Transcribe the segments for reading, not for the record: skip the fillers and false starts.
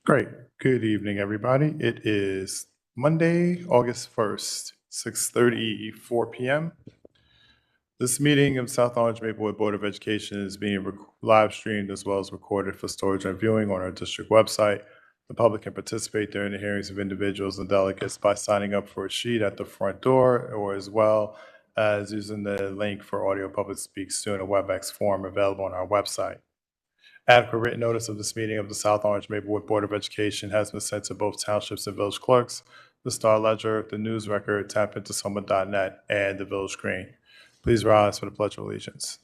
Great. Good evening, everybody. It is Monday, August 1st, 6:34 p.m. This meeting of South Orange Maplewood Board of Education is being live streamed as well as recorded for storage and viewing on our district website. The public can participate during the hearings of individuals and delegates by signing up for a sheet at the front door, or as well as using the link for audio public speaks during a WebEx form available on our website. Adequate written notice of this meeting of the South Orange Maplewood Board of Education has been sent to both townships and village clerks, the Star Ledger, the News Record, tapintosoma.net, and the Village Screen. Please rise for the Pledge of Allegiance.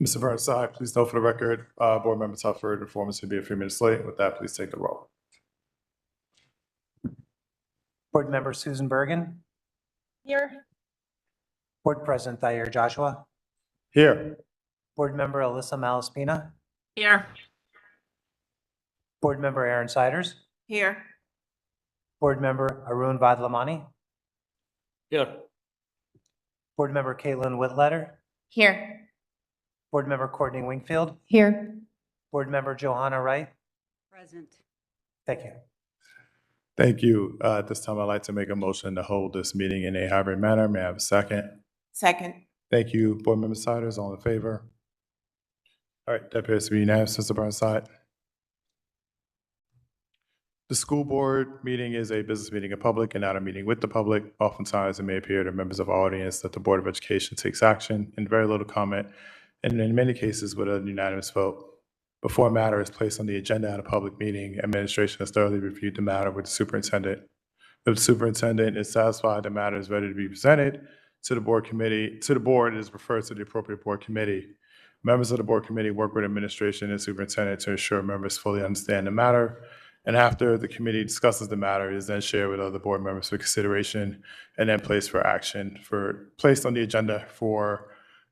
Mr. Burnside, please note for the record, Board Member Tufford informed us to be a few minutes late. With that, please take the roll. Board Member Susan Bergen. Here. Board President Thayer Joshua. Here. Board Member Alyssa Malaspina. Here. Board Member Aaron Siders. Here. Board Member Arun Vadlamani. Here. Board Member Caitlin Whitletter. Here. Board Member Courtney Wingfield. Here. Board Member Johanna Wright. Present. Thank you. Thank you. At this time, I'd like to make a motion to hold this meeting in a hybrid manner. May I have a second? Second. Thank you. Board Member Siders, all in favor? All right, that appears to be unanimous, Mr. Burnside. The school board meeting is a business meeting in public and not a meeting with the public. Oftentimes, it may appear to members of our audience that the Board of Education takes action and very little comment, and in many cases with a unanimous vote. Before a matter is placed on the agenda at a public meeting, administration has thoroughly reviewed the matter with the superintendent. If the superintendent is satisfied the matter is ready to be presented to the board, it is referred to the appropriate board committee. Members of the board committee work with administration and superintendent to ensure members fully understand the matter. And after the committee discusses the matter, it is then shared with other board members for consideration and then placed on the agenda for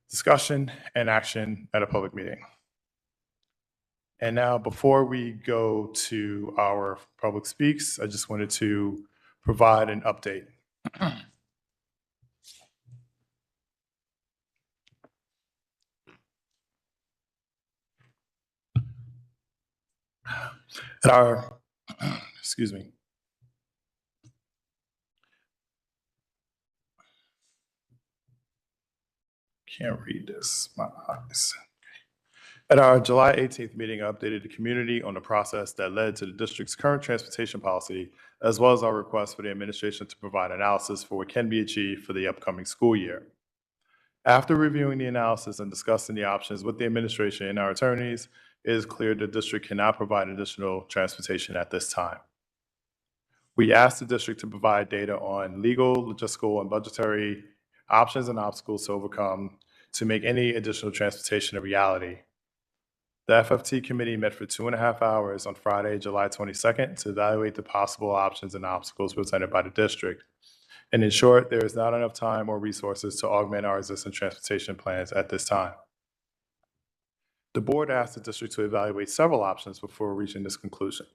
discussion and action at a public meeting. And now, before we go to our public speaks, I just wanted to provide an update. Excuse me. Can't read this, my eyes. At our July 18th meeting, I updated the community on the process that led to the district's current transportation policy, as well as our request for the administration to provide analysis for what can be achieved for the upcoming school year. After reviewing the analysis and discussing the options with the administration and our attorneys, it is clear the district cannot provide additional transportation at this time. We asked the district to provide data on legal, logistical, and budgetary options and obstacles to overcome to make any additional transportation a reality. The FFT committee met for 2.5 hours on Friday, July 22nd, to evaluate the possible options and obstacles presented by the district. And in short, there is not enough time or resources to augment our existing transportation plans at this time. The board asked the district to evaluate several options before reaching this conclusion.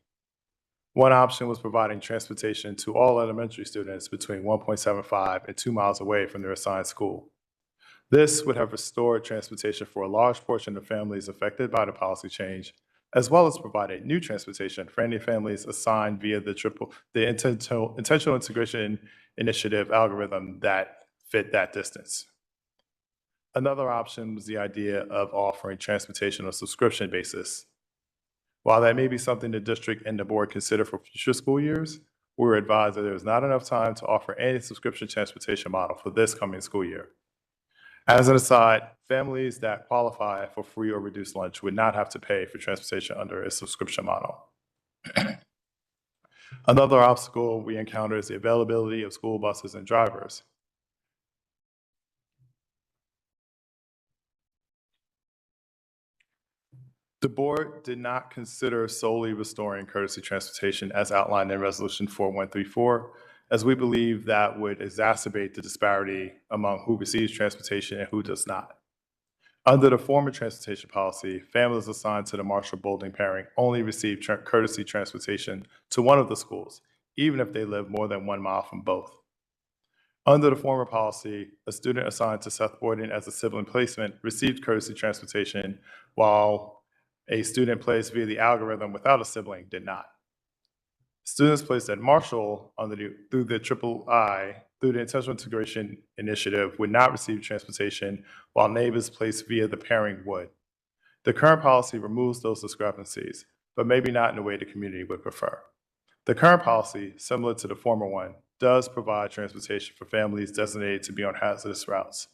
One option was providing transportation to all elementary students between 1.75 and 2 miles away from their assigned school. This would have restored transportation for a large portion of families affected by the policy change, as well as provided new transportation for any families assigned via the intentional integration initiative algorithm that fit that distance. Another option was the idea of offering transportation on a subscription basis. While that may be something the district and the board consider for future school years, we were advised that there is not enough time to offer any subscription transportation model for this coming school year. As an aside, families that qualify for free or reduced lunch would not have to pay for transportation under a subscription model. Another obstacle we encounter is the availability of school buses and drivers. The board did not consider solely restoring courtesy transportation as outlined in Resolution 4134, as we believe that would exacerbate the disparity among who receives transportation and who does not. Under the former transportation policy, families assigned to the Marshall Boulding pairing only receive courtesy transportation to one of the schools, even if they live more than 1 mile from both. Under the former policy, a student assigned to Seth Boarding as a sibling placement received courtesy transportation, while a student placed via the algorithm without a sibling did not. Students placed at Marshall through the Intentional Integration Initiative would not receive transportation, while neighbors placed via the pairing would. The current policy removes those discrepancies, but maybe not in a way the community would prefer. The current policy, similar to the former one, does provide transportation for families designated to be on hazardous routes.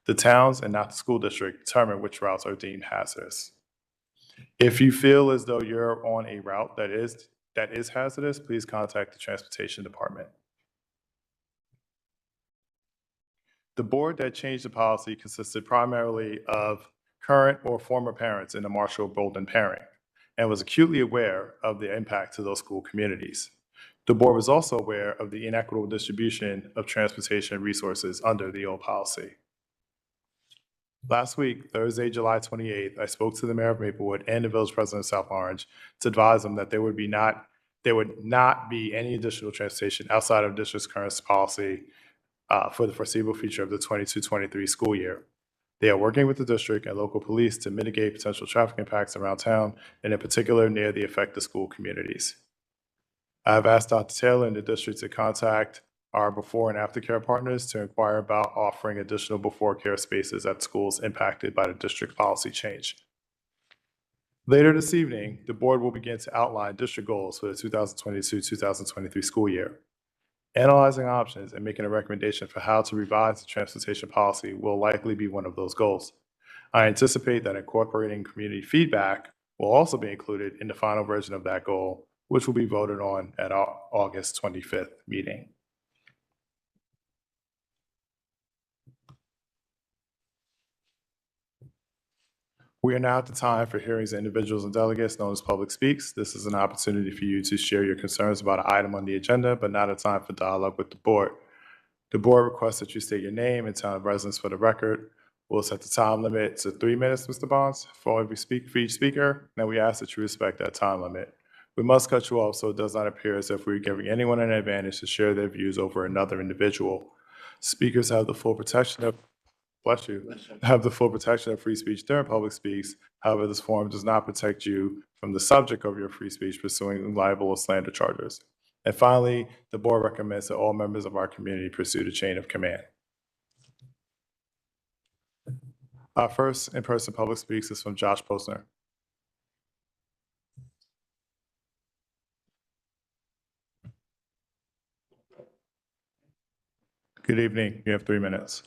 The towns and not the school district determine which routes are deemed hazardous. If you feel as though you're on a route that is hazardous, please contact the transportation department. The board that changed the policy consisted primarily of current or former parents in the Marshall Bolden pairing and was acutely aware of the impact to those school communities. The board was also aware of the inequitable distribution of transportation resources under the old policy. Last week, Thursday, July 28th, I spoke to the mayor of Maplewood and the village president of South Orange to advise them that there would not be any additional transportation outside of district's current policy for the foreseeable future of the 22-23 school year. They are working with the district and local police to mitigate potential traffic impacts around town, and in particular near the affected school communities. I have asked Dr. Taylor and the district to contact our before and after care partners to inquire about offering additional before care spaces at schools impacted by the district policy change. Later this evening, the board will begin to outline district goals for the 2022-2023 school year. Analyzing options and making a recommendation for how to revise the transportation policy will likely be one of those goals. I anticipate that incorporating community feedback will also be included in the final version of that goal, which will be voted on at our August 25th meeting. We are now at the time for hearings of individuals and delegates known as public speaks. This is an opportunity for you to share your concerns about an item on the agenda, but not a time for dialogue with the board. The board requests that you state your name and town of residence for the record. We'll set the time limit to 3 minutes, Mr. Bonds, for each speaker. Now we ask that you respect that time limit. We must cut you off so it does not appear as if we're giving anyone an advantage to share their views over another individual. Speakers have the full protection of free speech during public speaks. However, this forum does not protect you from the subject of your free speech pursuing libel or slander charges. And finally, the board recommends that all members of our community pursue the chain of command. Our first in-person public speaks is from Josh Posner. Good evening. You have 3 minutes.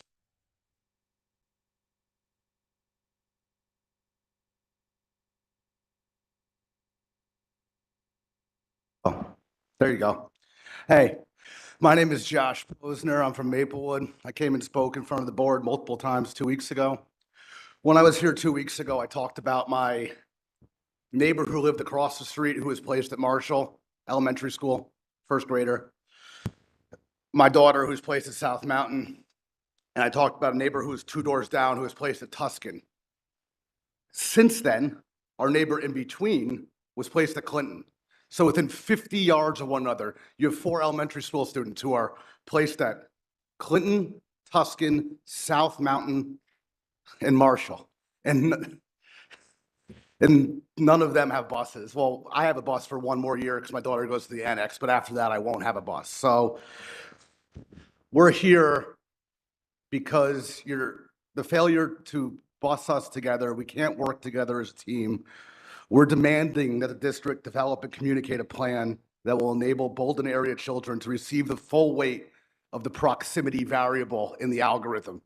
Oh, there you go. Hey, my name is Josh Posner. I'm from Maplewood. I came and spoke in front of the board multiple times 2 weeks ago. When I was here 2 weeks ago, I talked about my neighbor who lived across the street who was placed at Marshall Elementary School, first grader. My daughter who's placed at South Mountain. And I talked about a neighbor who was 2 doors down who was placed at Tuscan. Since then, our neighbor in between was placed at Clinton. So within 50 yards of one another, you have 4 elementary school students who are placed at Clinton, Tuscan, South Mountain, and Marshall. And none of them have buses. Well, I have a bus for 1 more year because my daughter goes to the annex, but after that, I won't have a bus. So we're here because the failure to bus us together, we can't work together as a team. We're demanding that the district develop and communicate a plan that will enable Bolden area children to receive the full weight of the proximity variable in the algorithm.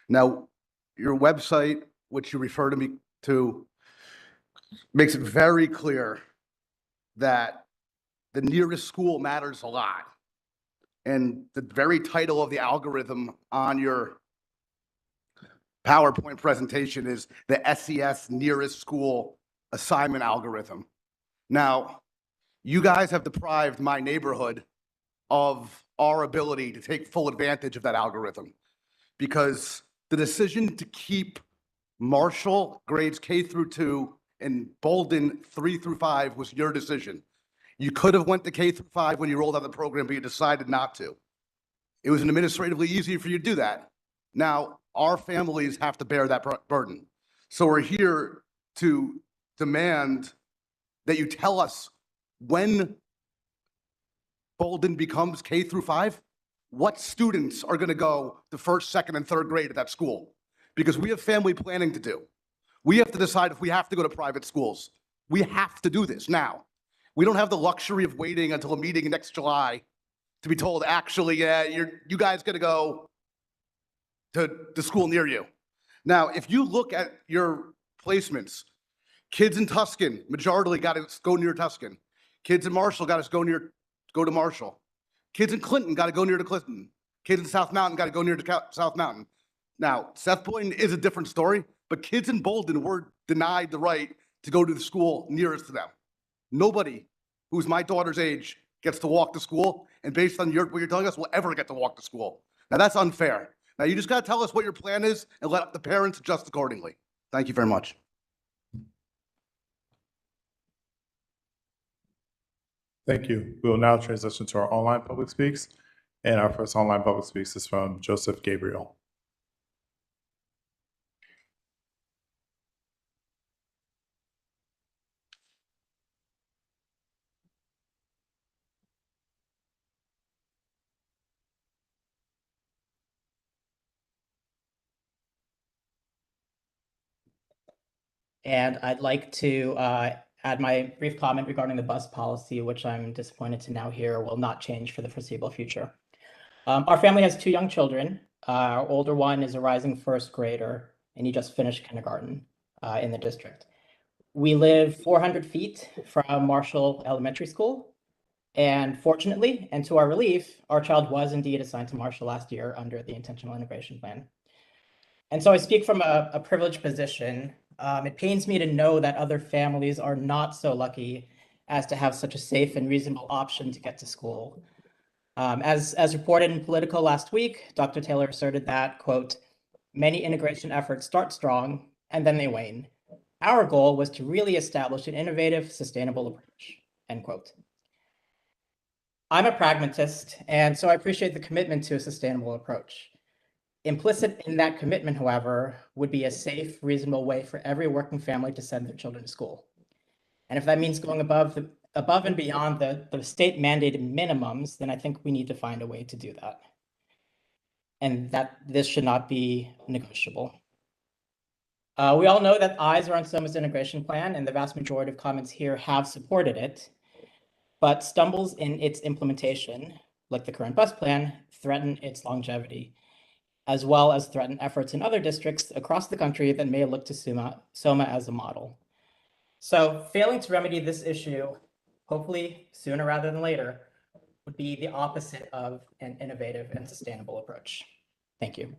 Now, your website, which you refer to me to, makes it very clear that the nearest school matters a lot. And the very title of the algorithm on your PowerPoint presentation is the SES nearest school assignment algorithm. Now, you guys have deprived my neighborhood of our ability to take full advantage of that algorithm. Because the decision to keep Marshall grades K through 2 and Bolden 3 through 5 was your decision. You could have went to K through 5 when you rolled out the program, but you decided not to. It was administratively easier for you to do that. Now, our families have to bear that burden. So we're here to demand that you tell us when Bolden becomes K through 5, what students are going to go to first, second, and third grade at that school? Because we have family planning to do. We have to decide if we have to go to private schools. We have to do this now. We don't have the luxury of waiting until a meeting next July to be told, actually, yeah, you guys got to go to the school near you. Now, if you look at your placements, kids in Tuscan, majority got to go near Tuscan. Kids in Marshall got to go to Marshall. Kids in Clinton got to go near to Clinton. Kids in South Mountain got to go near to South Mountain. Now, Seth Boynton is a different story, but kids in Bolden were denied the right to go to the school nearest to them. Nobody who's my daughter's age gets to walk to school, and based on what you're telling us, will ever get to walk to school. Now, that's unfair. Now, you just got to tell us what your plan is and let the parents adjust accordingly. Thank you very much. Thank you. We will now transition to our online public speaks. And our first online public speaks is from Joseph Gabriel. And I'd like to add my brief comment regarding the bus policy, which I'm disappointed to now hear will not change for the foreseeable future. Our family has 2 young children. Our older one is a rising first grader, and he just finished kindergarten in the district. We live 400 feet from Marshall Elementary School. And fortunately, and to our relief, our child was indeed assigned to Marshall last year under the intentional integration plan. And so I speak from a privileged position. It pains me to know that other families are not so lucky as to have such a safe and reasonable option to get to school. As reported in Politico last week, Dr. Taylor asserted that, quote, many integration efforts start strong and then they wane. Our goal was to really establish an innovative, sustainable approach, end quote. I'm a pragmatist, and so I appreciate the commitment to a sustainable approach. Implicit in that commitment, however, would be a safe, reasonable way for every working family to send their children to school. And if that means going above and beyond the state mandated minimums, then I think we need to find a way to do that. And that this should not be negotiable. We all know that eyes are on SOMA's integration plan, and the vast majority of comments here have supported it. But stumbles in its implementation, like the current bus plan, threaten its longevity, as well as threaten efforts in other districts across the country that may look to SOMA as a model. So failing to remedy this issue, hopefully sooner rather than later, would be the opposite of an innovative and sustainable approach. Thank you.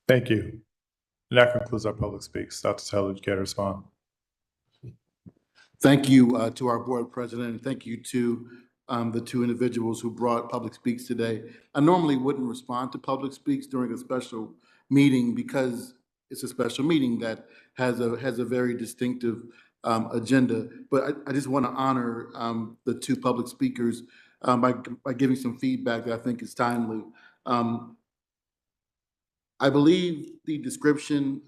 Thank you. And that concludes our public speaks. Dr. Taylor, you can respond. Thank you to our board president, and thank you to the 2 individuals who brought public speaks today. I normally wouldn't respond to public speaks during a special meeting because it's a special meeting that has a very distinctive agenda. But I just want to honor the 2 public speakers by giving some feedback that I think is timely. I believe the description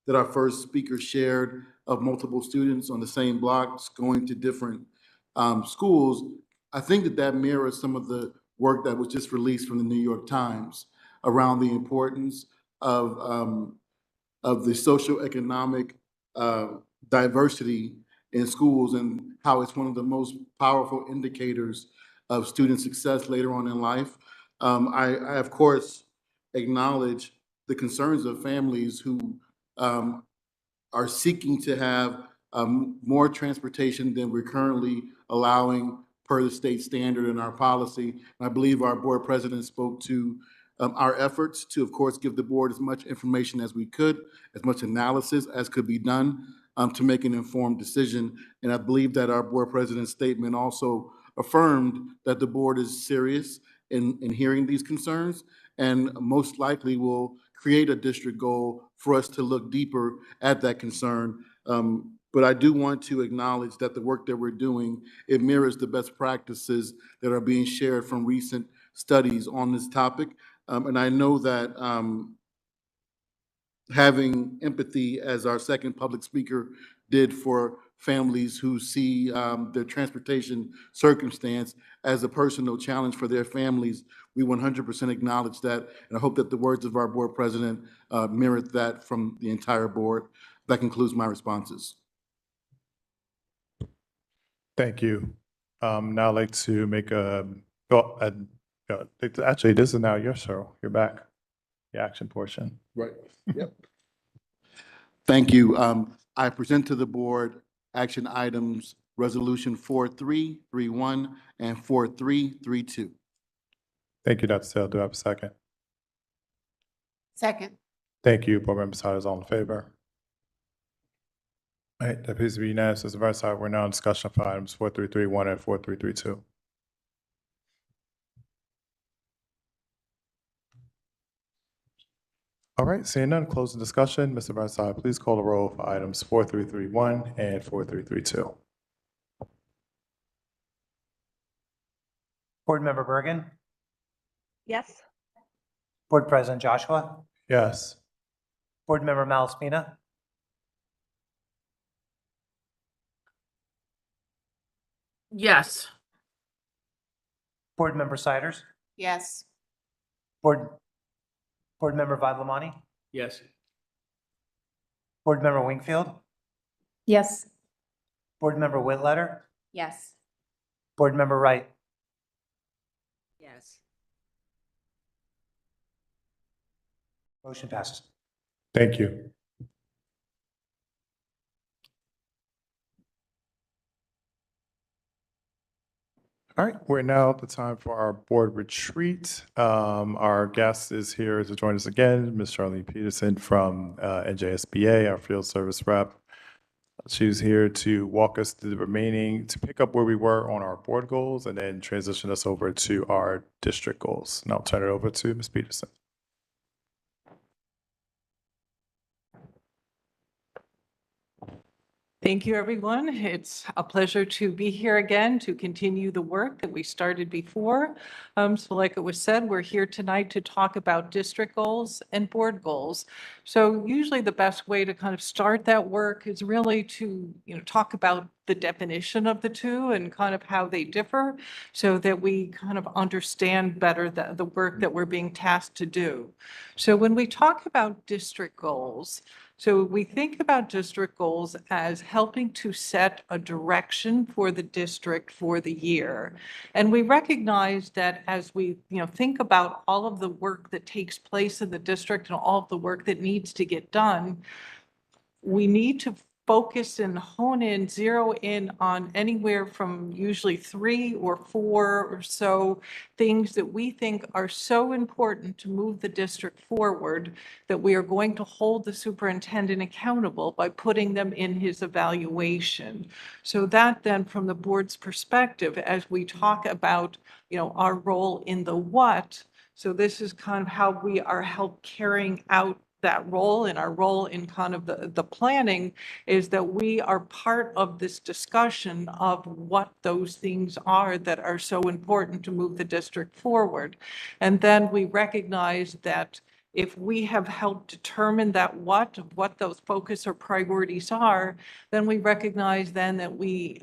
that our first speaker shared of multiple students on the same blocks going to different schools, I think that mirrors some of the work that was just released from the New York Times around the importance of the socioeconomic diversity in schools and how it's one of the most powerful indicators of student success later on in life. I of course, acknowledge the concerns of families who are seeking to have more transportation than we're currently allowing per the state standard in our policy. And I believe our board president spoke to our efforts to, of course, give the board as much information as we could, as much analysis as could be done. to make an informed decision. And I believe that our board president's statement also affirmed that the board is serious in hearing these concerns and most likely will create a district goal for us to look deeper at that concern. But I do want to acknowledge that the work that we're doing, it mirrors the best practices that are being shared from recent studies on this topic. And I know that having empathy, as our second public speaker did, for families who see their transportation circumstance as a personal challenge for their families, we 100% acknowledge that. And I hope that the words of our board president mirrored that from the entire board. That concludes my responses. Thank you. Now I'd like to make well, actually, this is now your show. You're back. The action portion. Right. Yep. Thank you. I present to the board action items, Resolution 4331 and 4332. Thank you, Dr. Sale. Do I have a second? Second. Thank you, Board Member Sires. All in favor? All right, that appears to be unanimous. As the vice side, we're now in discussion of items 4331 and 4332. All right, seeing none, close the discussion. Mr. Vice Side, please call the roll for items 4331 and 4332. Board Member Bergen, Yes. Board President Joshua, Yes. Board Member Malaspina, Yes. Board Member Siders, Yes. Board Member Vadlamani, Yes. Board Member Wingfield, Yes. Board Member Whitletter, Yes. Board Member Wright. Yes. Motion passes. Thank you. All right, we're now at the time for our board retreat. Our guest is here to join us again, Ms. Charlene Peterson from Njsba, our field service rep. She's here to walk us through the remaining, to pick up where we were on our board goals and then transition us over to our district goals. And I'll turn it over to Ms. Peterson. Thank you, everyone. It's a pleasure to be here again to continue the work that we started before. So like it was said, we're here tonight to talk about district goals and board goals. So usually the best way to kind of start that work is really to, talk about the definition of the two and kind of how they differ so that we kind of understand better the work that we're being tasked to do. So when we talk about district goals, so we think about district goals as helping to set a direction for the district for the year. And we recognize that as we, think about all of the work that takes place in the district and all of the work that needs to get done, we need to focus and hone in, zero in on anywhere from usually 3 or 4 or so things that we think are so important to move the district forward that we are going to hold the superintendent accountable by putting them in his evaluation. So that then, from the board's perspective, as we talk about, our role in the what, so this is kind of how we are help carrying out that role, and our role in kind of the planning is that we are part of this discussion of what those things are that are so important to move the district forward. And then we recognize that if we have helped determine that what those focus or priorities are, then we recognize then that we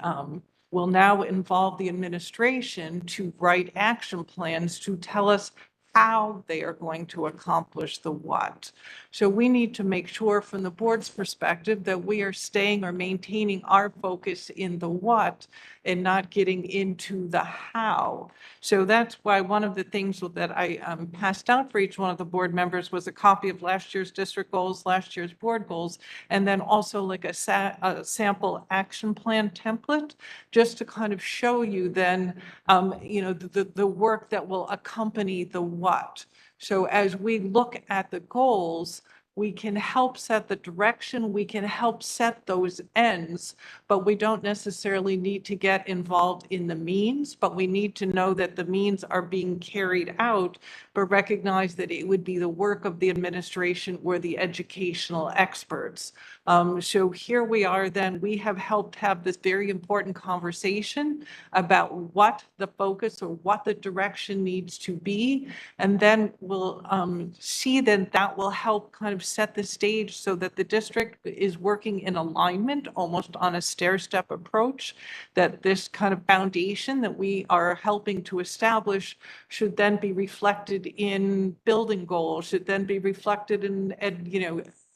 will now involve the administration to write action plans to tell us how they are going to accomplish the what. So we need to make sure from the board's perspective that we are staying or maintaining our focus in the what and not getting into the how. So that's why one of the things that I passed out for each one of the board members was a copy of last year's district goals, last year's board goals, and then also like a sample action plan template, just to kind of show you then, the work that will accompany the what. So as we look at the goals, we can help set the direction, we can help set those ends, but we don't necessarily need to get involved in the means, but we need to know that the means are being carried out, but recognize that it would be the work of the administration or the educational experts. So here we are then, we have helped have this very important conversation about what the focus or what the direction needs to be. And then we'll see that that will help kind of set the stage so that the district is working in alignment, almost on a stair-step approach, that this kind of foundation that we are helping to establish should then be reflected in building goals, should then be reflected in,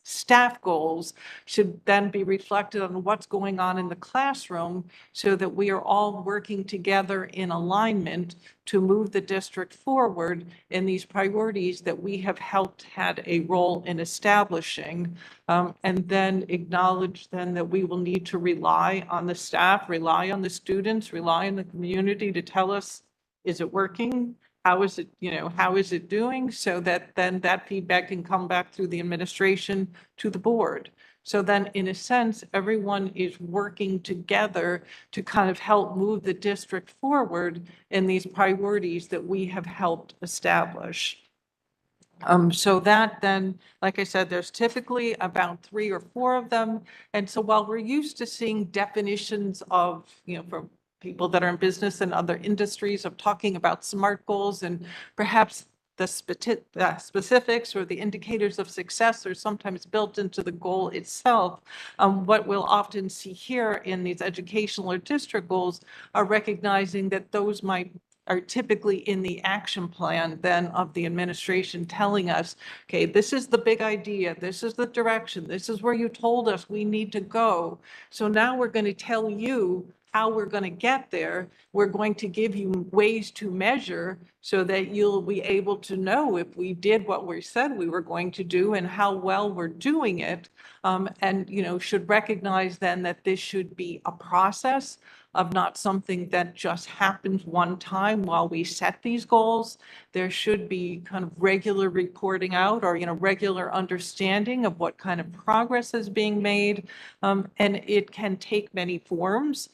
staff goals, should then be reflected on what's going on in the classroom, so that we are all working together in alignment to move the district forward in these priorities that we have helped had a role in establishing, and then acknowledge then that we will need to rely on the staff, rely on the students, rely on the community to tell us, is it working? How is it, how is it doing? So that then that feedback can come back through the administration to the board. So then, in a sense, everyone is working together to kind of help move the district forward in these priorities that we have helped establish. So that then, like I said, there's typically about 3 or 4 of them. And so while we're used to seeing definitions of, from people that are in business and other industries of talking about SMART goals, and perhaps the specifics or the indicators of success are sometimes built into the goal itself. What we'll often see here in these educational or district goals are recognizing that those are typically in the action plan then of the administration, telling us, okay, this is the big idea, this is the direction, this is where you told us we need to go. So now we're going to tell you how we're going to get there. We're going to give you ways to measure so that you'll be able to know if we did what we said we were going to do and how well we're doing it. And, should recognize then that this should be a process of not something that just happens one time while we set these goals. There should be kind of regular reporting out, or, regular understanding of what kind of progress is being made. And it can take many forms.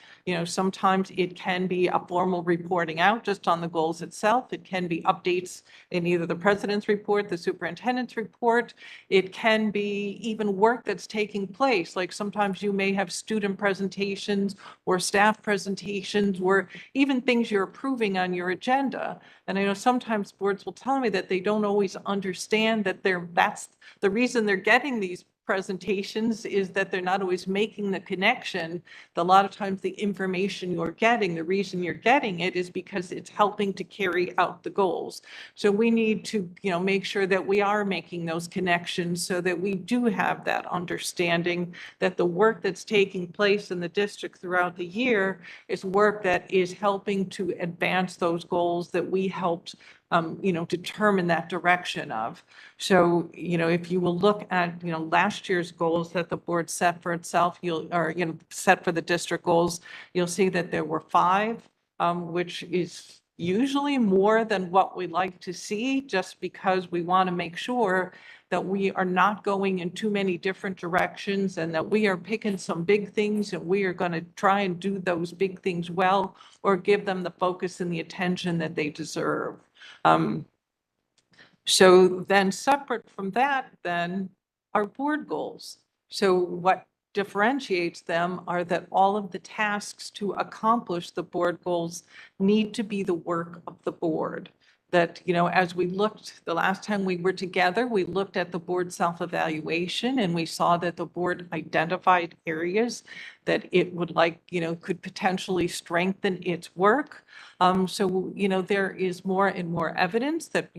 Sometimes it can be a formal reporting out just on the goals itself. It can be updates in either the president's report, the superintendent's report. It can be even work that's taking place. Like sometimes you may have student presentations or staff presentations, or even things you're approving on your agenda. And I know sometimes boards will tell me that they don't always understand that that's the reason they're getting these presentations, is that they're not always making the connection. A lot of times the information you're getting, the reason you're getting it is because it's helping to carry out the goals. So we need to, make sure that we are making those connections so that we do have that understanding that the work that's taking place in the district throughout the year is work that is helping to advance those goals that we helped determine that direction of. So, if you will look at, last year's goals that the board set for itself, set for the district goals, you'll see that there were 5, which is usually more than what we like to see, just because we want to make sure that we are not going in too many different directions, and that we are picking some big things and we are going to try and do those big things well, or give them the focus and the attention that they deserve. So then separate from that then are board goals. So what differentiates them are that all of the tasks to accomplish the board goals need to be the work of the board. That, as we looked, the last time we were together, we looked at the board self-evaluation, and we saw that the board identified areas that it would could potentially strengthen its work. So, there is more and more evidence that,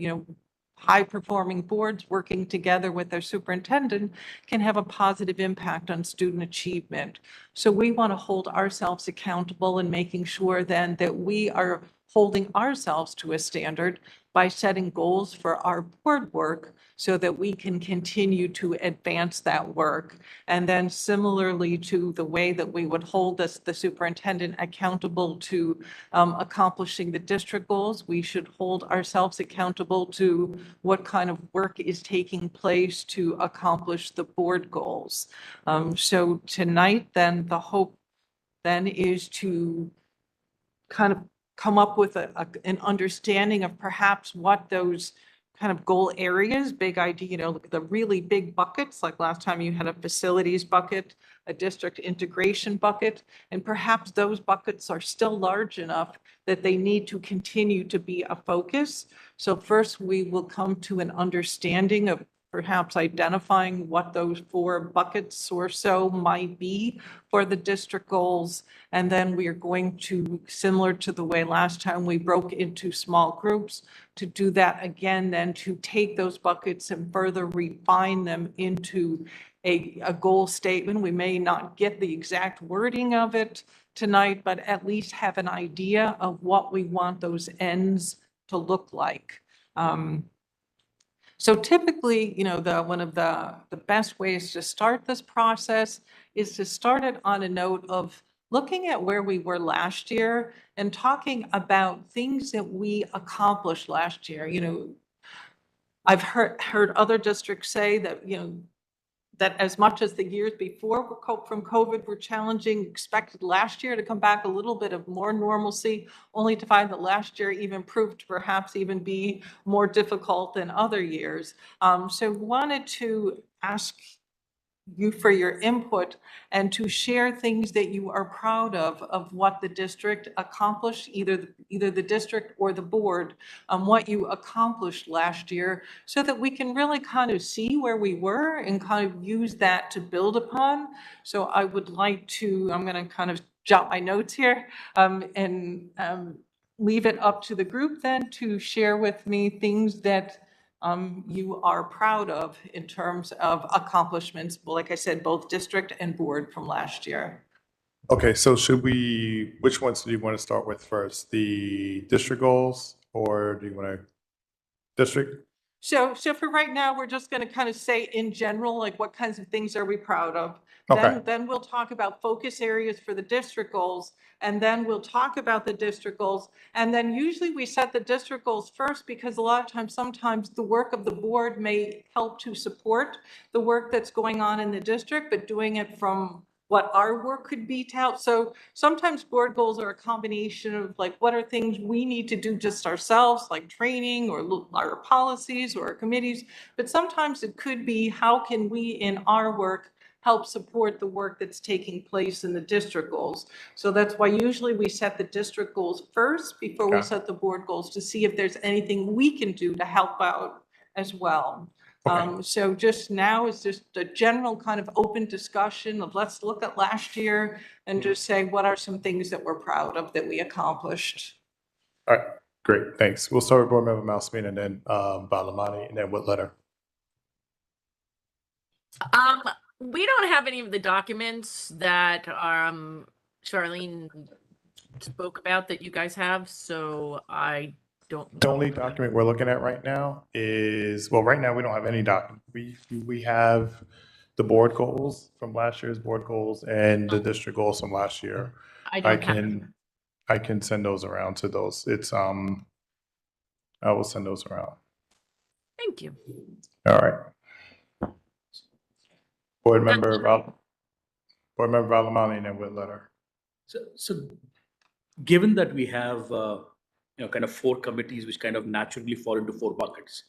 high-performing boards working together with their superintendent can have a positive impact on student achievement. So we want to hold ourselves accountable and making sure then that we are holding ourselves to a standard by setting goals for our board work so that we can continue to advance that work. And then similarly to the way that we would hold the superintendent accountable to accomplishing the district goals, we should hold ourselves accountable to what kind of work is taking place to accomplish the board goals. So tonight, then, the hope then is to kind of come up with an understanding of perhaps what those kind of goal areas, big idea, you know, the really big buckets, like last time you had a facilities bucket, a district integration bucket, and perhaps those buckets are still large enough that they need to continue to be a focus. So first we will come to an understanding of perhaps identifying what those 4 buckets or so might be for the district goals. And then we are going to, similar to the way last time we broke into small groups, to do that again, then to take those buckets and further refine them into a goal statement. We may not get the exact wording of it tonight, but at least have an idea of what we want those ends to look like. So typically, you know, one of the best ways to start this process is to start it on a note of looking at where we were last year and talking about things that we accomplished last year. You know, I've heard other districts say that, you know, that as much as the years before from COVID were challenging, expected last year to come back a little bit of more normalcy, only to find that last year even proved to perhaps even be more difficult than other years. So wanted to ask you for your input and to share things that you are proud of what the district accomplished, either the district or the board, what you accomplished last year, so that we can really kind of see where we were and kind of use that to build upon. So I would like to, I'm going to kind of jot my notes here and leave it up to the group then to share with me things that you are proud of in terms of accomplishments, like I said, both district and board from last year. Okay, so which ones do you want to start with first? The district goals, or do you want to district? So for right now, we're just going to kind of say in general, like what kinds of things are we proud of? Okay. Then we'll talk about focus areas for the district goals, and then we'll talk about the district goals. And then usually we set the district goals first because a lot of times, sometimes the work of the board may help to support the work that's going on in the district, but doing it from what our work could be to help. So sometimes board goals are a combination of like, what are things we need to do just ourselves, like training or our policies or our committees. But sometimes it could be, how can we in our work help support the work that's taking place in the district goals? So that's why usually we set the district goals first before we set the board goals, to see if there's anything we can do to help out as well. Okay. So just now is just a general kind of open discussion of let's look at last year and just say, what are some things that we're proud of that we accomplished? All right, great, thanks. We'll start with Board Member Mouseman and then Balamani and then Whitletter. We don't have any of the documents that Charlene spoke about that you guys have, so I don't know. The only document we're looking at right now is, well, right now we don't have any document. We have the board goals from last year's board goals and the district goals from last year. I can send those around to those. It's I will send those around. Thank you. All right. Board Member Valamani and then Whitletter. So given that we have, kind of 4 committees which kind of naturally fall into 4 buckets,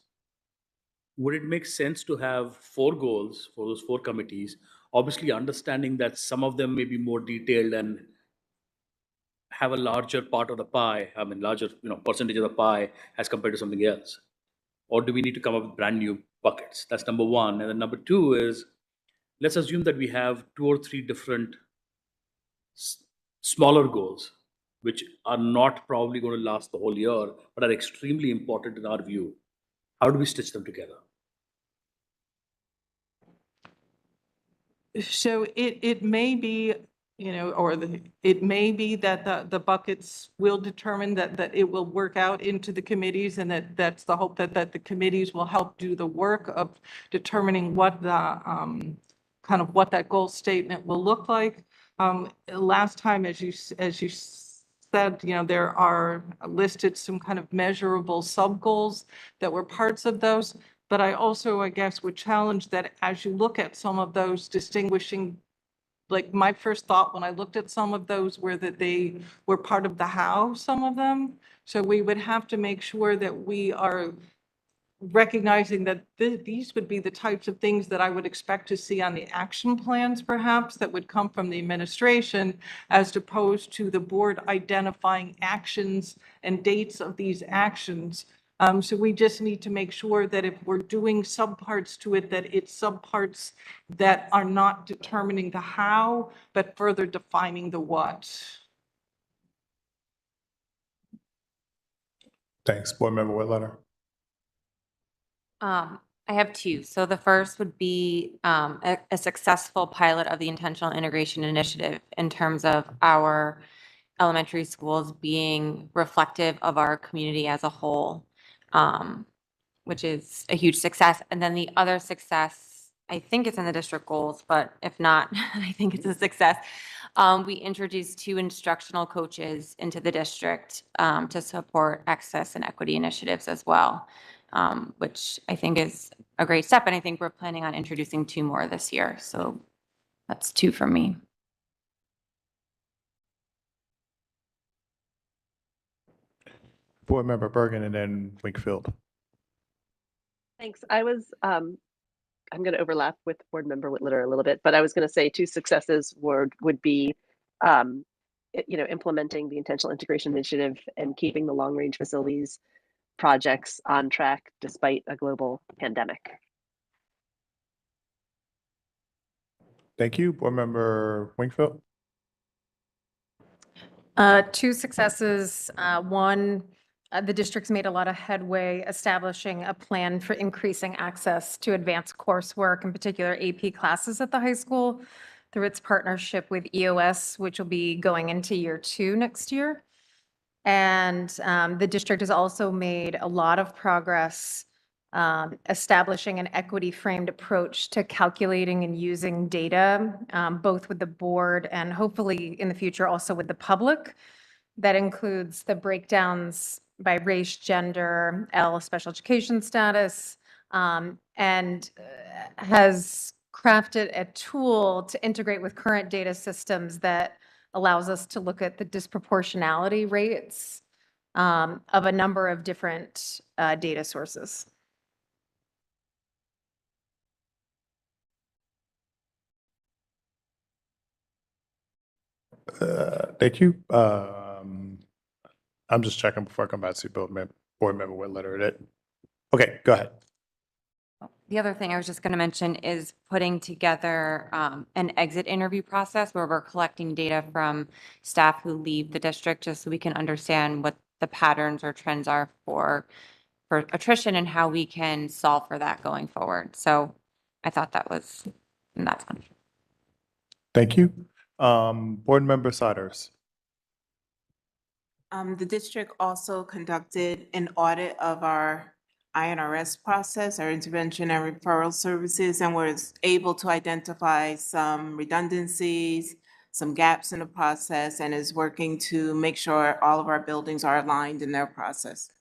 would it make sense to have 4 goals for those 4 committees? Obviously, understanding that some of them may be more detailed and have a larger part of the pie, larger, percentage of the pie as compared to something else? Or do we need to come up with brand new buckets? That's number 1. And then number 2 is, let's assume that we have 2 or 3 different smaller goals, which are not probably going to last the whole year, but are extremely important in our view. How do we stitch them together? So it may be or it may be that the buckets will determine that it will work out into the committees, and that's the hope that the committees will help do the work of determining what kind of what that goal statement will look like. Last time, as you said, there are listed some kind of measurable sub-goals that were parts of those. But I also, I guess, would challenge that as you look at some of those distinguishing, like my first thought when I looked at some of those were that they were part of the how, some of them. So we would have to make sure that we are recognizing that these would be the types of things that I would expect to see on the action plans, perhaps, that would come from the administration, as opposed to the board identifying actions and dates of these actions. So we just need to make sure that if we're doing subparts to it, that it's subparts that are not determining the how, but further defining the what. Thanks. Board Member Whitletter. I have two. So the first would be a successful pilot of the intentional integration initiative in terms of our elementary schools being reflective of our community as a whole, which is a huge success. And then the other success, I think it's in the district goals, but if not, I think it's a success. We introduced 2 instructional coaches into the district to support access and equity initiatives as well, which I think is a great step. And I think we're planning on introducing 2 more this year. So that's 2 from me. Board Member Bergen and then Winkfield. Thanks. I'm going to overlap with Board Member Whitletter a little bit, but I was going to say 2 successes would be, implementing the intentional integration initiative and keeping the long range facilities projects on track despite a global pandemic. Thank you. Board Member Winkfield. 2 successes. One, the district's made a lot of headway establishing a plan for increasing access to advanced coursework, in particular AP classes at the high school, through its partnership with EOS, which will be going into year 2 next year. And the district has also made a lot of progress establishing an equity-framed approach to calculating and using data, both with the board and hopefully in the future also with the public. That includes the breakdowns by race, gender, special education status, and has crafted a tool to integrate with current data systems that allows us to look at the disproportionality rates of a number of different data sources. Thank you. I'm just checking before I come back to Board Member Whitletter. Okay, go ahead. The other thing I was just going to mention is putting together an exit interview process where we're collecting data from staff who leave the district, just so we can understand what the patterns or trends are for attrition and how we can solve for that going forward. So I thought that's fun. Thank you. Board Member Siders. The district also conducted an audit of our INRS process, our intervention and referral services, and was able to identify some redundancies, some gaps in the process, and is working to make sure all of our buildings are aligned in their process.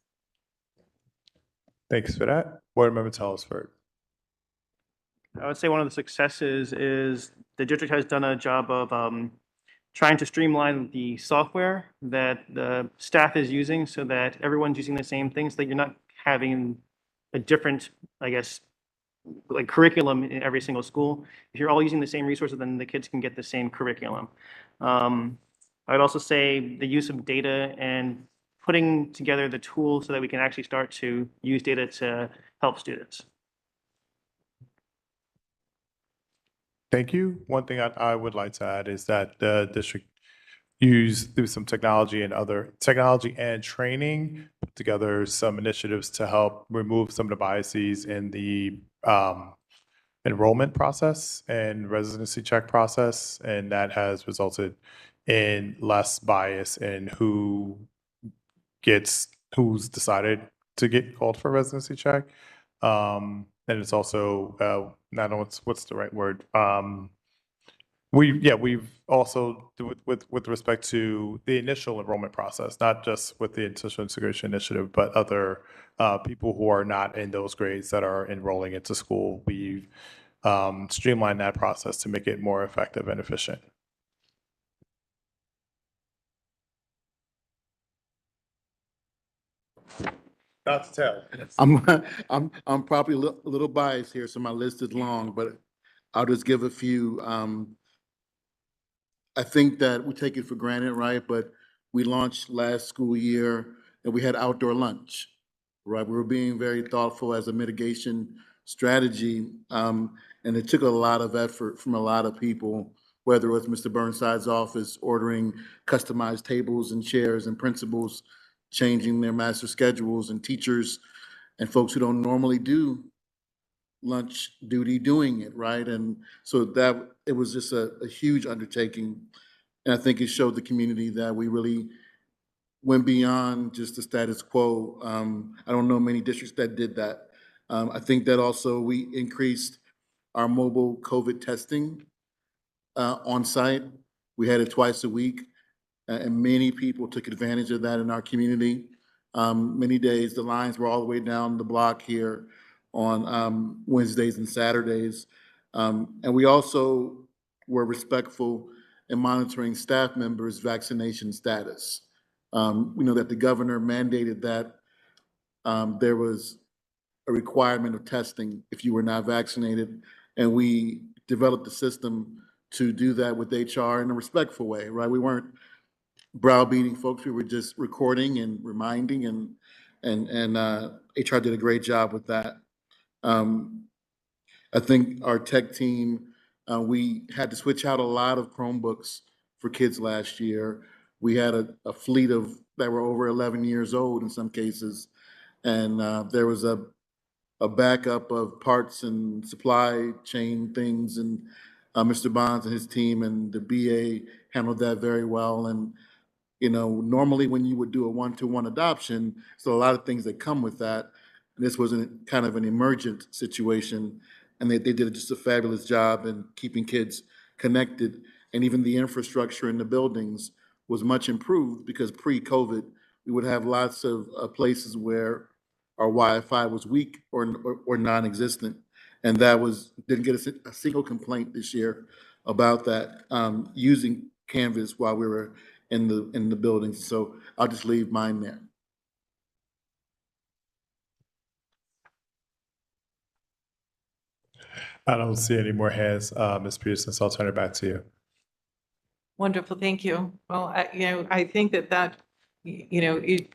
Thanks for that. Board Member Telesford. I would say one of the successes is the district has done a job of trying to streamline the software that the staff is using so that everyone's using the same things, so that you're not having a different, I guess, like curriculum in every single school. If you're all using the same resources, then the kids can get the same curriculum. I'd also say the use of data and putting together the tools so that we can actually start to use data to help students. Thank you. One thing I would like to add is that the district used through some technology and training, put together some initiatives to help remove some of the biases in the enrollment process and residency check process, and that has resulted in less bias in who's decided to get called for residency check. And it's also, I don't know what's the right word. We've also, with respect to the initial enrollment process, not just with the Intentional Integration Initiative, but other people who are not in those grades that are enrolling into school, we've streamlined that process to make it more effective and efficient. Dr. Taylor. I'm probably a little biased here, so my list is long, but I'll just give a few. I think that we take it for granted, right? But we launched last school year and we had outdoor lunch, right? We were being very thoughtful as a mitigation strategy. And it took a lot of effort from a lot of people, whether it was Mr. Burnside's office ordering customized tables and chairs, and principals changing their master schedules, and teachers and folks who don't normally do lunch duty doing it, right? And so that it was just a huge undertaking. And I think it showed the community that we really went beyond just the status quo. I don't know many districts that did that. I think that also we increased our mobile COVID testing on site. We had it twice a week, and many people took advantage of that in our community. Many days, the lines were all the way down the block here on Wednesdays and Saturdays. And we also were respectful in monitoring staff members' vaccination status. We know that the governor mandated that there was a requirement of testing if you were not vaccinated, and we developed a system to do that with HR in a respectful way, right? We weren't browbeating folks. We were just recording and reminding, and HR did a great job with that. I think our tech team, we had to switch out a lot of Chromebooks for kids last year. We had a fleet of that were over 11 years old in some cases, and there was a backup of parts and supply chain things, and Mr. Bonds and his team and the BA handled that very well. And normally when you would do a one-to-one adoption, so a lot of things that come with that. And this was kind of an emergent situation, and they did just a fabulous job in keeping kids connected. And even the infrastructure in the buildings was much improved, because pre-COVID, we would have lots of places where our Wi-Fi was weak or non-existent. And that didn't get a single complaint this year about that, using Canvas while we were in the buildings. So I'll just leave mine there. I don't see any more hands, Ms. Peterson, so I'll turn it back to you. Wonderful, thank you. Well, I think that it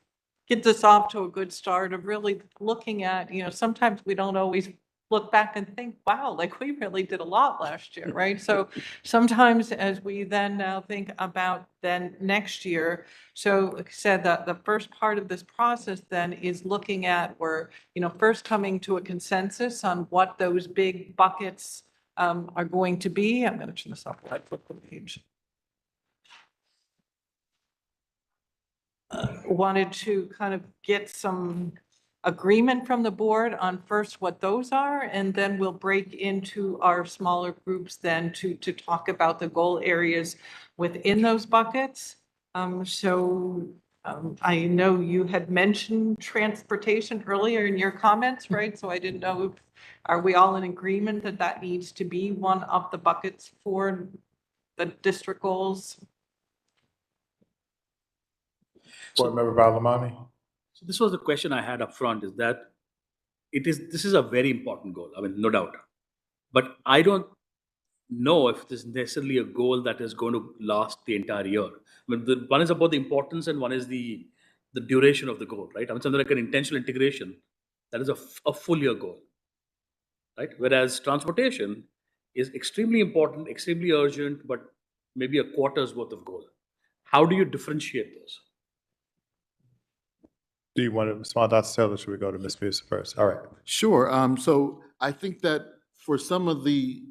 gets us off to a good start of really looking at, sometimes we don't always look back and think, wow, like we really did a lot last year, right? So sometimes as we then now think about then next year, so like I said, the first part of this process then is looking at, we're, first coming to a consensus on what those big buckets are going to be. I'm going to turn this off while I flip the page. Wanted to kind of get some agreement from the board on first what those are, and then we'll break into our smaller groups then to talk about the goal areas within those buckets. I know you had mentioned transportation earlier in your comments, right? So I didn't know, are we all in agreement that that needs to be one of the buckets for the district goals? Board Member Valamani. So this was the question I had up front, is that this is a very important goal, I mean, no doubt. But I don't know if this is necessarily a goal that is going to last the entire year. I mean, one is about the importance and one is the duration of the goal, right? I mean, something like an intentional integration, that is a full year goal, right? Whereas transportation is extremely important, extremely urgent, but maybe a quarter's worth of goal. How do you differentiate those? Do you want to respond, Dr. Taylor, or should we go to Ms. Peterson first? All right. Sure. So I think that for some of the,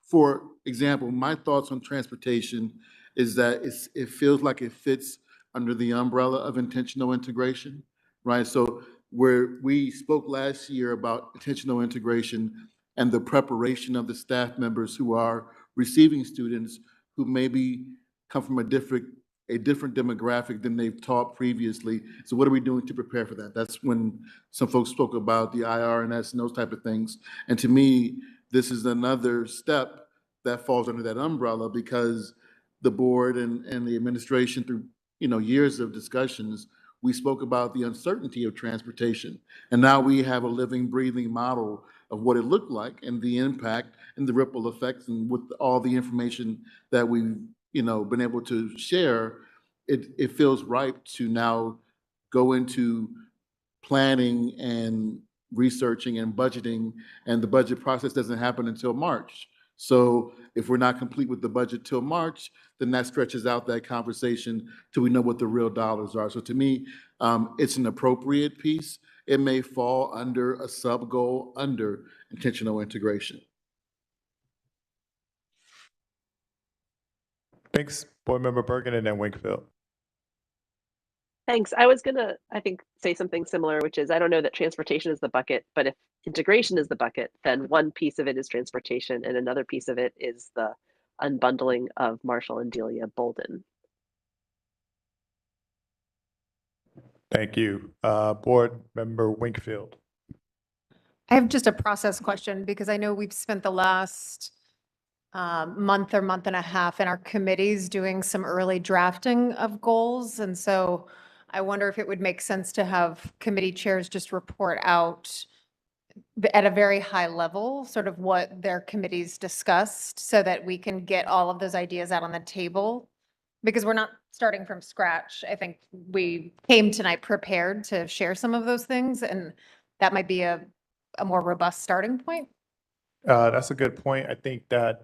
for example, my thoughts on transportation is that it feels like it fits under the umbrella of intentional integration, right? So where we spoke last year about intentional integration and the preparation of the staff members who are receiving students who maybe come from a different demographic than they've taught previously. So what are we doing to prepare for that? That's when some folks spoke about the IRNS and those type of things. And to me, this is another step that falls under that umbrella because the board and the administration through, years of discussions, we spoke about the uncertainty of transportation. And now we have a living, breathing model of what it looked like and the impact and the ripple effects, and with all the information that we've, been able to share, it feels ripe to now go into planning and researching and budgeting, and the budget process doesn't happen until March. So if we're not complete with the budget till March, then that stretches out that conversation till we know what the real dollars are. So to me, it's an appropriate piece. It may fall under a sub-goal under intentional integration. Thanks, Board Member Bergen, and then Winkfield. Thanks. I was gonna, I think, say something similar, which is I don't know that transportation is the bucket, but if integration is the bucket, then one piece of it is transportation and another piece of it is the unbundling of Marshall and Delia Bolden. Thank you. Board Member Winkfield. I have just a process question because I know we've spent the last month or month and a half in our committees doing some early drafting of goals. And so I wonder if it would make sense to have committee chairs just report out at a very high level, sort of what their committees discussed so that we can get all of those ideas out on the table. Because we're not starting from scratch. I think we came tonight prepared to share some of those things, and that might be a more robust starting point. That's a good point. I think that,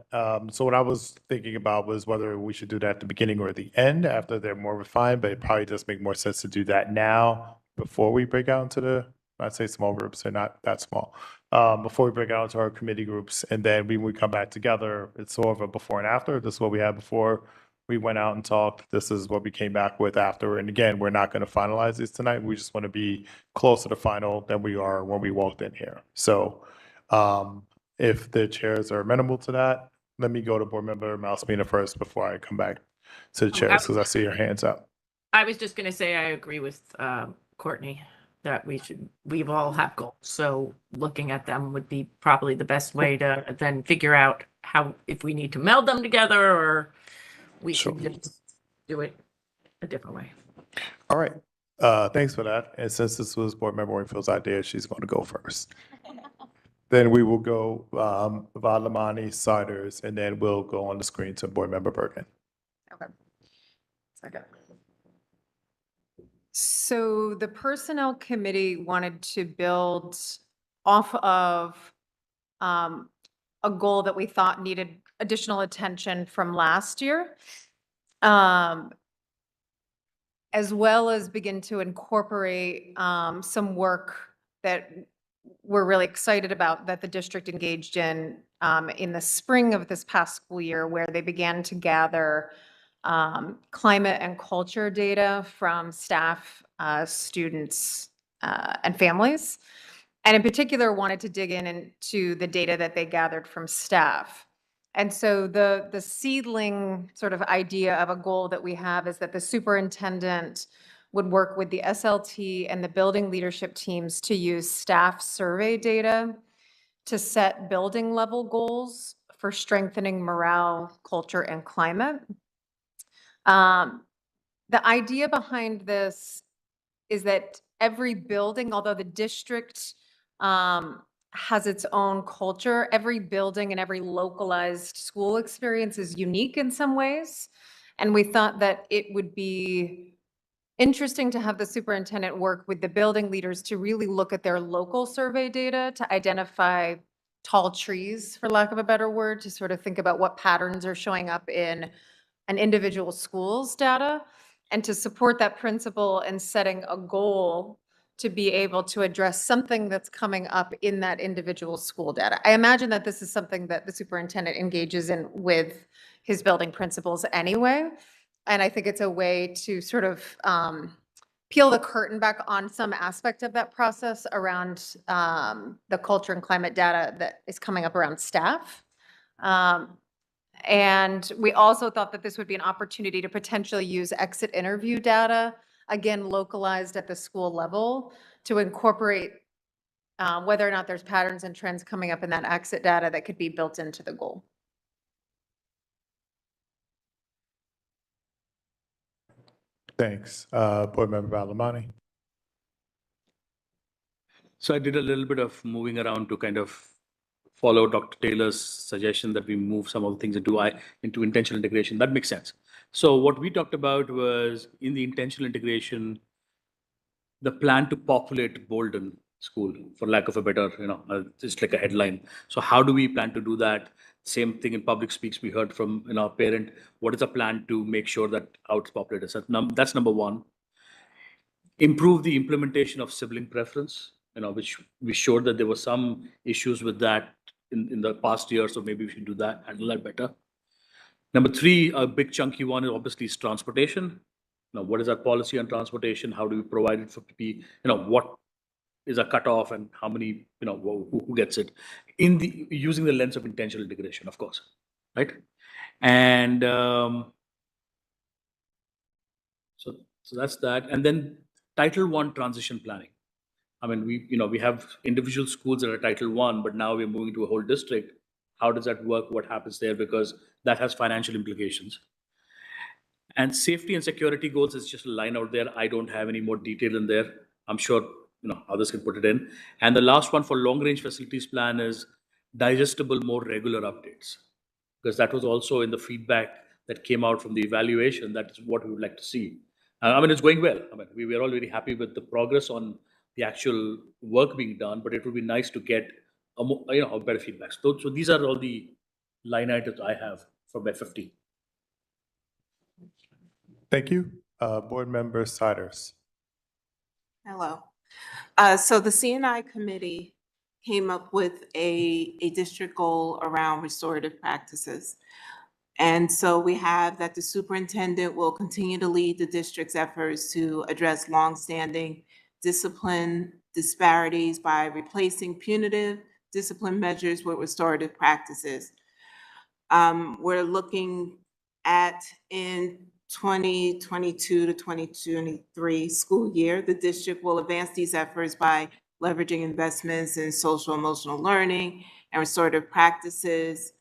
so what I was thinking about was whether we should do that at the beginning or the end after they're more refined, but it probably does make more sense to do that now before we break out into the, I'd say small groups, they're not that small, before we break out into our committee groups. And then when we come back together, it's sort of a before and after. This is what we had before we went out and talked. This is what we came back with after. And again, we're not going to finalize these tonight. We just want to be closer to final than we are when we walked in here. So, if the chairs are amenable to that, let me go to Board Member Malspina first before I come back to the chairs, because I see your hands up. I was just going to say I agree with Courtney that we've all have goals. So looking at them would be probably the best way to then figure out how, if we need to meld them together or we should just do it a different way. All right. Thanks for that. And since this was Board Member Winfield's idea, she's going to go first. Then we will go Vadlamani, Siders, and then we'll go on the screen to Board Member Bergen. Okay. Second. So the Personnel Committee wanted to build off of a goal that we thought needed additional attention from last year, as well as begin to incorporate some work that we're really excited about that the district engaged in the spring of this past school year, where they began to gather climate and culture data from staff, students, and families. And in particular, wanted to dig into the data that they gathered from staff. And so the seedling sort of idea of a goal that we have is that the superintendent would work with the SLT and the building leadership teams to use staff survey data to set building level goals for strengthening morale, culture, and climate. The idea behind this is that every building, although the district has its own culture, every building and every localized school experience is unique in some ways. And we thought that it would be interesting to have the superintendent work with the building leaders to really look at their local survey data to identify tall trees, for lack of a better word, to sort of think about what patterns are showing up in an individual school's data, and to support that principle and setting a goal to be able to address something that's coming up in that individual school data. I imagine that this is something that the superintendent engages in with his building principals anyway. And I think it's a way to sort of peel the curtain back on some aspect of that process around the culture and climate data that is coming up around staff. And we also thought that this would be an opportunity to potentially use exit interview data, again, localized at the school level, to incorporate whether or not there's patterns and trends coming up in that exit data that could be built into the goal. Thanks. Board Member Balamani. So I did a little bit of moving around to kind of follow Dr. Taylor's suggestion that we move some of the things into intentional integration. That makes sense. So what we talked about was in the intentional integration, the plan to populate Bolden School, for lack of a better, just like a headline. So how do we plan to do that? Same thing in public speaks we heard from our parent. What is the plan to make sure that how it's populated? So that's number one. Improve the implementation of sibling preference, which we showed that there were some issues with that in the past year, so maybe we should do that, handle that better. Number three, a big chunky one is obviously transportation. Now, what is our policy on transportation? How do we provide it for people? What is a cutoff and how many, who gets it? Using the lens of intentional integration, of course, right? And so that's that. And then Title I transition planning. I mean, we have individual schools that are Title I, but now we're moving to a whole district. How does that work? What happens there? Because that has financial implications. And safety and security goals is just a line out there. I don't have any more detail in there. I'm sure others can put it in. And the last one for long range facilities plan is digestible, more regular updates, because that was also in the feedback that came out from the evaluation. That is what we would like to see. I mean, it's going well. I mean, we are all very happy with the progress on the actual work being done, but it would be nice to get a better feedback. So these are all the line items I have for F15. Thank you. Board Member Siders. Hello. So the CNI committee came up with a district goal around restorative practices. And so we have that the superintendent will continue to lead the district's efforts to address longstanding discipline disparities by replacing punitive discipline measures with restorative practices. We're looking at in 2022 to 2023 school year, the district will advance these efforts by leveraging investments in social emotional learning and restorative practices,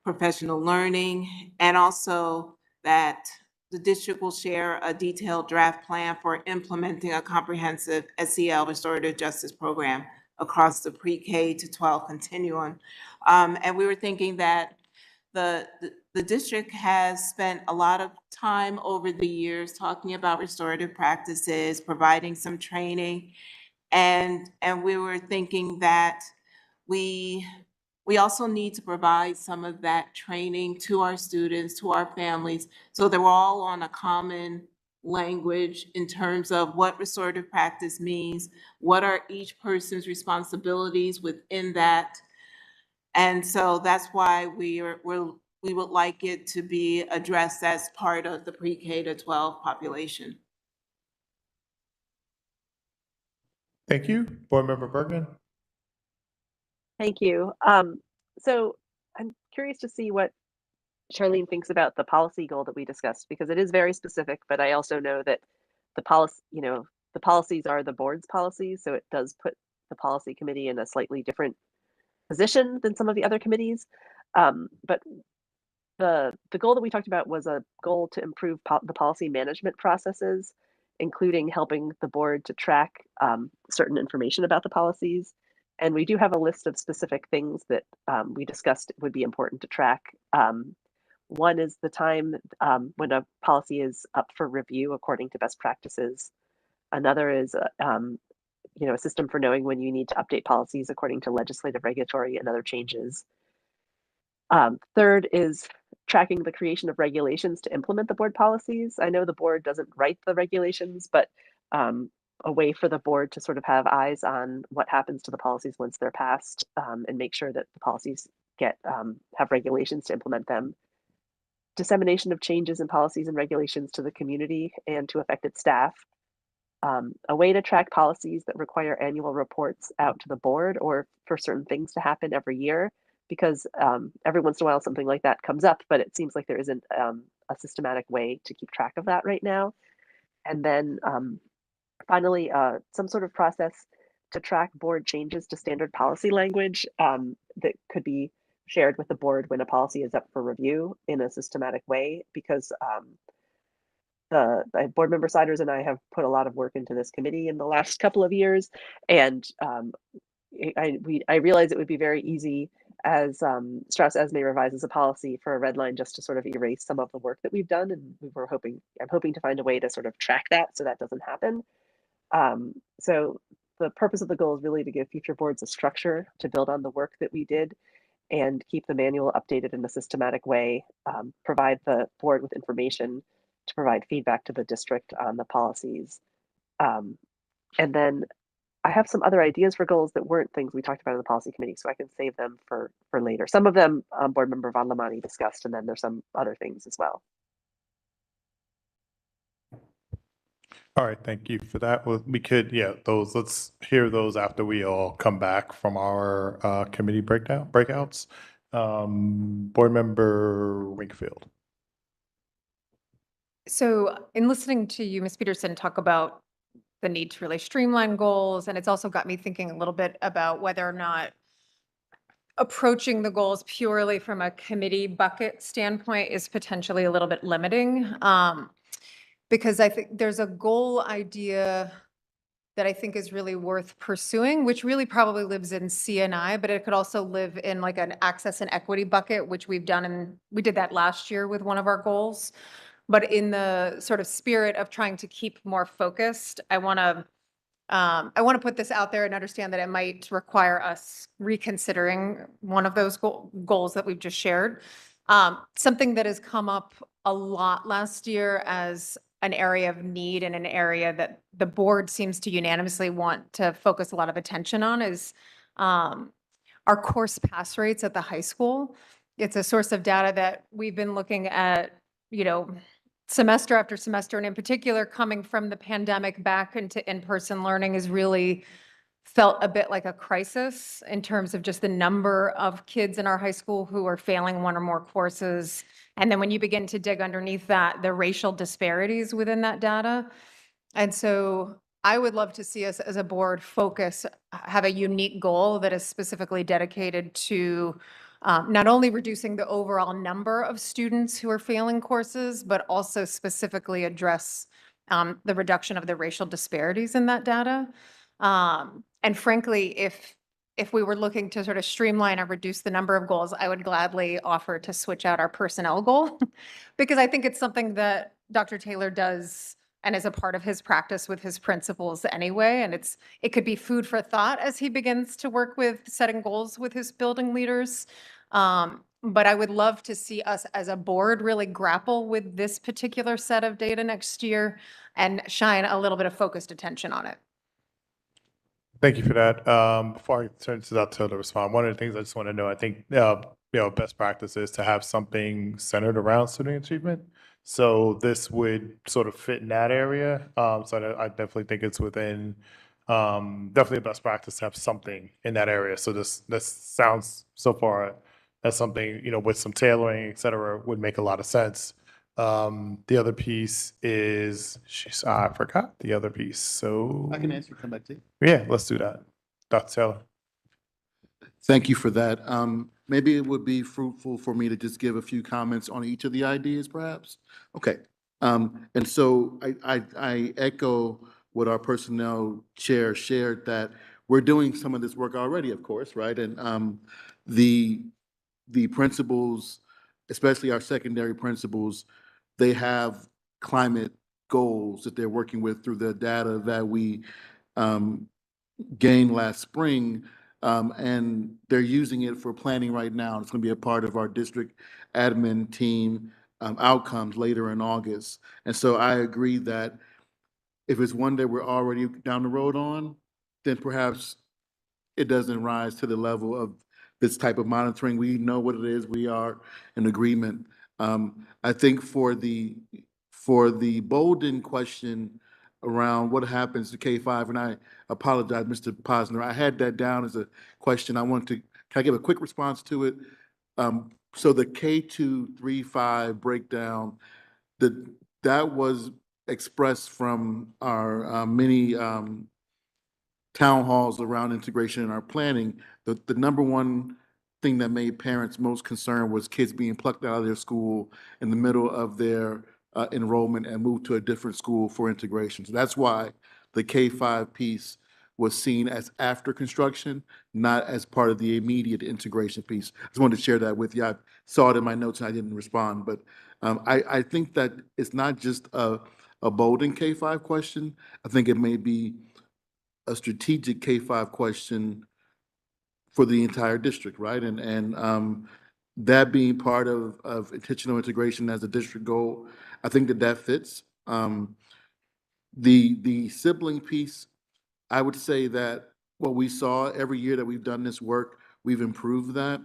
professional learning, and also that the district will share a detailed draft plan for implementing a comprehensive SEL restorative justice program across the pre-K to 12 continuum. And we were thinking that the district has spent a lot of time over the years talking about restorative practices, providing some training, and we were thinking that we also need to provide some of that training to our students, to our families, so that we're all on a common language in terms of what restorative practice means, what are each person's responsibilities within that. And so that's why we would like it to be addressed as part of the pre-K to 12 population. Thank you. Board Member Bergman. Thank you. So I'm curious to see what Charlene thinks about the policy goal that we discussed, because it is very specific, but I also know that the policy, the policies are the board's policies. So it does put the policy committee in a slightly different position than some of the other committees. But the goal that we talked about was a goal to improve the policy management processes, including helping the board to track certain information about the policies. And we do have a list of specific things that we discussed would be important to track. One is the time when a policy is up for review according to best practices. Another is a system for knowing when you need to update policies according to legislative, regulatory, and other changes. Third is tracking the creation of regulations to implement the board policies. I know the board doesn't write the regulations, but a way for the board to sort of have eyes on what happens to the policies once they're passed, and make sure that the policies have regulations to implement them. Dissemination of changes in policies and regulations to the community and to affected staff. A way to track policies that require annual reports out to the board or for certain things to happen every year, because every once in a while something like that comes up, but it seems like there isn't a systematic way to keep track of that right now. And then finally, some sort of process to track board changes to standard policy language that could be shared with the board when a policy is up for review in a systematic way, because the board member Siders and I have put a lot of work into this committee in the last couple of years, and I realize it would be very easy as Strauss Esme revises a policy for a red line just to sort of erase some of the work that we've done, and I'm hoping to find a way to sort of track that so that doesn't happen. So the purpose of the goal is really to give future boards a structure to build on the work that we did and keep the manual updated in a systematic way, provide the board with information to provide feedback to the district on the policies. And then I have some other ideas for goals that weren't things we talked about in the policy committee, so I can save them for later. Some of them board member Von Lamani discussed, and then there's some other things as well. All right, thank you for that. Well, we could, let's hear those after we all come back from our committee breakouts. Board member Wingfield. So in listening to you, Ms. Peterson, talk about the need to really streamline goals, and it's also got me thinking a little bit about whether or not approaching the goals purely from a committee bucket standpoint is potentially a little bit limiting. Because I think there's a goal idea that I think is really worth pursuing, which really probably lives in C&I, but it could also live in like an access and equity bucket, which we've done, and we did that last year with one of our goals. But in the sort of spirit of trying to keep more focused, I want to put this out there and understand that it might require us reconsidering one of those goals that we've just shared. Something that has come up a lot last year as an area of need and an area that the board seems to unanimously want to focus a lot of attention on is our course pass rates at the high school. It's a source of data that we've been looking at, semester after semester, and in particular, coming from the pandemic back into in-person learning has really felt a bit like a crisis in terms of just the number of kids in our high school who are failing one or more courses. And then when you begin to dig underneath that, the racial disparities within that data. And so I would love to see us as a board have a unique goal that is specifically dedicated to not only reducing the overall number of students who are failing courses, but also specifically address the reduction of the racial disparities in that data. And frankly, if we were looking to sort of streamline or reduce the number of goals, I would gladly offer to switch out our personnel goal because I think it's something that Dr. Taylor does and is a part of his practice with his principals anyway. And it could be food for thought as he begins to work with setting goals with his building leaders. But I would love to see us as a board really grapple with this particular set of data next year and shine a little bit of focused attention on it. Thank you for that. Before I turn to Dr. Taylor to respond, one of the things I just want to know, I think, best practice is to have something centered around student achievement. So this would sort of fit in that area. So I definitely think it's within, definitely a best practice to have something in that area. So this sounds so far as something, with some tailoring, et cetera, would make a lot of sense. The other piece is, I forgot the other piece, so. I can answer, come back to you. Yeah, let's do that. Dr. Taylor. Thank you for that. Maybe it would be fruitful for me to just give a few comments on each of the ideas, perhaps? Okay. And so I echo what our personnel chair shared, that we're doing some of this work already, of course, right? And the principals, especially our secondary principals, they have climate goals that they're working with through the data that we gained last spring. And they're using it for planning right now. It's going to be a part of our district admin team outcomes later in August. And so I agree that If it's one that we're already down the road on, then perhaps it doesn't rise to the level of this type of monitoring. We know what it is. We are in agreement. I think for the Bolden question around what happens to K-5, and I apologize, Mr. Posner, I had that down as a question. I want to, can I give a quick response to it? So the K2, 3, 5 breakdown, that was expressed from our many town halls around integration in our planning. The number one thing that made parents most concerned was kids being plucked out of their school in the middle of their enrollment and moved to a different school for integration. So that's why the K-5 piece was seen as after construction, not as part of the immediate integration piece. I just wanted to share that with you. I saw it in my notes and I didn't respond, but I think that it's not just a Bolden K-5 question. I think it may be a strategic K-5 question for the entire district, right? And that being part of intentional integration as a district goal, I think that fits. The sibling piece, I would say that what we saw every year that we've done this work, we've improved that.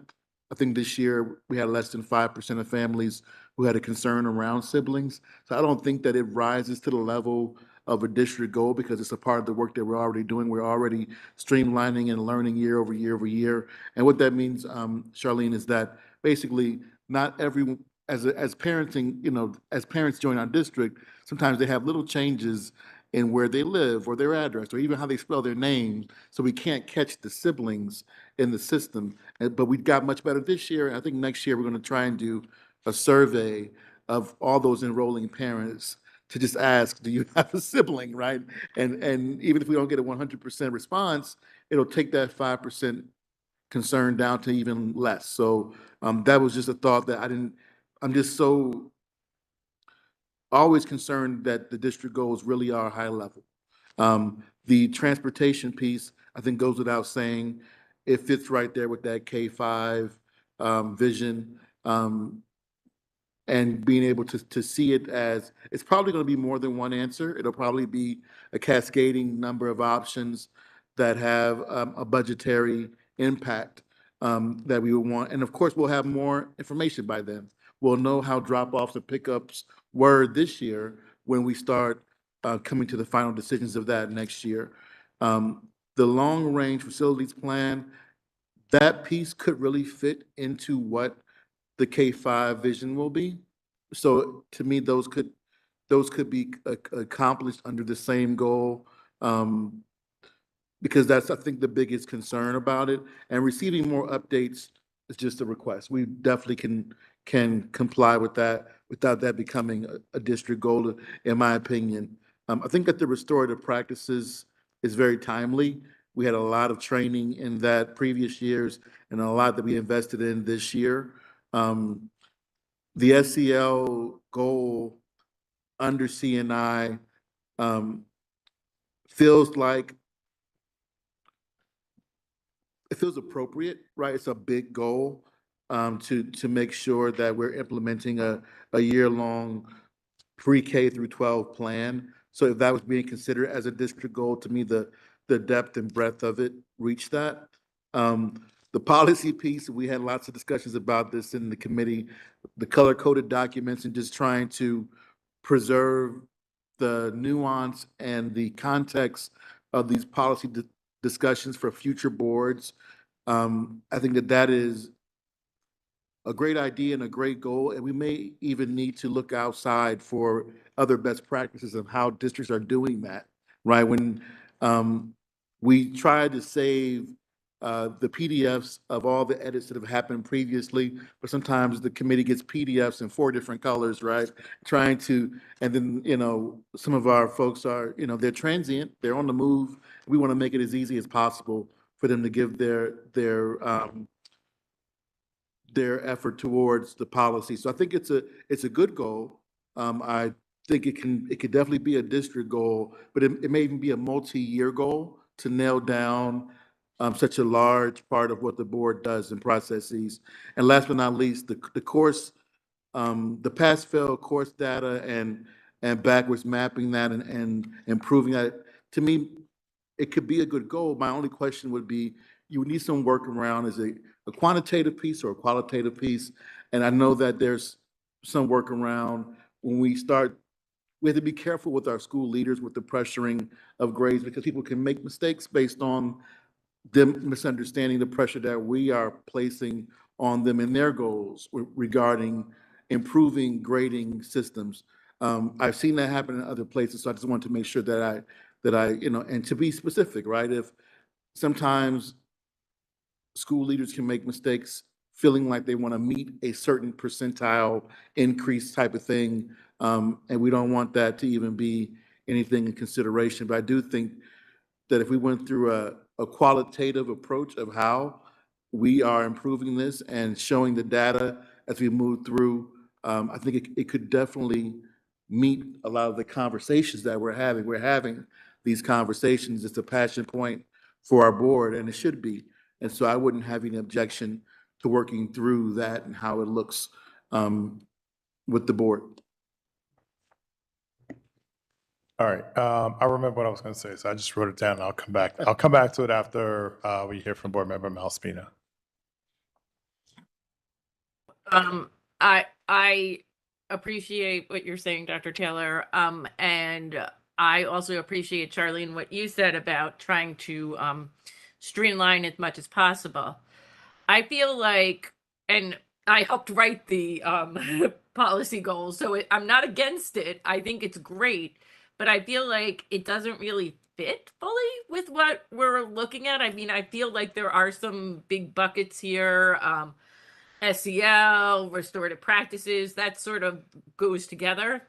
I think this year we had less than 5% of families who had a concern around siblings. So I don't think that it rises to the level of a district goal because it's a part of the work that we're already doing. We're already streamlining and learning year over year over year. And what that means, Charlene, is that basically not every, as parenting, you know, as parents join our district, sometimes they have little changes in where they live or their address or even how they spell their names. So we can't catch the siblings in the system. But we got much better this year. I think next year we're going to try and do a survey of all those enrolling parents to just ask, do you have a sibling, right? And even if we don't get a 100% response, it'll take that 5% concern down to even less. So that was just a thought that I'm just so always concerned that the district goals really are high level. The transportation piece, I think goes without saying, it fits right there with that K-5 vision. And being able to see it as, it's probably going to be more than one answer. It'll probably be a cascading number of options that have a budgetary impact that we would want. And of course, we'll have more information by then. We'll know how drop-offs and pickups were this year when we start coming to the final decisions of that next year. The long-range facilities plan, that piece could really fit into what the K-5 vision will be. So to me, those could be accomplished under the same goal, because that's, I think, the biggest concern about it. And receiving more updates is just a request. We definitely can comply with that without that becoming a district goal, in my opinion. I think that the restorative practices is very timely. We had a lot of training in that previous years and a lot that we invested in this year. The SEL goal under CNI feels like, it feels appropriate, right? It's a big goal to make sure that we're implementing a year-long pre-K through 12 plan. So if that was being considered as a district goal, to me, the depth and breadth of it reached that. The policy piece, we had lots of discussions about this in the committee, the color-coded documents and just trying to preserve the nuance and the context of these policy discussions for future boards. I think that is a great idea and a great goal, and we may even need to look outside for other best practices of how districts are doing that, right? When we try to save the PDFs of all the edits that have happened previously, but sometimes the committee gets PDFs in 4 different colors, right? Trying to, and then, you know, some of our folks are, you know, they're transient, they're on the move. We want to make it as easy as possible for them to give their effort towards the policy. So I think it's a good goal. I think it could definitely be a district goal, but it may even be a multi-year goal to nail down such a large part of what the board does and processes. And last but not least, the course, the pass-fail course data and and backwards mapping that and improving that. To me, it could be a good goal. My only question would be, you would need some workaround. Is it a quantitative piece or a qualitative piece? And I know that there's some workaround when we start. We have to be careful with our school leaders with the pressuring of grades, because people can make mistakes based on them misunderstanding the pressure that we are placing on them in their goals regarding improving grading systems. I've seen that happen in other places, so I just wanted to make sure that I, and to be specific, right? If sometimes school leaders can make mistakes feeling like they want to meet a certain percentile increase type of thing, and we don't want that to even be anything in consideration. But I do think that if we went through a qualitative approach of how we are improving this and showing the data as we move through, I think it could definitely meet a lot of the conversations that we're having. We're having these conversations. It's a passion point for our board, and it should be. And so I wouldn't have any objection to working through that and how it looks with the board. All right, I remember what I was going to say, so I just wrote it down. I'll come back. I'll come back to it after we hear from Board Member Malspina. I appreciate what you're saying, Dr. Taylor. And I also appreciate, Charlene, what you said about trying to streamline as much as possible. I feel like, and I helped write the policy goals, so I'm not against it. I think it's great, but I feel like it doesn't really fit fully with what we're looking at. I mean, I feel like there are some big buckets here. SEL, restorative practices, that sort of goes together.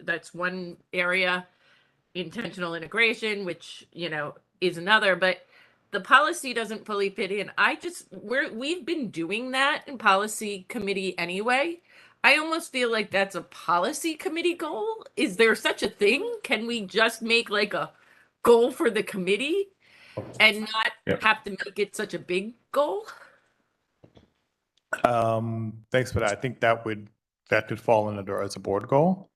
That's one area. Intentional integration, which, is another, but the policy doesn't fully fit in. We've been doing that in policy committee anyway. I almost feel like that's a policy committee goal. Is there such a thing? Can we just make like a goal for the committee and not have to make it such a big goal? Thanks for that. I think that could fall under as a board goal.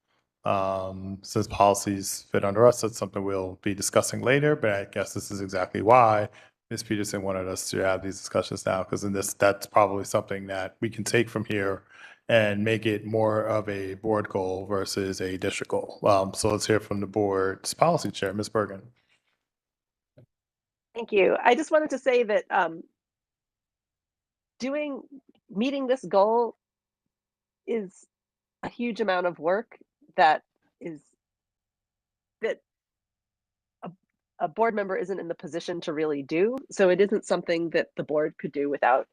Since policies fit under us, that's something we'll be discussing later, but I guess this is exactly why Ms. Peterson wanted us to have these discussions now, because that's probably something that we can take from here and make it more of a board goal versus a district goal. So let's hear from the board's policy chair, Ms. Bergen. Thank you. I just wanted to say that meeting this goal is a huge amount of work that a board member isn't in the position to really do. So it isn't something that the board could do without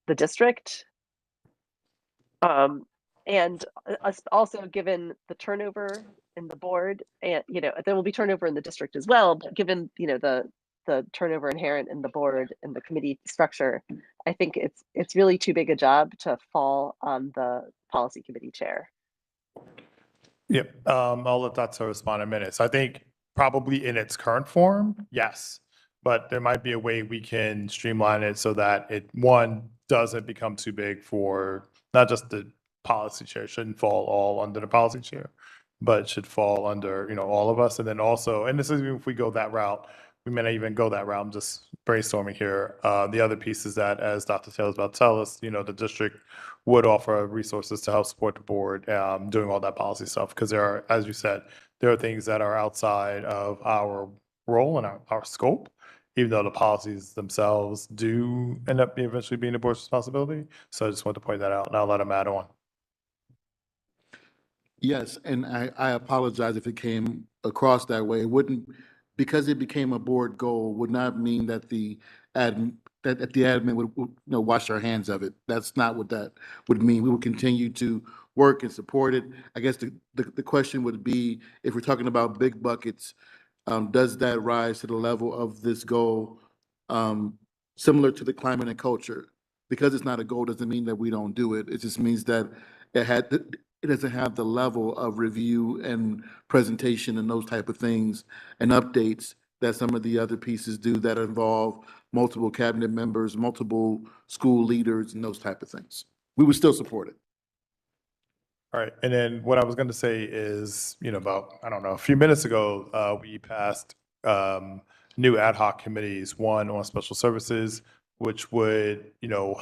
the district. And also given the turnover in the board, and there will be turnover in the district as well, but given the turnover inherent in the board and the committee structure, I think it's really too big a job to fall on the policy committee chair. Yep, I'll let Dr. respond in a minute. So I think probably in its current form, yes, but there might be a way we can streamline it so that it, one, doesn't become too big for not just the policy chair, shouldn't fall all under the policy chair, but should fall under, all of us. And then also, and this is if we go that route, we may not even go that route. I'm just brainstorming here. The other piece is that, as Dr. Taylor's about to tell us, the district would offer resources to help support the board doing all that policy stuff. Because there are, as you said, there are things that are outside of our role and our scope, even though the policies themselves do end up eventually being the board's responsibility. So I just want to point that out, and I'll let him add on. Yes, and I apologize if it came across that way. It wouldn't, because it became a board goal, would not mean that the admin would wash their hands of it. That's not what that would mean. We will continue to work and support it. I guess the question would be, if we're talking about big buckets, does that rise to the level of this goal, similar to the climate and culture? Because it's not a goal doesn't mean that we don't do it. It just means that it doesn't have the level of review and presentation and those type of things and updates that some of the other pieces do that involve multiple cabinet members, multiple school leaders, and those type of things. We would still support it. All right, and then what I was going to say is, about, I don't know, a few minutes ago, we passed new ad hoc committees, one on special services, which would,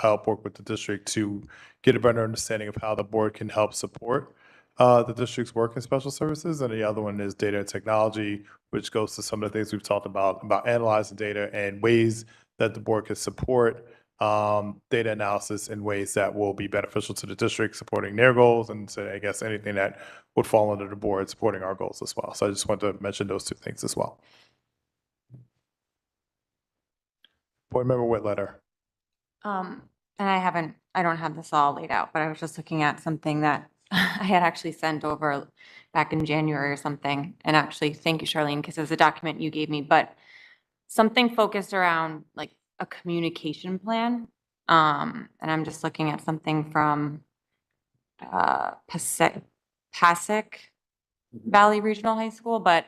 help work with the district to get a better understanding of how the board can help support the district's work in special services. And the other one is data and technology, which goes to some of the things we've talked about analyzing data and ways that the board can support data analysis in ways that will be beneficial to the district, supporting their goals, and so I guess anything that would fall under the board supporting our goals as well. So I just want to mention those two things as well. Board Member Whitletter. And I don't have this all laid out, but I was just looking at something that I had actually sent over back in January or something. And actually, thank you, Charlene, because it was a document you gave me, but something focused around like a communication plan. And I'm just looking at something from Passaic Valley Regional High School, but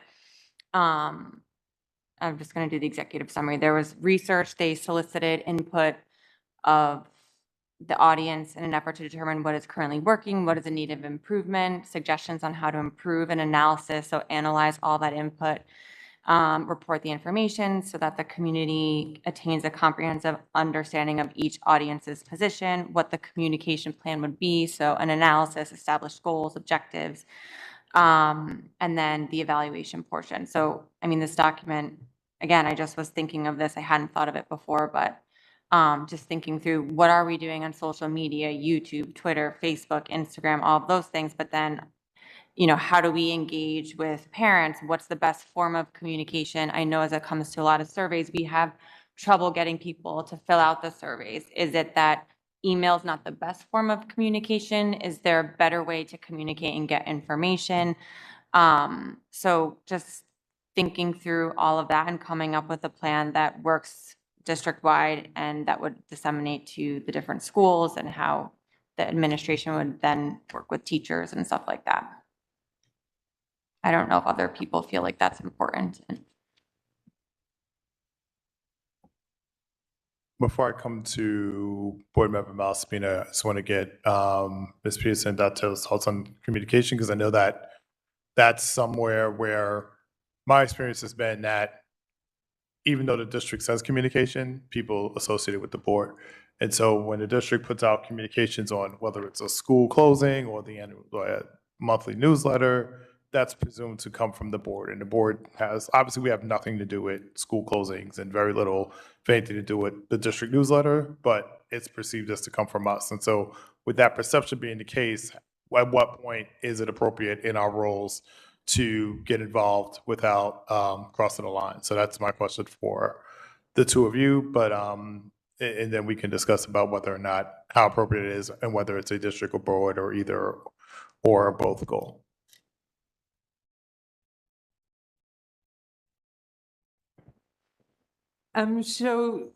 I'm just going to do the executive summary. There was research, they solicited input of the audience in an effort to determine what is currently working, what is in need of improvement, suggestions on how to improve, and analysis. So analyze all that input, report the information so that the community attains a comprehensive understanding of each audience's position, what the communication plan would be. So an analysis, established goals, objectives, and then the evaluation portion. So, I mean, this document, again, I just was thinking of this. I hadn't thought of it before, but just thinking through what are we doing on social media, YouTube, Twitter, Facebook, Instagram, all of those things. But then, how do we engage with parents? What's the best form of communication? I know as it comes to a lot of surveys, we have trouble getting people to fill out the surveys. Is it that email is not the best form of communication? Is there a better way to communicate and get information? So just thinking through all of that and coming up with a plan that works district-wide and that would disseminate to the different schools and how the administration would then work with teachers and stuff like that. I don't know if other people feel like that's important. Before I come to Board Member Malaspina, I just want to get Ms. Peterson and Dr. thoughts on communication, because I know that that's somewhere where my experience has been that even though the district says communication, people associate it with the board. And so when the district puts out communications on whether it's a school closing or the annual monthly newsletter, that's presumed to come from the board. And the board has, obviously we have nothing to do with school closings and very little, if anything, to do with the district newsletter, but it's perceived as to come from us. And so with that perception being the case, at what point is it appropriate in our roles to get involved without crossing the line? So that's my question for the two of you, but and then we can discuss about whether or not how appropriate it is and whether it's a district or board or either or both goal. So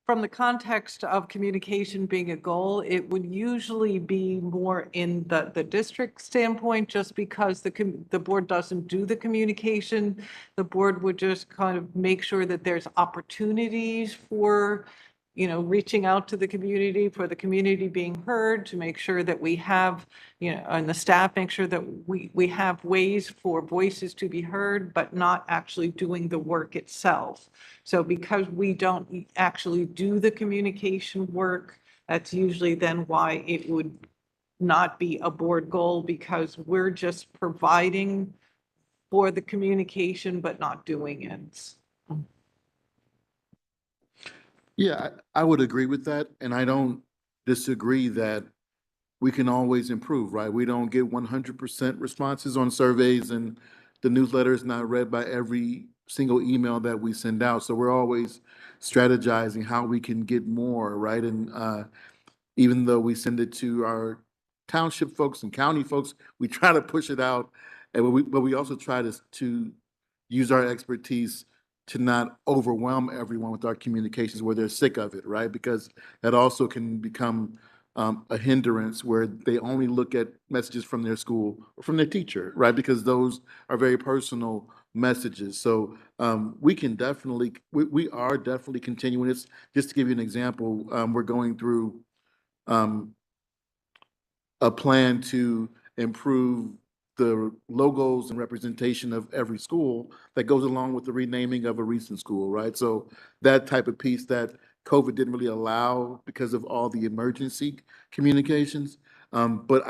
from the context of communication being a goal, it would usually be more in the district standpoint, just because the board doesn't do the communication. The board would just kind of make sure that there's opportunities for, reaching out to the community, for the community being heard, to make sure that we have, and the staff make sure that we have ways for voices to be heard, but not actually doing the work itself. So because we don't actually do the communication work, that's usually then why it would not be a board goal, because we're just providing for the communication, but not doing it. Yeah, I would agree with that, and I don't disagree that we can always improve, right? We don't get 100% responses on surveys, and the newsletter is not read by every single email that we send out. So we're always strategizing how we can get more, right? And even though we send it to our township folks and county folks, we try to push it out, but we also try to use our expertise to not overwhelm everyone with our communications where they're sick of it, right? Because that also can become a hindrance where they only look at messages from their school or from their teacher, right? Because those are very personal messages. So we are definitely continuing this. Just to give you an example, we're going through a plan to improve the logos and representation of every school that goes along with the renaming of a recent school, right? So that type of piece that COVID didn't really allow because of all the emergency communications. But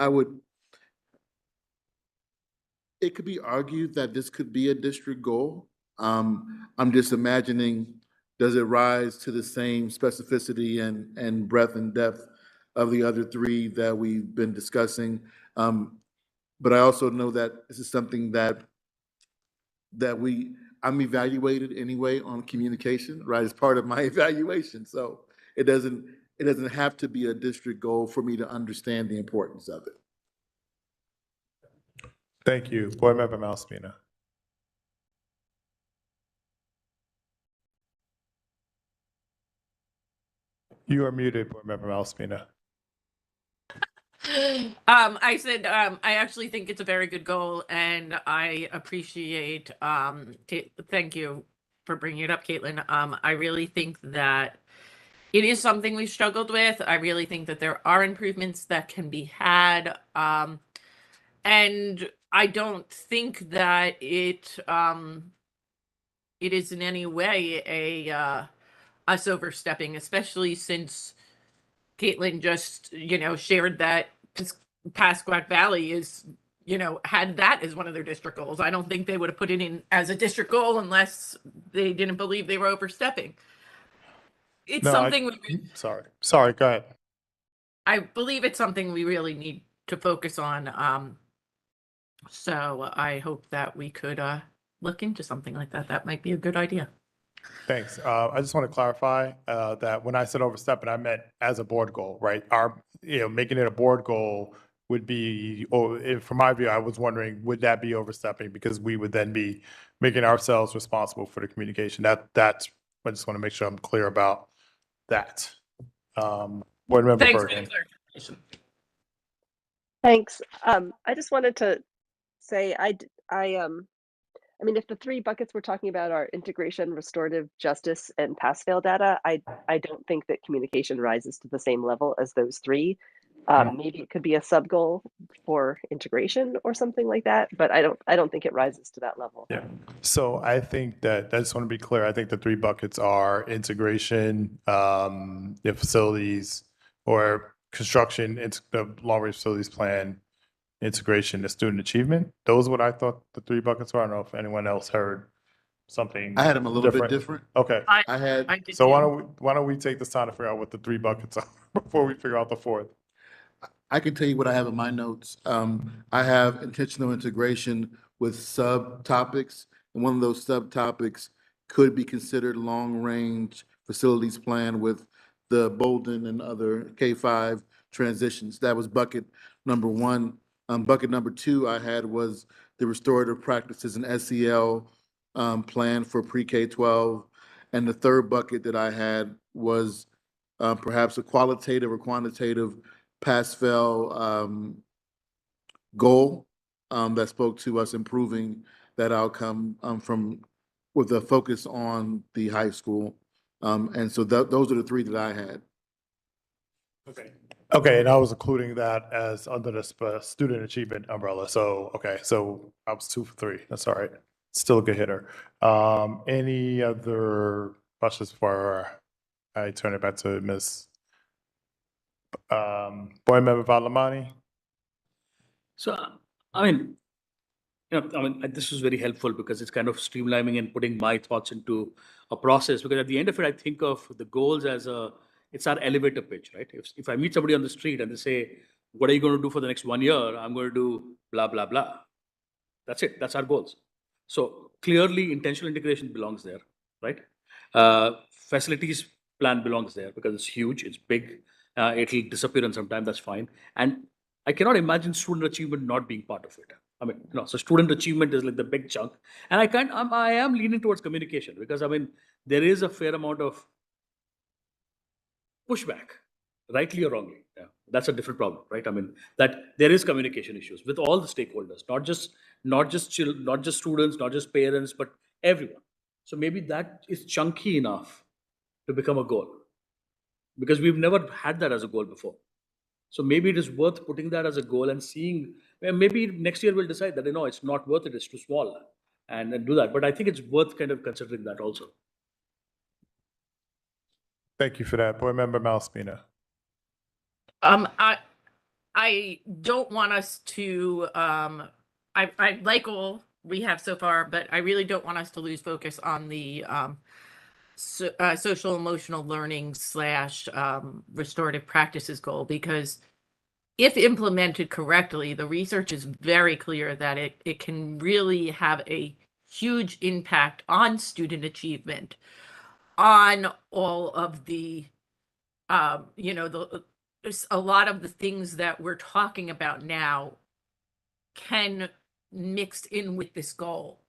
it could be argued that this could be a district goal. I'm just imagining, does it rise to the same specificity and breadth and depth of the other three that we've been discussing? But I also know that this is something that I'm evaluated anyway on communication, right? It's part of my evaluation. So it doesn't have to be a district goal for me to understand the importance of it. Thank you. Board Member Malaspina. You are muted, Board Member Malaspina. I said, I actually think it's a very good goal, and I appreciate, thank you for bringing it up, Caitlin. I really think that it is something we've struggled with. I really think that there are improvements that can be had. And I don't think that it is in any way us overstepping, especially since Caitlin just, shared that Pasquac Valley is, had that as one of their district goals. I don't think they would have put it in as a district goal unless they didn't believe they were overstepping. It's something Sorry, go ahead. I believe it's something we really need to focus on. So I hope that we could look into something like that. That might be a good idea. Thanks. I just want to clarify that when I said overstepping, I meant as a board goal, right? Making it a board goal would be, from my view, I was wondering, would that be overstepping? Because we would then be making ourselves responsible for the communication. That's, I just want to make sure I'm clear about that. Board Member Thanks for the Bergen. clarification. Thanks. I just wanted to say, I mean, if the three buckets we're talking about are integration, restorative justice, and pass-fail data, I don't think that communication rises to the same level as those three. Maybe it could be a sub-goal for integration or something like that, but I don't think it rises to that level. Yeah. So I think that I just want to be clear. I think the three buckets are integration, facilities, or construction, the long-range facilities plan, integration, and student achievement. Those are what I thought the three buckets were. I don't know if anyone else heard something. I had them a little bit different. Okay. I did So too. why don't we take this time to figure out what the three buckets are before we figure out the fourth? I can tell you what I have in my notes. I have intentional integration with subtopics, and one of those subtopics could be considered long-range facilities plan with the Bolden and other K-5 transitions. That was bucket number one. Bucket number two I had was the restorative practices and SEL plan for pre-K-12. And the third bucket that I had was perhaps a qualitative or quantitative pass-fail goal that spoke to us improving that outcome with a focus on the high school. And so those are the three that I had. Okay, and I was including that as under the student achievement umbrella. So, okay, so I was 2 for 3. That's all right. Still a good hitter. Any other questions before I turn it back to Ms. Board Member Valamani? So, this was very helpful because it's kind of streamlining and putting my thoughts into a process. Because at the end of it, I think of the goals as it's our elevator pitch, right? If I meet somebody on the street and they say, "What are you going to do for the next 1 year?" I'm going to do blah, blah, blah. That's it. That's our goals. So clearly, intentional integration belongs there, right? Facilities plan belongs there because it's huge, it's big. It'll disappear in some time. That's fine. And I cannot imagine student achievement not being part of it. So student achievement is like the big chunk. And I am leaning towards communication because, there is a fair amount of pushback, rightly or wrongly. Yeah, that's a different problem, right? That there is communication issues with all the stakeholders, not just children, not just students, not just parents, but everyone. So maybe that is chunky enough to become a goal because we've never had that as a goal before. So maybe it is worth putting that as a goal and seeing, maybe next year we'll decide that, it's not worth it, it's too small, and then do that. But I think it's worth kind of considering that also. Thank you for that. Board Member Malaspina. I don't want us to, I like all we have so far, but I really don't want us to lose focus on the social emotional learning / restorative practices goal, because if implemented correctly, the research is very clear that it can really have a huge impact on student achievement, on all of the, a lot of the things that we're talking about now can mix in with this goal.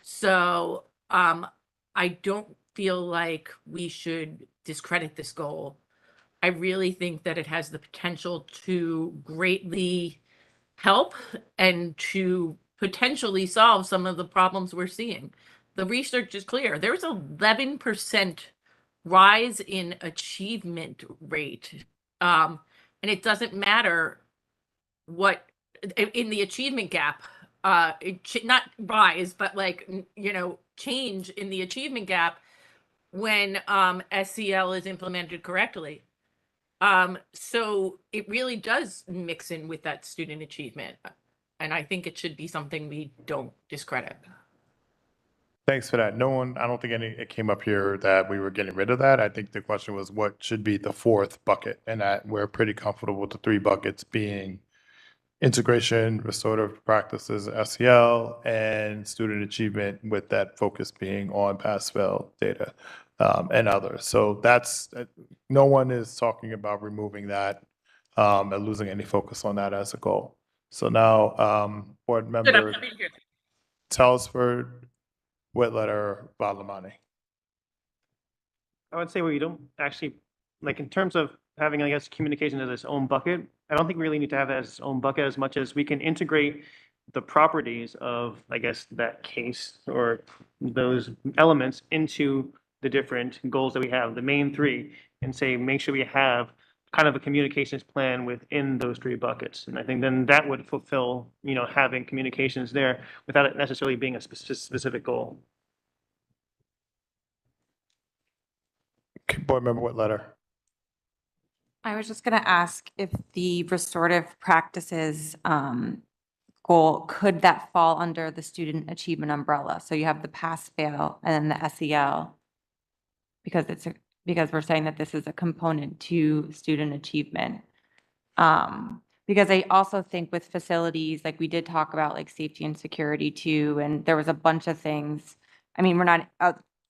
So I don't feel like we should discredit this goal. I really think that it has the potential to greatly help and to potentially solve some of the problems we're seeing. The research is clear. There's 11% rise in achievement rate. And it doesn't matter what in the achievement gap, not rise, but change in the achievement gap when SEL is implemented correctly. So it really does mix in with that student achievement. And I think it should be something we don't discredit. Thanks for that. I don't think it came up here that we were getting rid of that. I think the question was what should be the fourth bucket, and that we're pretty comfortable with the 3 buckets being integration, restorative practices, SEL, and student achievement, with that focus being on pass-fail data and others. So that's, no one is talking about removing that and losing any focus on that as a goal. So now, Board Member Telford, Whitletter, Valamani. I would say we don't actually, like in terms of having, I guess, communication as its own bucket, I don't think we really need to have that as its own bucket as much as we can integrate the properties of, I guess, that case or those elements into the different goals that we have, the main 3, and say, make sure we have kind of a communications plan within those 3 buckets. And I think then that would fulfill, having communications there without it necessarily being a specific goal. Board Member Whitletter. I was just going to ask if the restorative practices goal, could that fall under the student achievement umbrella? So you have the pass-fail and then the SEL, because we're saying that this is a component to student achievement. Because I also think with facilities, like we did talk about like safety and security too, and there was a bunch of things. I mean, we're not,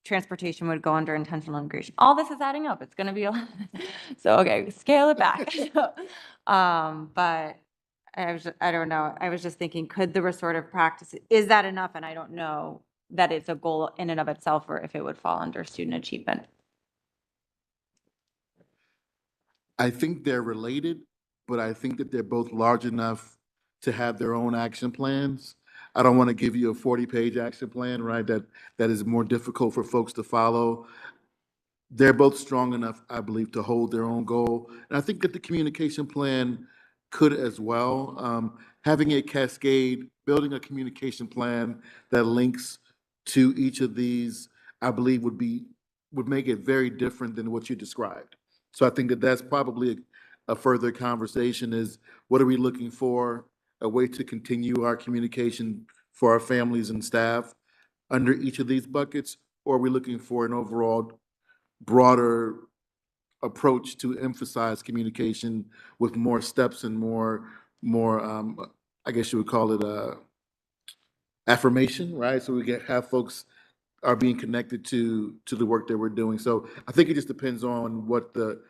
transportation would go under intentional integration. All this is adding up. It's going to be a lot. So, okay, scale it back. But I don't know. I was just thinking, could the restorative practice, is that enough? And I don't know that it's a goal in and of itself, or if it would fall under student achievement. I think they're related, but I think that they're both large enough to have their own action plans. I don't want to give you a 40-page action plan, right? That is more difficult for folks to follow. They're both strong enough, I believe, to hold their own goal. And I think that the communication plan could as well. Having a cascade, building a communication plan that links to each of these, I believe would make it very different than what you described. So I think that that's probably a further conversation is, what are we looking for? A way to continue our communication for our families and staff under each of these buckets? Or are we looking for an overall broader approach to emphasize communication with more steps and more, I guess you would call it affirmation, right? So we have folks are being connected to the work that we're doing. So I think it just depends on what the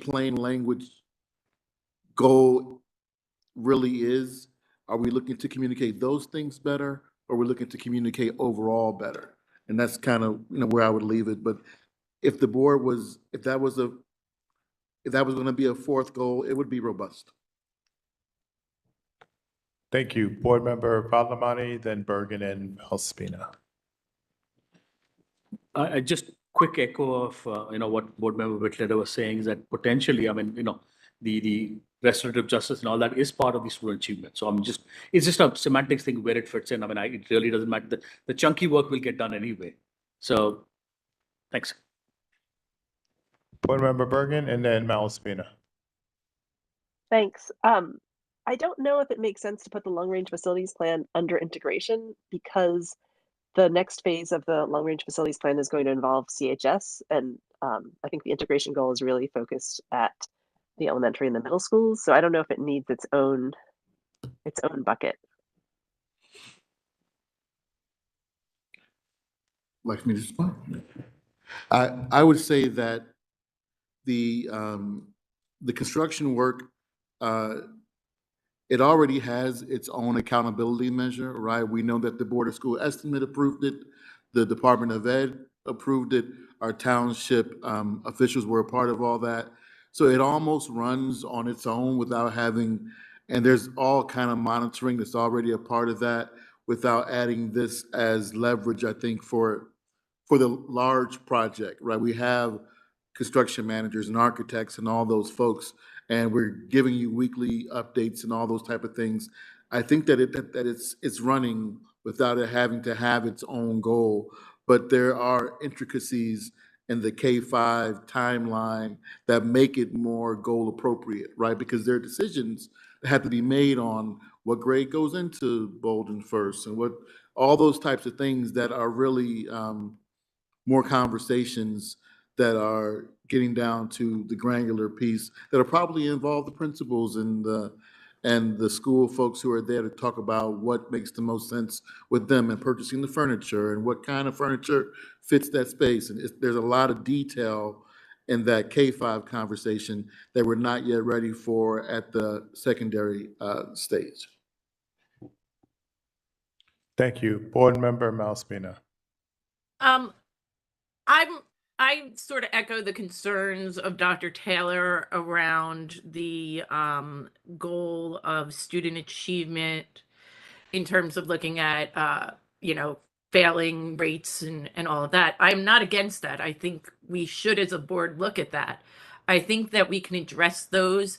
plain language goal really is. Are we looking to communicate those things better, or are we looking to communicate overall better? And that's kind of where I would leave it. But if the board was, if that was going to be a fourth goal, it would be robust. Thank you. Board Member Valamani, then Bergen and Malaspina. I just quick echo of what Board Member Whitletter was saying is that potentially, I mean, the restorative justice and all that is part of the student achievement. So it's just a semantics thing where it fits in. I mean, it really doesn't matter. The chunky work will get done anyway. So, thanks. Board Member Bergen, and then Malaspina. Thanks. I don't know if it makes sense to put the long-range facilities plan under integration because the next phase of the long-range facilities plan is going to involve CHS, and I think the integration goal is really focused at the elementary and the middle schools. So I don't know if it needs its own bucket. Like me to respond? I would say that the construction work, it already has its own accountability measure, right? We know that the Board of School Estimate approved it, the Department of Ed approved it, our township officials were a part of all that. So it almost runs on its own without having, and there's all kind of monitoring that's already a part of that without adding this as leverage, I think, for the large project, right? We have construction managers and architects and all those folks, and we're giving you weekly updates and all those type of things. I think that it's running without it having to have its own goal, but there are intricacies in the K-5 timeline that make it more goal appropriate, right? Because there are decisions that have to be made on what grade goes into Bolden first and what all those types of things that are really more conversations that are getting down to the granular piece that'll probably involve the principals and the school folks who are there to talk about what makes the most sense with them and purchasing the furniture and what kind of furniture fits that space. And there's a lot of detail in that K-5 conversation that we're not yet ready for at the secondary stage. Thank you. Board Member Malaspina. I sort of echo the concerns of Dr. Taylor around the goal of student achievement in terms of looking at failing rates and all of that. I'm not against that. I think we should as a board look at that. I think that we can address those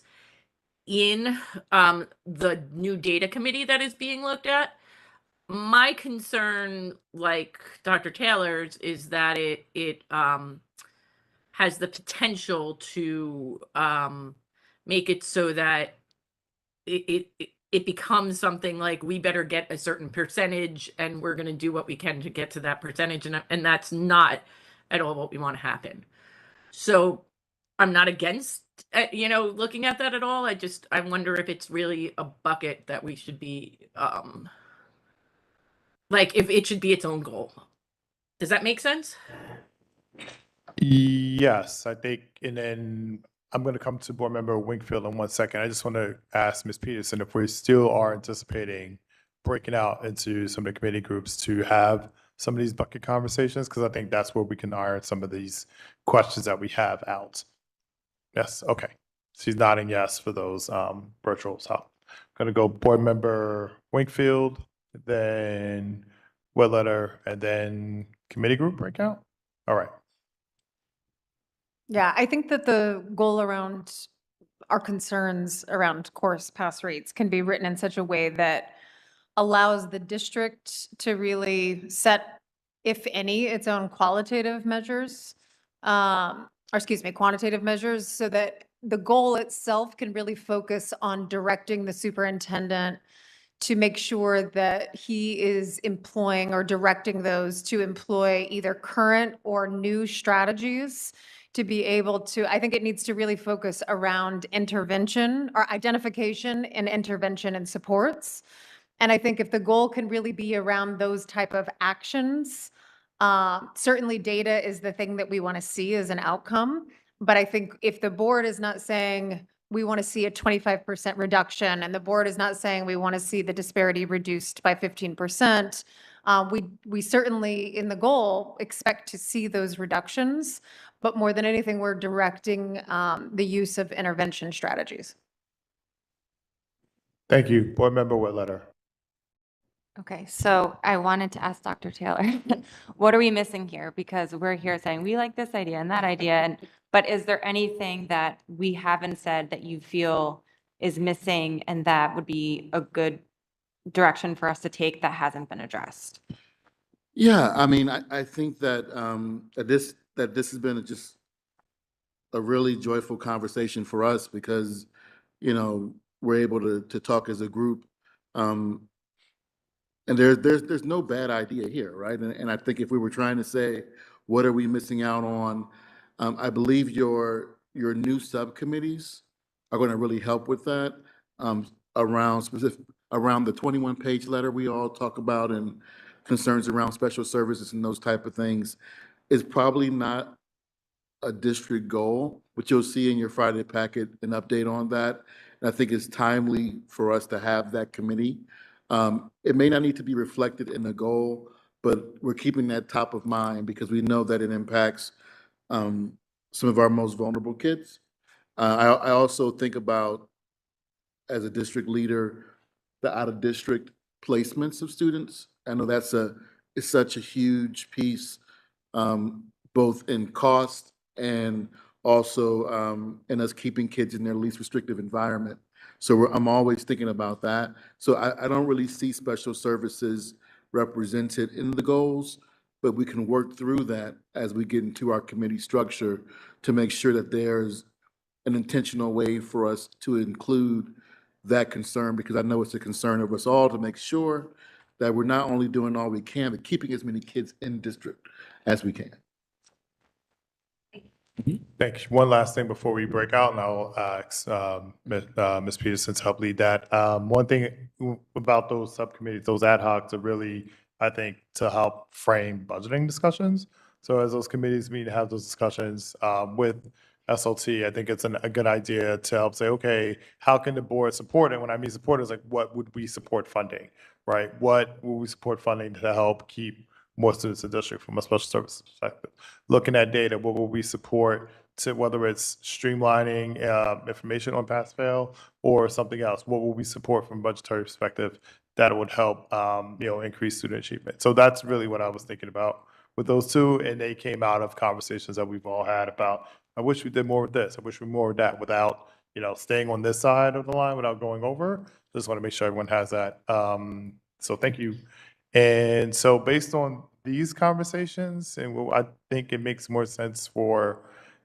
in the new data committee that is being looked at. My concern, like Dr. Taylor's, is that it has the potential to make it so that it becomes something like we better get a certain percentage and we're going to do what we can to get to that percentage, and that's not at all what we want to happen. So I'm not against looking at that at all. I wonder if it's really a bucket that we should be if it should be its own goal. Does that make sense? Yes, I think, and then I'm going to come to Board Member Wingfield in 1 second. I just want to ask Ms. Peterson if we still are anticipating breaking out into some of the committee groups to have some of these bucket conversations, because I think that's where we can iron some of these questions that we have out. Yes, okay. She's nodding yes for those virtual. So I'm going to go Board Member Wingfield, then Whitletter, and then committee group breakout. All right. Yeah, I think that the goal around our concerns around course pass rates can be written in such a way that allows the district to really set, if any, its own quantitative measures, so that the goal itself can really focus on directing the superintendent to make sure that he is employing or directing those to employ either current or new strategies to be able to, I think it needs to really focus around intervention or identification and intervention and supports. And I think if the goal can really be around those type of actions, certainly data is the thing that we want to see as an outcome. But I think if the board is not saying we want to see a 25% reduction and the board is not saying we want to see the disparity reduced by 15%, we certainly in the goal expect to see those reductions. But more than anything, we're directing the use of intervention strategies. Thank you. Board Member Whitletter. Okay, so I wanted to ask Dr. Taylor, what are we missing here? Because we're here saying we like this idea and that idea, but is there anything that we haven't said that you feel is missing and that would be a good direction for us to take that hasn't been addressed? Yeah, I mean, I think that, that this has been just a really joyful conversation for us because, we're able to talk as a group. And there's no bad idea here, right? And I think if we were trying to say, what are we missing out on? I believe your new subcommittees are going to really help with that, around the 21-page letter we all talk about and concerns around special services and those type of things is probably not a district goal, but you'll see in your Friday packet an update on that. And I think it's timely for us to have that committee. It may not need to be reflected in the goal, but we're keeping that top of mind because we know that it impacts some of our most vulnerable kids. I also think about, as a district leader, the out-of-district placements of students. I know it's such a huge piece, both in cost and also in us keeping kids in their least restrictive environment. So I'm always thinking about that. So I don't really see special services represented in the goals, but we can work through that as we get into our committee structure to make sure that there's an intentional way for us to include that concern, because I know it's a concern of us all to make sure that we're not only doing all we can, but keeping as many kids in district as we can. Thank you. One last thing before we break out, and I'll ask Ms. Peterson to help lead that. One thing about those subcommittees, those ad hocs, are really, I think, to help frame budgeting discussions. So as those committees meet and have those discussions with SLT, I think it's a good idea to help say, okay, how can the board support it? When I mean support, it's like, what would we support funding, right? What will we support funding to help keep more students in district from a special services perspective? Looking at data, what will we support to, whether it's streamlining information on pass fail or something else? What will we support from a budgetary perspective that would help, increase student achievement? So that's really what I was thinking about with those two, and they came out of conversations that we've all had about, I wish we did more with this, I wish we more with that, without, staying on this side of the line, without going over. Just want to make sure everyone has that. So thank you. And so based on these conversations, and I think it makes more sense for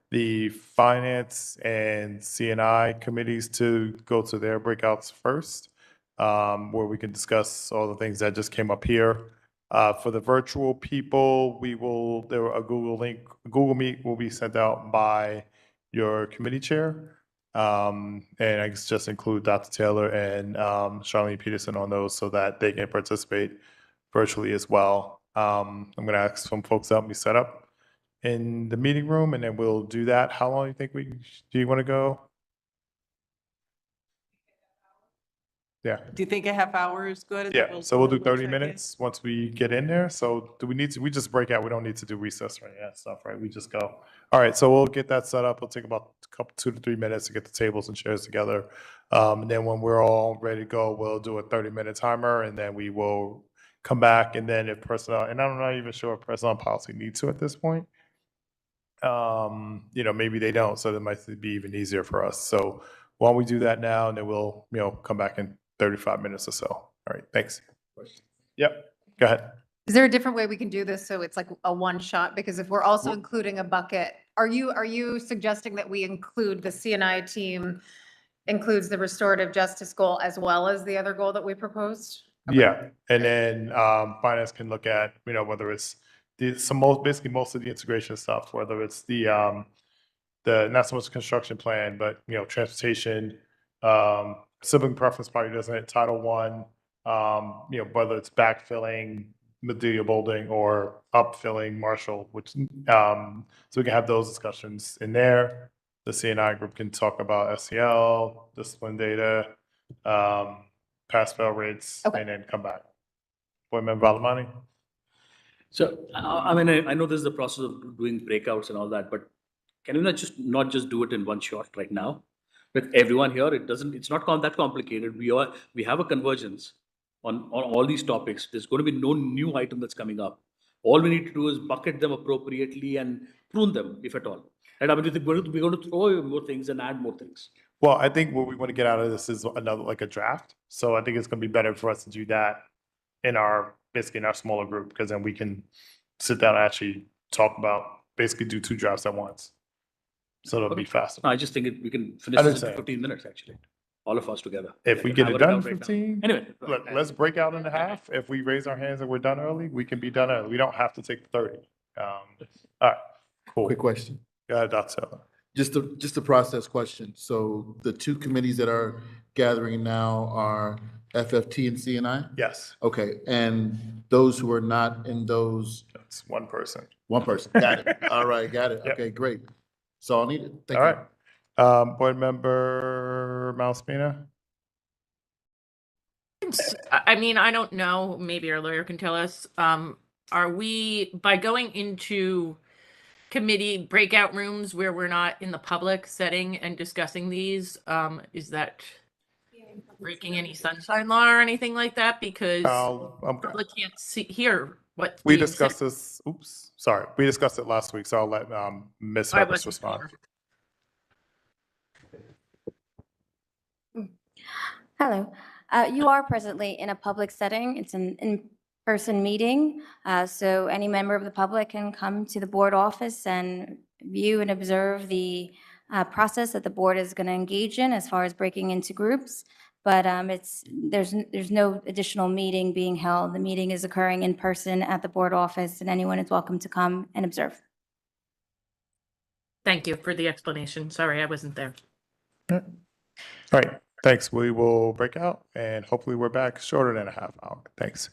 the finance and CNI committees to go to their breakouts first, where we can discuss all the things that just came up here. For the virtual people, a Google Meet will be sent out by your committee chair. And I guess just include Dr. Taylor and Charlene Peterson on those so that they can participate virtually as well. I'm going to ask some folks to help me set up in the meeting room, and then we'll do that. How long do you want to go? Yeah. Do you think a half hour is good? And then Yeah, so we'll do 30 check in? minutes once we get in there. So we just break out? We don't need to do recess or any of that stuff, right? We just go. All right, so we'll get that set up. It'll take about 2 to 3 minutes to get the tables and chairs together. And then when we're all ready to go, we'll do a 30-minute timer, and then we will come back. And then if personnel, and I'm not even sure if personnel policy needs to at this point. Maybe they don't, so that might be even easier for us. So why don't we do that now, and then we'll, come back in 35 minutes or so. All right, thanks. Yep, go ahead. Is there a different way we can do this so it's like a one shot? Because if we're also including a bucket, are you suggesting that we include the CNI team includes the restorative justice goal as well as the other goal that we proposed? Okay. Yeah, and then finance can look at, whether it's basically most of the integration stuff, whether it's the not so much construction plan, but transportation, sibling preference probably doesn't hit Title I, whether it's backfilling Medea Boulding or upfilling Marshall, which so we can have those discussions in there. The CNI group can talk about SEL, discipline data, pass fail rates, Okay. and then come back. Board Member Valamani? So, I know this is the process of doing breakouts and all that, but can we not just do it in one shot right now? With everyone here, it's not that complicated. We have a convergence on all these topics. There's going to be no new item that's coming up. All we need to do is bucket them appropriately and prune them, if at all. Right? We're going to throw away more things and add more things. Well, I think what we want to get out of this is another, like a draft. So I think it's going to be better for us to do that in our, basically in our smaller group, because then we can sit down and actually talk about, basically do 2 drafts at once. So it'll be faster. I just think we can finish I this in understand. 15 minutes, actually, all of us together. If we I get can it hammer done out in right now. 15, Anyway. let's break out into half. If we raise our hands and we're done early, we can be done early. We don't have to take the 30. All right, cool. Quick question. Go ahead, Dr. Taylor. Just a process question. So the 2 committees that are gathering now are FFT and CNI? Yes, Okay, and those who are not in those, that's one person. one person, got it. All right, got it. Yep. Okay, great. That's all I needed. Thank All you. right. Board Member Malaspina? I mean, I don't know, maybe our lawyer can tell us. Are we, by going into committee breakout rooms where we're not in the public setting and discussing these, is that breaking any sunshine law or anything like that? Because public can't hear what's We being said. discussed this, oops, sorry. We discussed it last week, so I'll let Ms. I Harris wasn't respond. sure. Hello. You are presently in a public setting. It's an in-person meeting, so any member of the public can come to the board office and view and observe the process that the board is going to engage in as far as breaking into groups. But there's no additional meeting being held. The meeting is occurring in person at the board office, and anyone is welcome to come and observe. Thank you for the explanation. Sorry, I wasn't there. All right, thanks. We will break out and hopefully we're back shorter than a half hour. Thanks.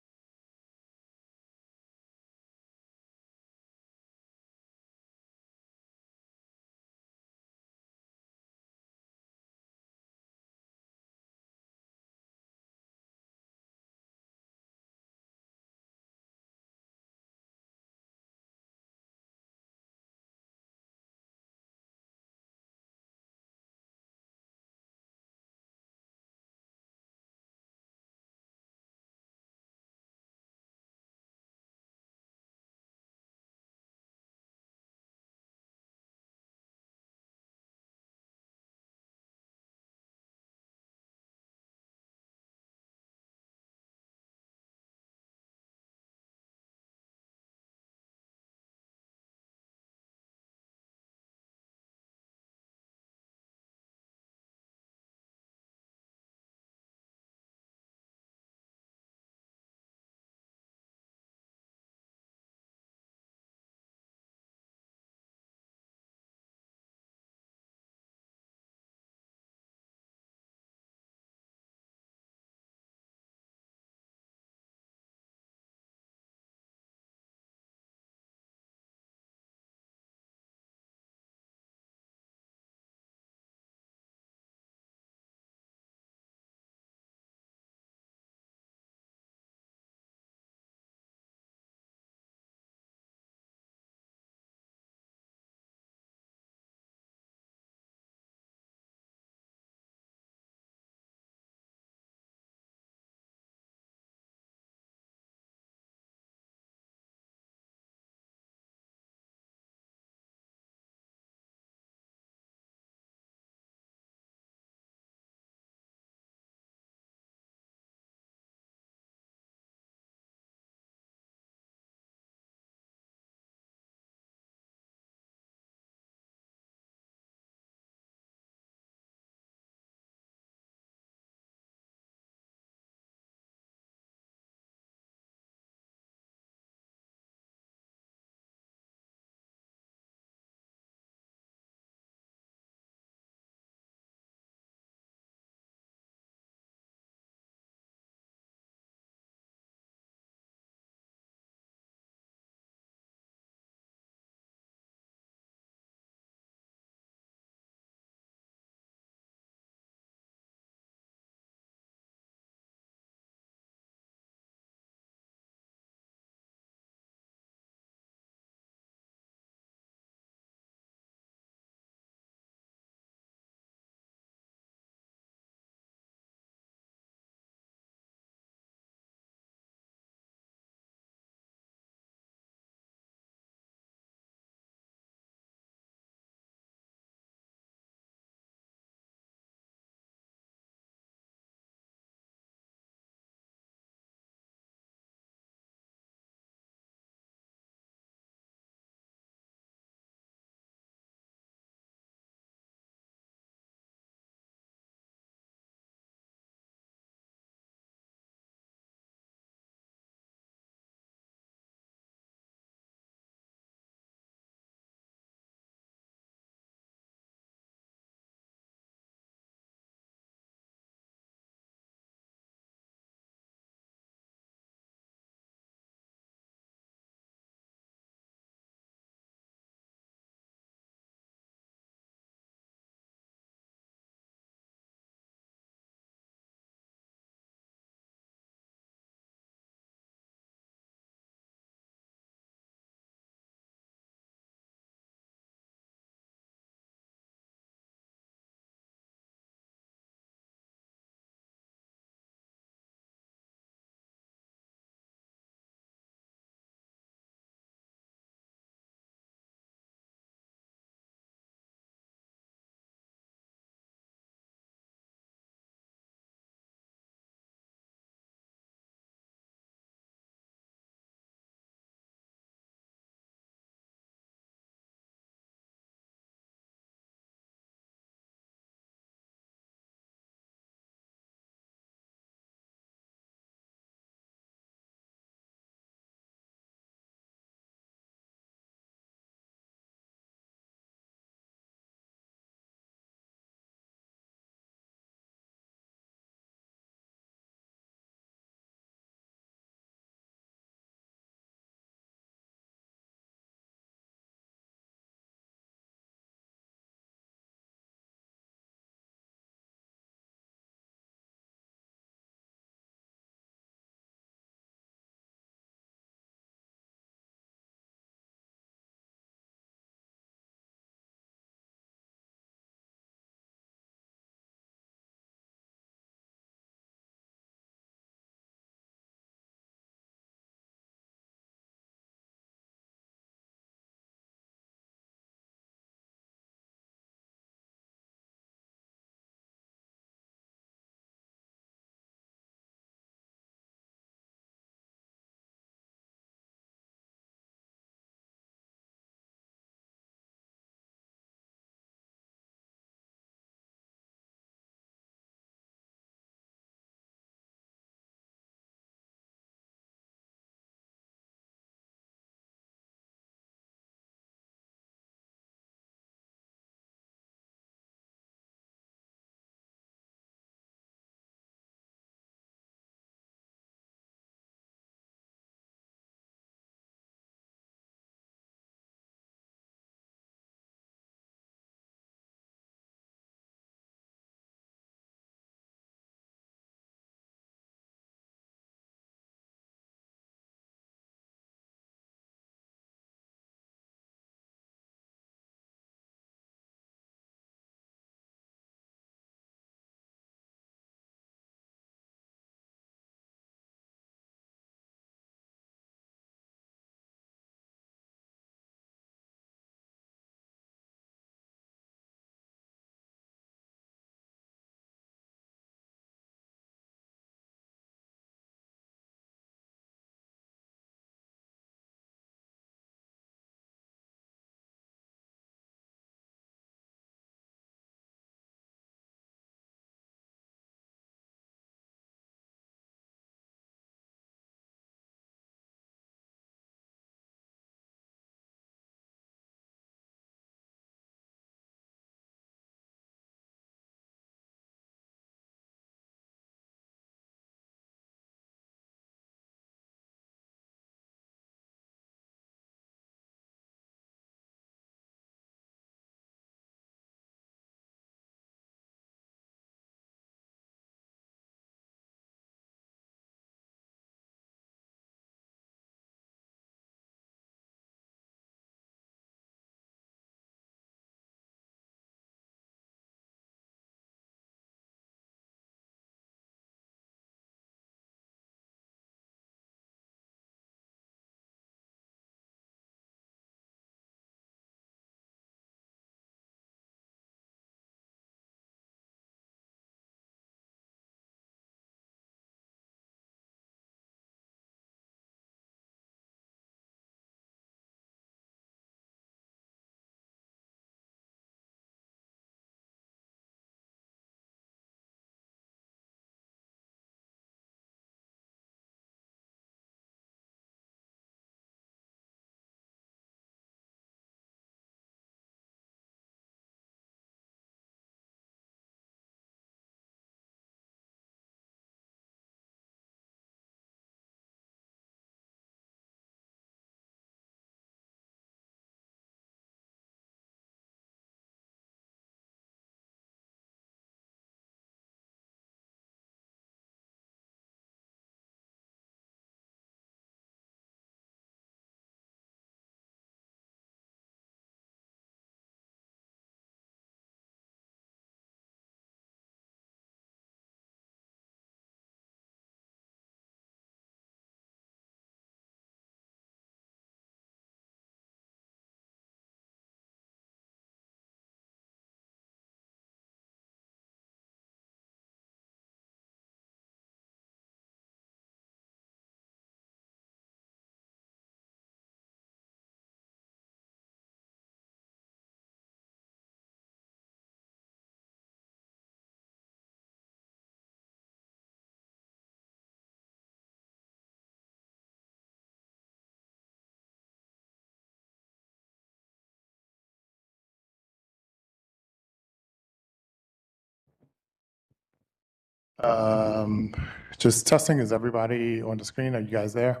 Just testing, is everybody on the screen? Are you guys there?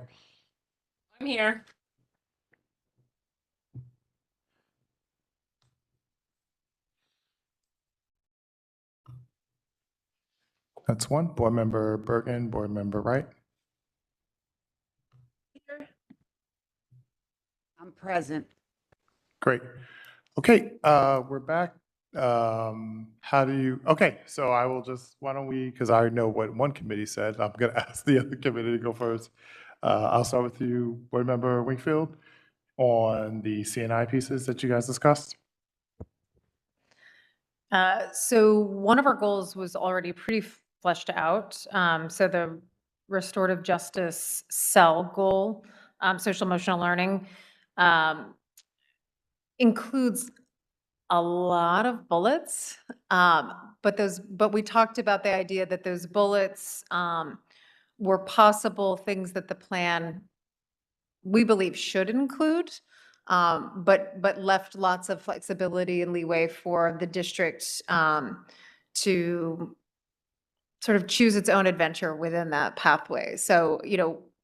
I'm here. That's one. Board Member Bergen, Board Member Wright. I'm present. Great. Okay, we're back. How do you, okay, so I will just, why don't we, because I already know what one committee said, I'm going to ask the other committee to go first. I'll start with you, Board Member Wingfield, on the CNI pieces that you guys discussed. So one of our goals was already pretty fleshed out. So the restorative justice cell goal, social emotional learning, includes a lot of bullets. But we talked about the idea that those bullets were possible things that the plan, we believe, should include, but left lots of flexibility and leeway for the district to sort of choose its own adventure within that pathway. So,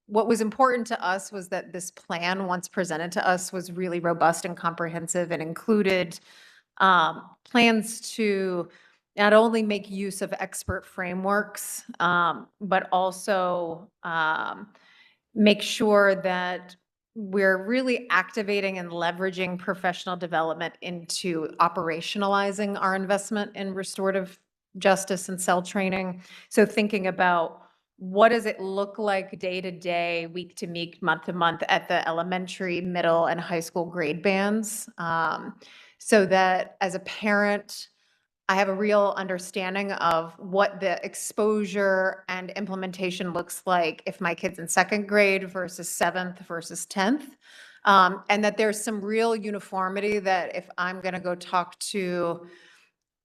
what was important to us was that this plan, once presented to us, was really robust and comprehensive and included plans to not only make use of expert frameworks, but also make sure that we're really activating and leveraging professional development into operationalizing our investment in restorative justice and cell training. So thinking about what does it look like day to day, week to week, month to month at the elementary, middle, and high school grade bands, so that as a parent, I have a real understanding of what the exposure and implementation looks like if my kid's in second grade versus seventh versus 10th. And that there's some real uniformity that if I'm going to go talk to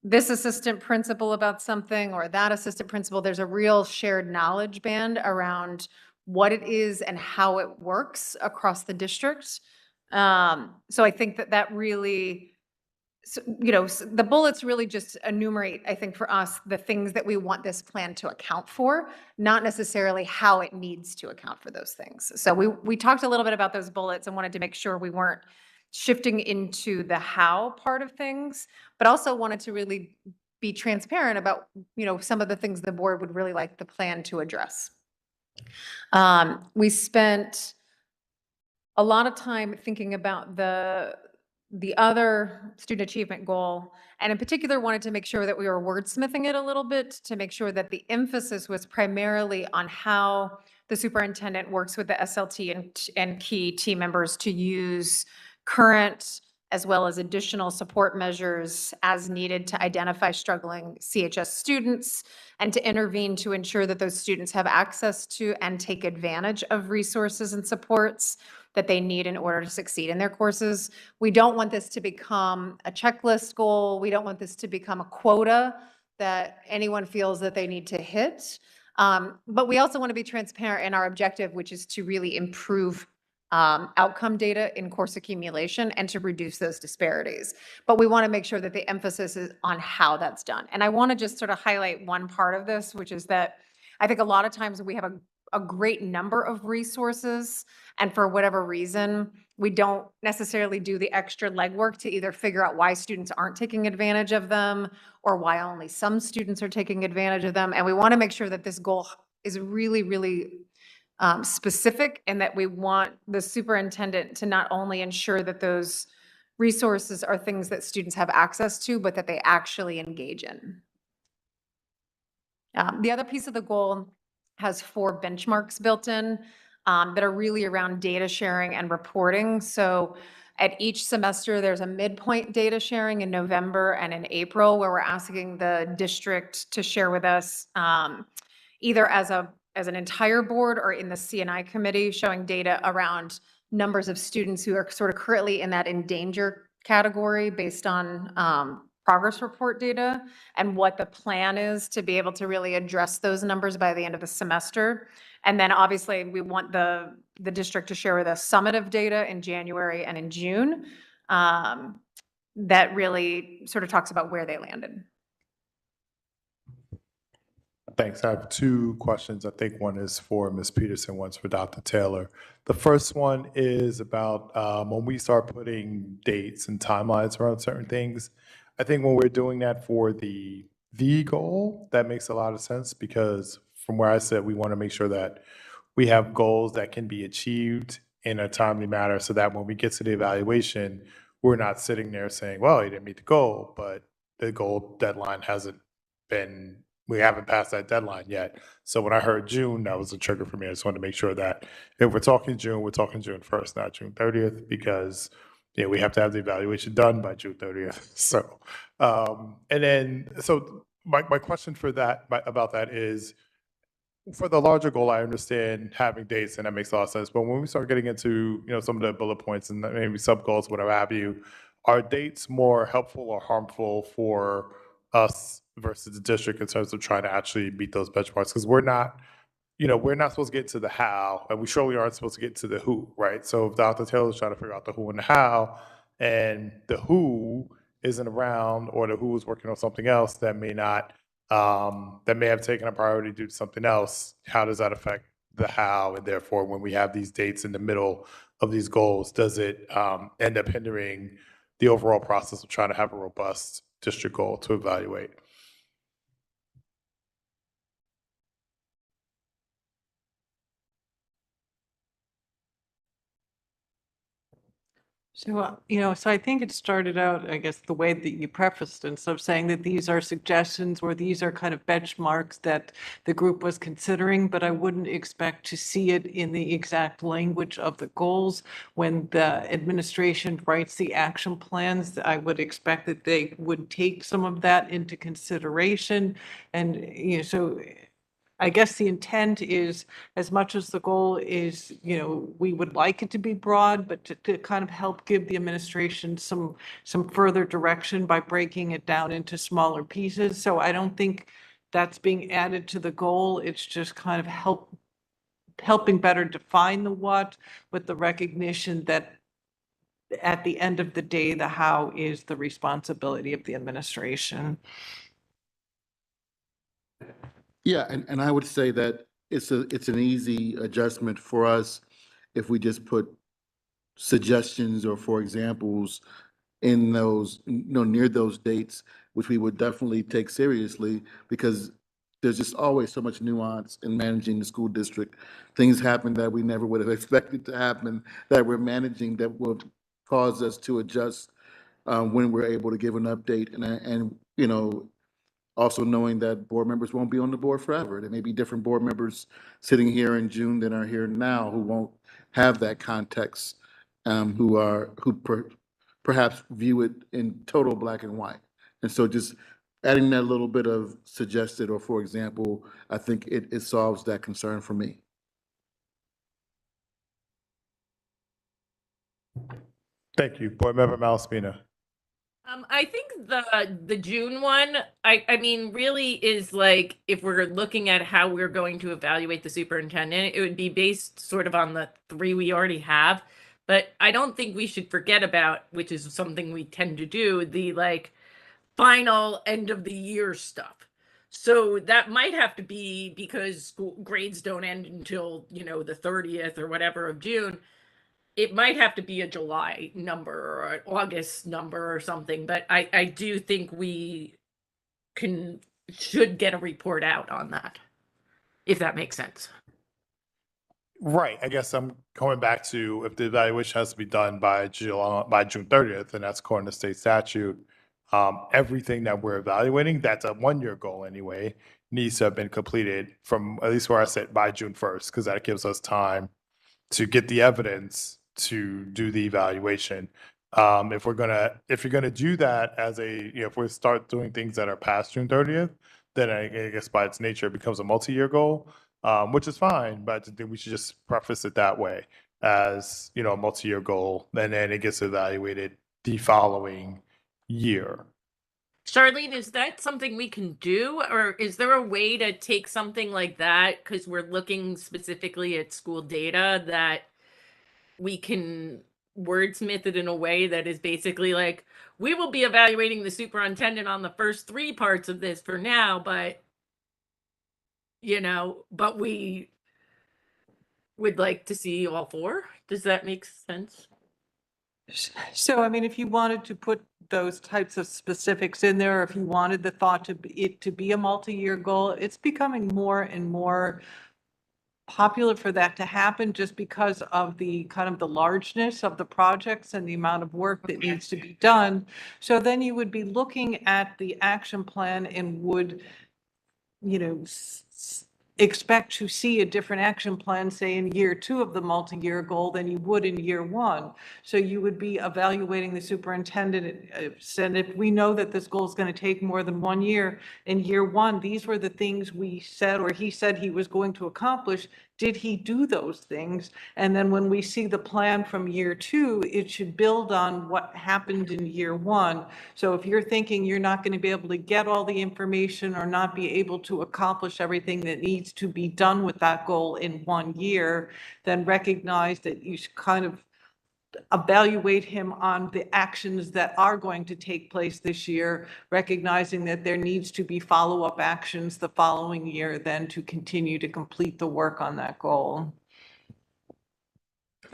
this assistant principal about something or that assistant principal, there's a real shared knowledge band around what it is and how it works across the district. So I think that really, the bullets really just enumerate, I think, for us, the things that we want this plan to account for, not necessarily how it needs to account for those things. So we talked a little bit about those bullets and wanted to make sure we weren't shifting into the how part of things, but also wanted to really be transparent about, some of the things the board would really like the plan to address. We spent a lot of time thinking about the other student achievement goal, and in particular wanted to make sure that we were wordsmithing it a little bit to make sure that the emphasis was primarily on how the superintendent works with the SLT and key team members to use current as well as additional support measures as needed to identify struggling CHS students and to intervene to ensure that those students have access to and take advantage of resources and supports that they need in order to succeed in their courses. We don't want this to become a checklist goal. We don't want this to become a quota that anyone feels that they need to hit. But we also want to be transparent in our objective, which is to really improve outcome data in course accumulation and to reduce those disparities. But we want to make sure that the emphasis is on how that's done. And I want to just sort of highlight one part of this, which is that I think a lot of times we have a great number of resources, and for whatever reason, we don't necessarily do the extra legwork to either figure out why students aren't taking advantage of them or why only some students are taking advantage of them. And we want to make sure that this goal is really, really specific, and that we want the superintendent to not only ensure that those resources are things that students have access to, but that they actually engage in. The other piece of the goal has 4 benchmarks built in that are really around data sharing and reporting. So at each semester, there's a midpoint data sharing in November and in April, where we're asking the district to share with us either as an entire board or in the CNI committee, showing data around numbers of students who are sort of currently in that in danger category based on progress report data, and what the plan is to be able to really address those numbers by the end of the semester. And then obviously we want the district to share with us summative data in January and in June that really sort of talks about where they landed. Thanks. I have two questions. I think one is for Ms. Peterson, one's for Dr. Taylor. The first one is about when we start putting dates and timelines around certain things. I think when we're doing that for the goal, that makes a lot of sense because from where I sit, we want to make sure that we have goals that can be achieved in a timely manner so that when we get to the evaluation, we're not sitting there saying, well, you didn't meet the goal, but the goal deadline hasn't been, we haven't passed that deadline yet. So when I heard June, that was a trigger for me. I just wanted to make sure that if we're talking June, we're talking June 1st, not June 30th, because we have to have the evaluation done by June 30th. So, and then, so my question for that, about that is, for the larger goal, I understand having dates, and that makes a lot of sense. But when we start getting into, some of the bullet points and maybe sub goals, whatever have you, are dates more helpful or harmful for us versus the district in terms of trying to actually meet those benchmarks? Because we're not supposed to get to the how, and we surely aren't supposed to get to the who, right? So if Dr. Taylor's trying to figure out the who and the how, and the who isn't around, or the who is working on something else that may not, that may have taken a priority due to something else, how does that affect the how? And therefore, when we have these dates in the middle of these goals, does it end up hindering the overall process of trying to have a robust district goal to evaluate? So, so I think it started out, I guess, the way that you prefaced instead of saying that these are suggestions or these are kind of benchmarks that the group was considering, but I wouldn't expect to see it in the exact language of the goals. When the administration writes the action plans, I would expect that they would take some of that into consideration. And, so I guess the intent is, as much as the goal is, we would like it to be broad, but to kind of help give the administration some further direction by breaking it down into smaller pieces. So I don't think that's being added to the goal. It's just kind of helping better define the what, with the recognition that at the end of the day, the how is the responsibility of the administration. Yeah, and I would say that it's an easy adjustment for us if we just put suggestions or for examples in those, near those dates, which we would definitely take seriously because there's just always so much nuance in managing the school district. Things happen that we never would have expected to happen that we're managing that will cause us to adjust when we're able to give an update and also knowing that board members won't be on the board forever. There may be different board members sitting here in June than are here now who won't have that context, perhaps view it in total black and white. And so just adding that little bit of suggested or for example, I think it solves that concern for me. Thank you. Board Member Malaspina. I think the June one, I mean, really is like, if we're looking at how we're going to evaluate the superintendent, it would be based sort of on the 3 we already have. But I don't think we should forget about, which is something we tend to do, the like final end of the year stuff. So that might have to be because school grades don't end until, the 30th or whatever of June. It might have to be a July number or an August number or something, but I do think we should get a report out on that, if that makes sense. Right. I guess I'm going back to, if the evaluation has to be done by June 30th, and that's according to state statute, everything that we're evaluating, that's a 1-year goal anyway, needs to have been completed from, at least where I sit, by June 1st, because that gives us time to get the evidence to do the evaluation. If you're gonna do that as if we start doing things that are past June 30th, then I guess by its nature it becomes a multi-year goal, which is fine, but I think we should just preface it that way as, a multi-year goal, and then it gets evaluated the following year. Charlene, is that something we can do, or is there a way to take something like that, because we're looking specifically at school data, that we can wordsmith it in a way that is basically like, we will be evaluating the superintendent on the first 3 parts of this for now, but but we would like to see all four. Does that make sense? So, I mean, if you wanted to put those types of specifics in there, or if you wanted the thought to it to be a multi-year goal, it's becoming more and more popular for that to happen just because of the kind of the largeness of the projects and the amount of work that needs to be done. So then you would be looking at the action plan and would, expect to see a different action plan, say in year 2 of the multi-year goal than you would in year 1. So you would be evaluating the superintendent, and if we know that this goal is going to take more than 1 year, in year 1, these were the things we said, or he said he was going to accomplish. Did he do those things? And then when we see the plan from year 2, it should build on what happened in year 1. So if you're thinking you're not going to be able to get all the information or not be able to accomplish everything that needs to be done with that goal in 1 year, then recognize that you should kind of evaluate him on the actions that are going to take place this year, recognizing that there needs to be follow-up actions the following year then to continue to complete the work on that goal.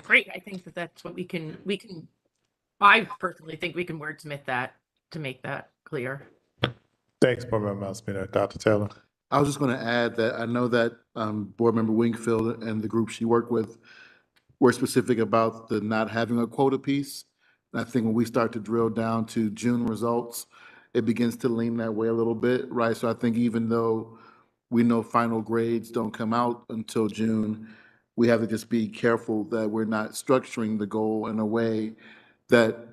Great. I think that's what we can, I personally think we can wordsmith that to make that clear. Thanks, Board Member Malaspina. Dr. Taylor? I was just going to add that I know that Board Member Wingfield and the group she worked with were specific about the not having a quota piece. And I think when we start to drill down to June results, it begins to lean that way a little bit, right? So I think even though we know final grades don't come out until June, we have to just be careful that we're not structuring the goal in a way that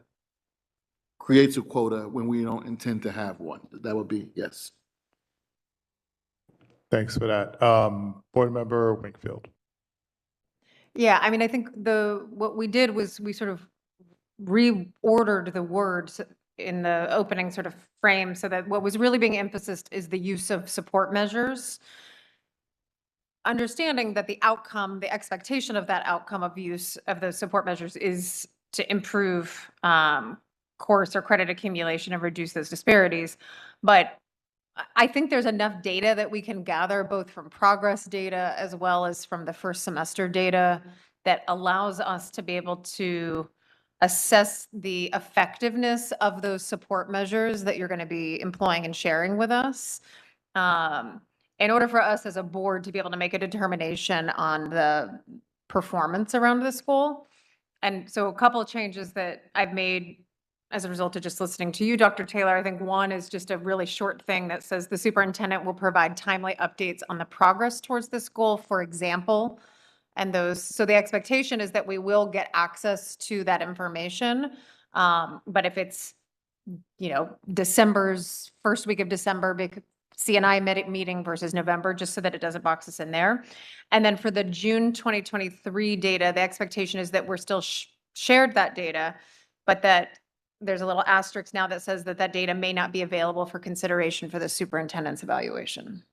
creates a quota when we don't intend to have one. That would be yes. Thanks for that. Board Member Wingfield? Yeah, I mean, I think what we did was we sort of reordered the words in the opening sort of frame so that what was really being emphasized is the use of support measures. Understanding that the outcome, the expectation of that outcome of use of those support measures is to improve course or credit accumulation and reduce those disparities. But I think there's enough data that we can gather both from progress data as well as from the first semester data that allows us to be able to assess the effectiveness of those support measures that you're going to be employing and sharing with us. In order for us as a board to be able to make a determination on the performance around this goal. And so a couple of changes that I've made as a result of just listening to you, Dr. Taylor. I think one is just a really short thing that says the superintendent will provide timely updates on the progress towards this goal, for example. And so the expectation is that we will get access to that information. But if it's, December's first week of December, CNI meeting versus November, just so that it doesn't box us in there. And then for the June 2023 data, the expectation is that we're still shared that data, but that there's a little asterisk now that says that that data may not be available for consideration for the superintendent's evaluation.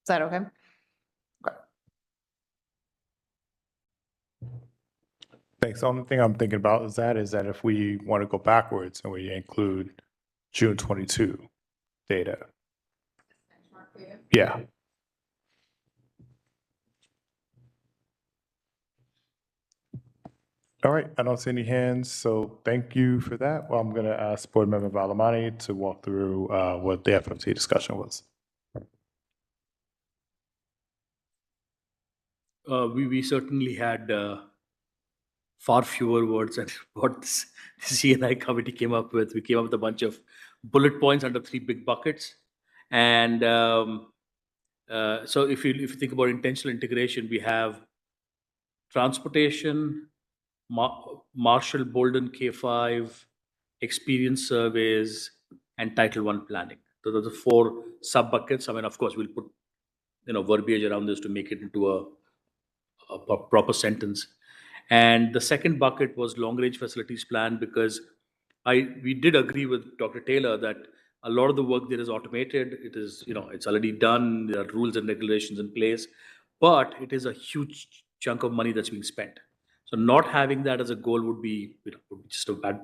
Is that okay? Thanks. The only thing I'm thinking about is that if we want to go backwards and we include June 22 data. Yeah. All right, I don't see any hands, so thank you for that. Well, I'm going to ask Board Member Valamani to walk through what the FMC discussion was. We certainly had far fewer words than what this CNI committee came up with. We came up with a bunch of bullet points under 3 big buckets. And so if you think about intentional integration, we have transportation, Marshall Bolden K5, experience surveys, and Title I planning. Those are the 4 sub buckets. I mean, of course, we'll put verbiage around this to make it into a proper sentence. And the second bucket was long range facilities plan, because we did agree with Dr. Taylor that a lot of the work there is automated. It is, it's already done. There are rules and regulations in place, but it is a huge chunk of money that's being spent. So not having that as a goal would be, just a bad,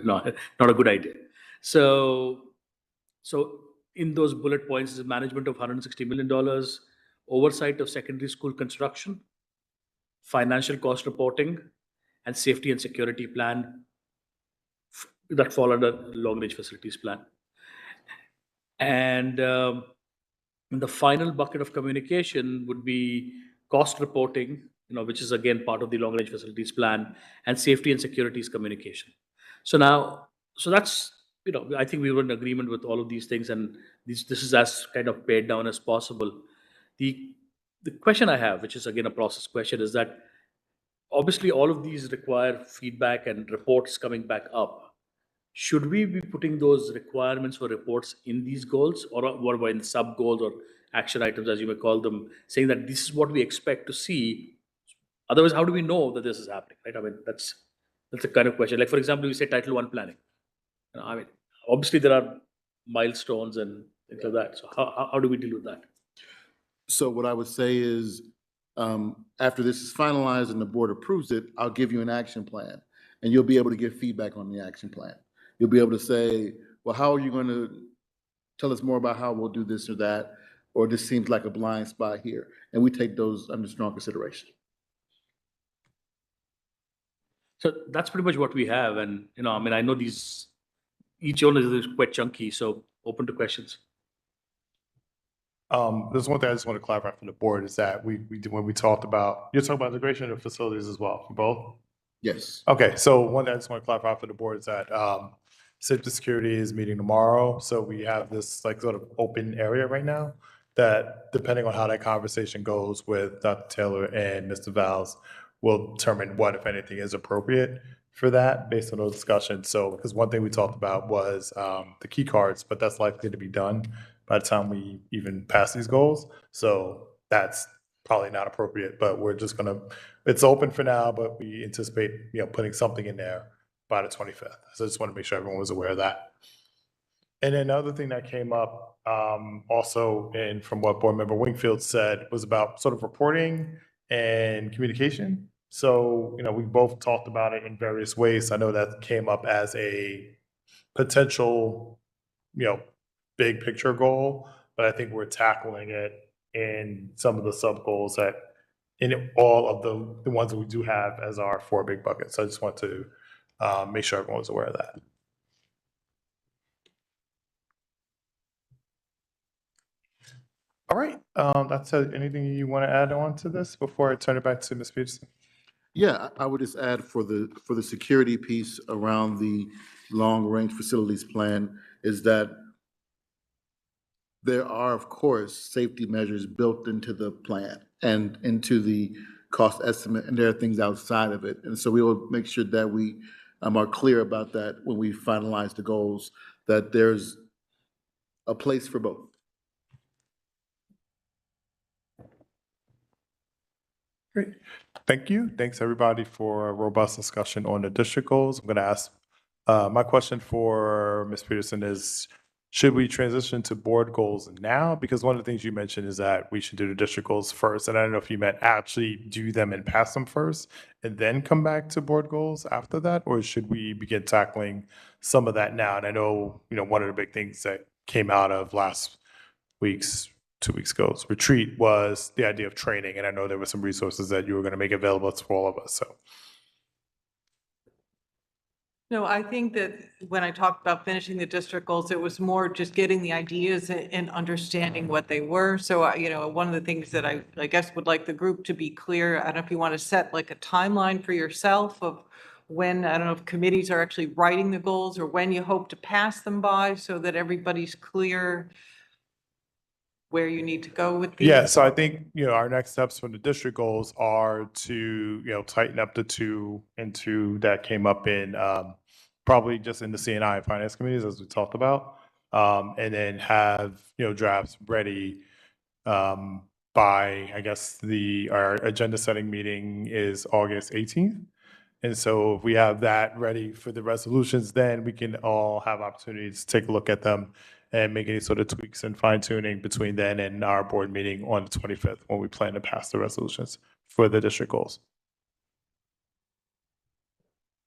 not a good idea. So in those bullet points is management of $160 million, oversight of secondary school construction, financial cost reporting, and safety and security plan that fall under long-range facilities plan. And the final bucket of communication would be cost reporting, which is again part of the long-range facilities plan, and safety and securities communication. So that's, I think we were in agreement with all of these things, and this is as kind of pared down as possible. The question I have, which is again a process question, is that obviously all of these require feedback and reports coming back up. Should we be putting those requirements for reports in these goals, or what about in sub goals or action items, as you may call them, saying that this is what we expect to see? Otherwise, how do we know that this is happening, right? I mean, that's the kind of question. Like, for example, we say Title I planning. I mean, obviously there are milestones and things like that. So how do we deal with that? So what I would say is, after this is finalized and the board approves it, I'll give you an action plan, and you'll be able to give feedback on the action plan. You'll be able to say, well, how are you going to tell us more about how we'll do this or that, or this seems like a blind spot here, and we take those under strong consideration. So that's pretty much what we have, and I mean, I know each one is quite chunky, so open to questions. There's one thing I just want to clarify from the board is that when we talked about, you're talking about integration of facilities as well, for both? Yes. Okay, so one thing I just want to clarify for the board is that safety security is meeting tomorrow, so we have this like sort of open area right now that, depending on how that conversation goes with Dr. Taylor and Mr. Valls, will determine what, if anything, is appropriate for that based on those discussions. So, because one thing we talked about was the key cards, but that's likely to be done by the time we even pass these goals. So that's probably not appropriate, but we're just gonna, it's open for now, but we anticipate, putting something in there by the 25th. So I just want to make sure everyone was aware of that. And then another thing that came up also, and from what Board Member Wingfield said, was about sort of reporting and communication. So, we both talked about it in various ways. I know that came up as a potential, big picture goal, but I think we're tackling it in some of the sub goals that in all of the ones that we do have as our 4 big buckets. So I just want to make sure everyone's aware of that. All right, that's anything you want to add on to this before I turn it back to Ms. Peterson? Yeah, I would just add for the security piece around the long-range facilities plan is that there are, of course, safety measures built into the plan and into the cost estimate, and there are things outside of it. And so we will make sure that we are clear about that when we finalize the goals, that there's a place for both. Great. Thank you. Thanks, everybody, for a robust discussion on the district goals. I'm going to ask, my question for Ms. Peterson is, should we transition to board goals now? Because one of the things you mentioned is that we should do the district goals first. And I don't know if you meant actually do them and pass them first and then come back to board goals after that, or should we begin tackling some of that now? And I know, one of the big things that came out of last week's 2 weeks ago's retreat was the idea of training. And I know there were some resources that you were going to make available to all of us. So. No, I think that when I talked about finishing the district goals, it was more just getting the ideas and understanding what they were. So, one of the things that I guess would like the group to be clear, I don't know if you want to set like a timeline for yourself of when, I don't know if committees are actually writing the goals or when you hope to pass them by so that everybody's clear where you need to go with these. Yeah, so I think, our next steps from the district goals are to, tighten up the 2 and 2 that came up in probably just in the C&I and finance committees, as we talked about, and then have, drafts ready by, I guess, our agenda setting meeting is August 18th. And so if we have that ready for the resolutions, then we can all have opportunities to take a look at them and make any sort of tweaks and fine tuning between then and our board meeting on the 25th when we plan to pass the resolutions for the district goals.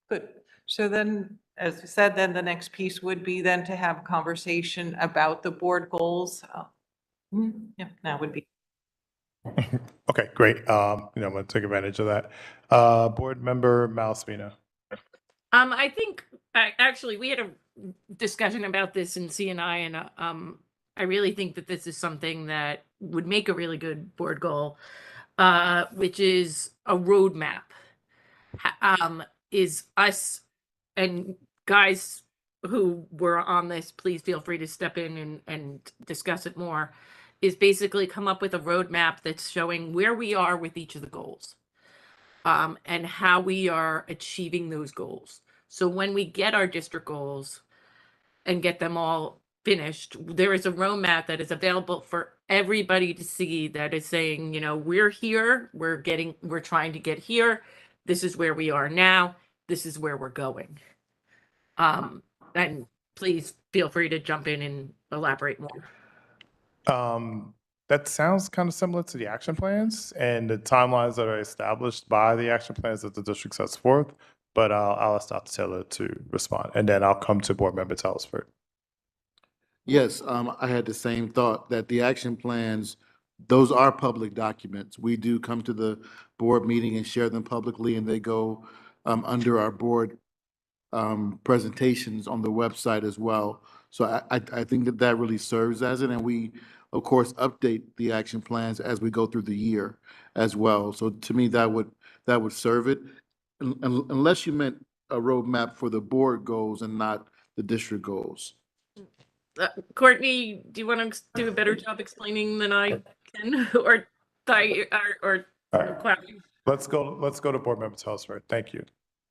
Good. So then, as we said, then the next piece would be then to have a conversation about the board goals. Yeah, that would be. Okay, great. I'm going to take advantage of that. Board Member Malaspina. I think, actually, we had a discussion about this in CNI, and I really think that this is something that would make a really good board goal, which is a roadmap. Is us, and guys who were on this, please feel free to step in and discuss it more, is basically come up with a roadmap that's showing where we are with each of the goals, and how we are achieving those goals. So when we get our district goals and get them all finished, there is a roadmap that is available for everybody to see that is saying, we're here, we're trying to get here. This is where we are now. This is where we're going. And please feel free to jump in and elaborate more. That sounds kind of similar to the action plans and the timelines that are established by the action plans that the district sets forth, but I'll ask Dr. Taylor to respond, and then I'll come to Board Member Telesford. Yes, I had the same thought that the action plans, those are public documents. We do come to the board meeting and share them publicly, and they go under our board presentations on the website as well. So I think that really serves as it, and we, of course, update the action plans as we go through the year as well. So to me, that would serve it, unless you meant a roadmap for the board goals and not the district goals. Courtney, do you want to do a better job explaining than I can, or All right. Let's go to Board Member Telesford. Thank you.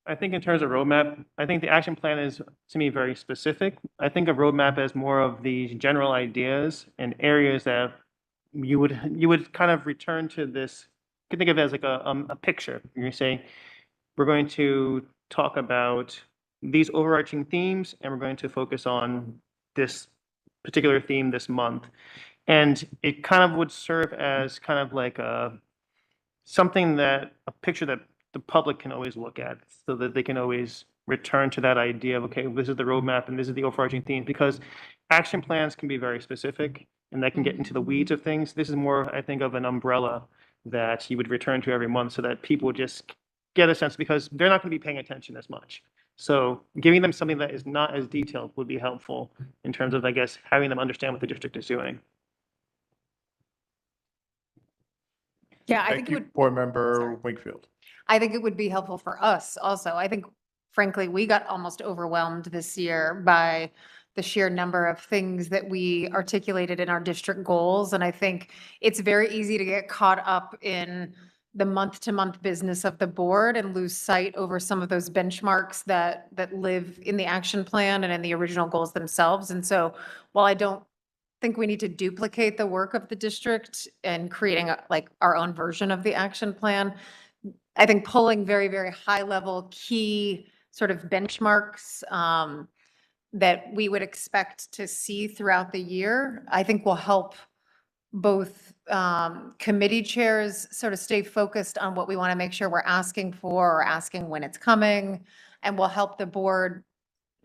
I think in terms of roadmap, I think the action plan is, to me, very specific. I think a roadmap is more of these general ideas and areas that you would kind of return to this. You can think of it as like a picture. You're saying, we're going to talk about these overarching themes, and we're going to focus on this particular theme this month. And it kind of would serve as kind of like a picture that the public can always look at, so that they can always return to that idea of, okay, this is the roadmap and this is the overarching theme, because action plans can be very specific and that can get into the weeds of things. This is more, I think, of an umbrella that you would return to every month so that people just get a sense, because they're not going to be paying attention as much. So giving them something that is not as detailed would be helpful in terms of, I guess, having them understand what the district is doing. Yeah, Thank you, Board Member Wakefield. I think it would be helpful for us also. I think, frankly, we got almost overwhelmed this year by the sheer number of things that we articulated in our district goals. And I think it's very easy to get caught up in the month-to-month business of the board and lose sight over some of those benchmarks that live in the action plan and in the original goals themselves. And so while I don't think we need to duplicate the work of the district and creating our own version of the action plan, I think pulling very, very high level key sort of benchmarks that we would expect to see throughout the year, I think will help both committee chairs sort of stay focused on what we want to make sure we're asking for or asking when it's coming, and will help the board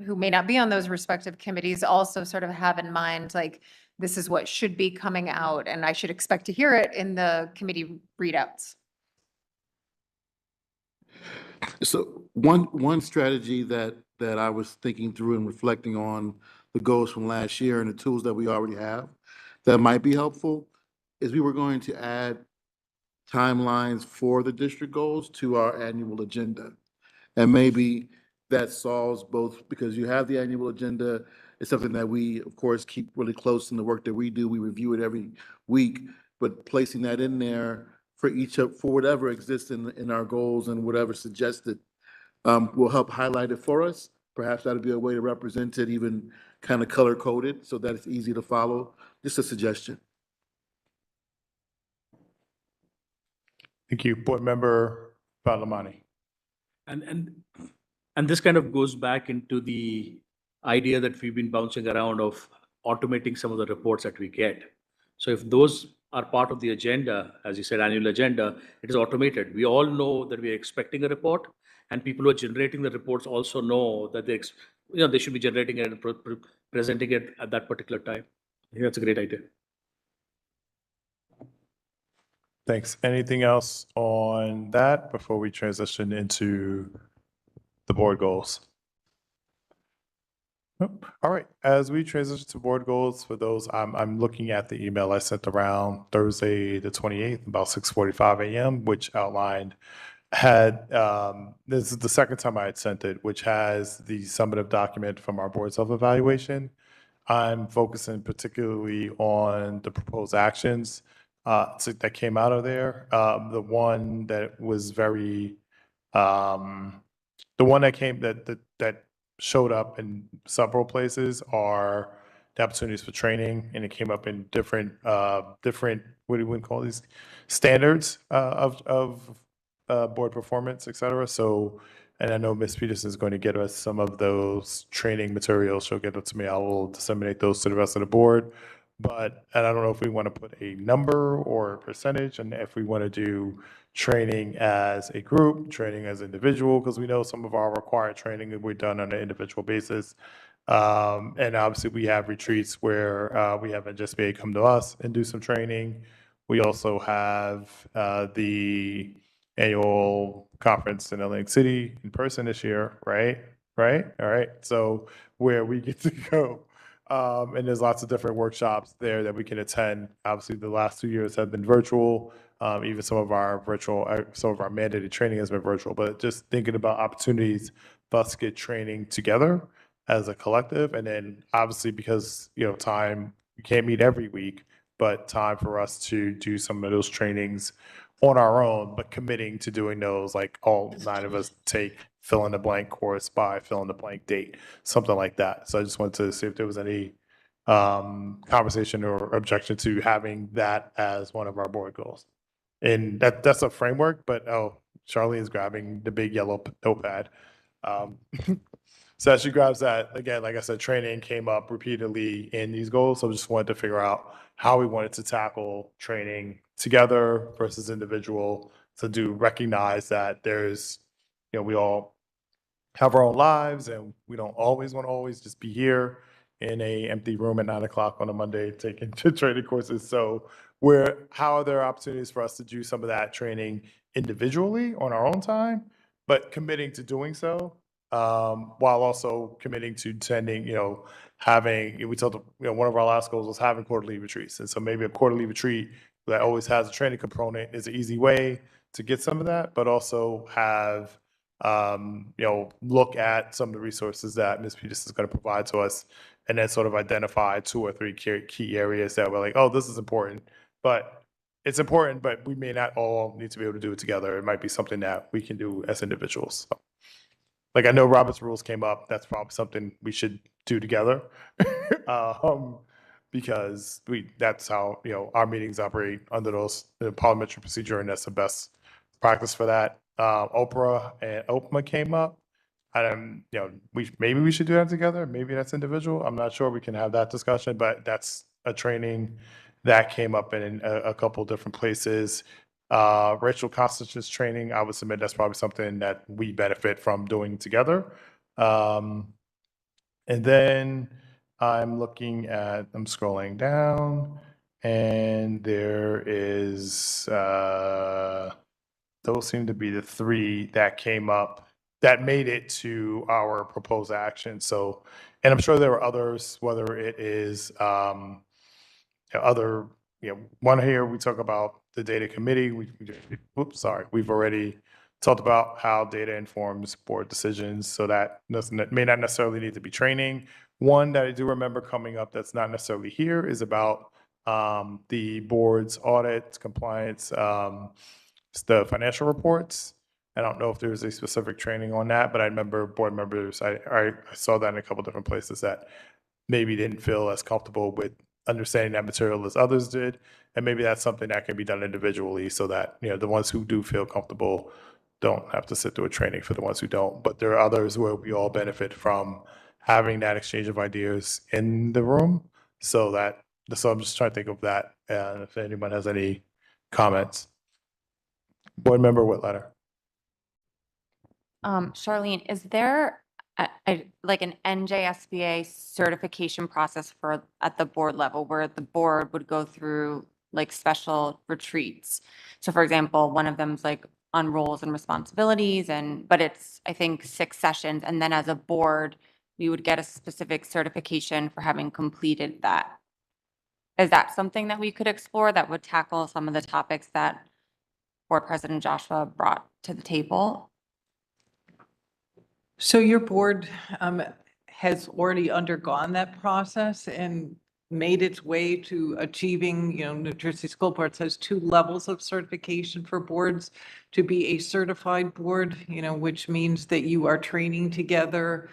who may not be on those respective committees also sort of have in mind, like, this is what should be coming out, and I should expect to hear it in the committee readouts. So one strategy that I was thinking through and reflecting on the goals from last year and the tools that we already have that might be helpful is we were going to add timelines for the district goals to our annual agenda. And maybe that solves both, because you have the annual agenda. It's something that we, of course, keep really close in the work that we do. We review it every week, but placing that in there for whatever exists in our goals and whatever suggested will help highlight it for us. Perhaps that'd be a way to represent it, even kind of color coded so that it's easy to follow. Just a suggestion. Thank you. Board Member Balamani. And this kind of goes back into the idea that we've been bouncing around of automating some of the reports that we get. So if those are part of the agenda, as you said, annual agenda, it is automated. We all know that we're expecting a report, and people who are generating the reports also know that they should be generating it and presenting it at that particular time. I think that's a great idea. Thanks. Anything else on that before we transition into the board goals? Nope. All right. As we transition to board goals, for those, I'm looking at the email I sent around Thursday, the 28th, about 6:45 a.m., which outlined this is the second time I had sent it, which has the summative document from our board self-evaluation. I'm focusing particularly on the proposed actions that came out of there. The one that was very, the one that came that showed up in several places are the opportunities for training, and it came up in different what do we call these standards of board performance, et cetera. So, and I know Ms. Peterson is going to get us some of those training materials. She'll get them to me. I will disseminate those to the rest of the board. And I don't know if we want to put a number or a percentage, and if we want to do training as a group, training as individual, because we know some of our required training that we're done on an individual basis. And obviously we have retreats where we have Njsba come to us and do some training. We also have the annual conference in Atlantic City in person this year, right? All right. So where we get to go. And there's lots of different workshops there that we can attend. Obviously, the last 2 years have been virtual. Even some of our mandated training has been virtual. But just thinking about opportunities for us to get training together as a collective, and then obviously because time, you can't meet every week, but time for us to do some of those trainings on our own, but committing to doing those, like all 9 of us take fill in the blank course by fill in the blank date, something like that. So I just wanted to see if there was any conversation or objection to having that as one of our board goals. And that's a framework, but Charlene's grabbing the big yellow notepad. So as she grabs that, again, like I said, training came up repeatedly in these goals. So I just wanted to figure out how we wanted to tackle training together versus individual. To recognize that there's, we all have our own lives, and we don't always want to always just be here in a empty room at 9 o'clock on a Monday taking training courses. So how are there opportunities for us to do some of that training individually on our own time, but committing to doing so, while also committing to attending, we told, one of our last goals was having quarterly retreats. And so maybe a quarterly retreat that always has a training component is an easy way to get some of that, but also have, look at some of the resources that Ms. Peterson is going to provide to us, and then sort of identify 2 or 3 key areas that we're like, oh, this is important, but it's important, but we may not all need to be able to do it together. It might be something that we can do as individuals. So, like, I know Robert's rules came up. That's probably something we should do together. Because that's how, our meetings operate under the parliamentary procedure, and that's the best practice for that. Oprah and OPMA came up. And, maybe we should do that together. Maybe that's individual. I'm not sure. We can have that discussion, but that's a training that came up in a couple different places. Racial consciousness training, I would submit that's probably something that we benefit from doing together. And then I'm scrolling down, and there is, those seem to be the 3 that came up that made it to our proposed action. So, and I'm sure there were others, whether it is one here, we talk about the data committee. We've already talked about how data informs board decisions, so that may not necessarily need to be training. One that I do remember coming up that's not necessarily here is about the board's audit, compliance, the financial reports. I don't know if there's a specific training on that, but I remember board members, I saw that in a couple different places that maybe didn't feel as comfortable with understanding that material as others did. And maybe that's something that can be done individually, so that, the ones who do feel comfortable don't have to sit through a training for the ones who don't. But there are others where we all benefit from having that exchange of ideas in the room. So I'm just trying to think of that. And if anyone has any comments. Board member Whitletter. Charlene, is there like an NJSBA certification process for at the board level, where the board would go through like special retreats. So for example, one of them's like on roles and responsibilities but it's, I think, 6 sessions. And then as a board, we would get a specific certification for having completed that. Is that something that we could explore that would tackle some of the topics that Board President Njsba brought to the table? So your board has already undergone that process and made its way to achieving, New Jersey School Board has 2 levels of certification for boards to be a certified board, which means that you are training together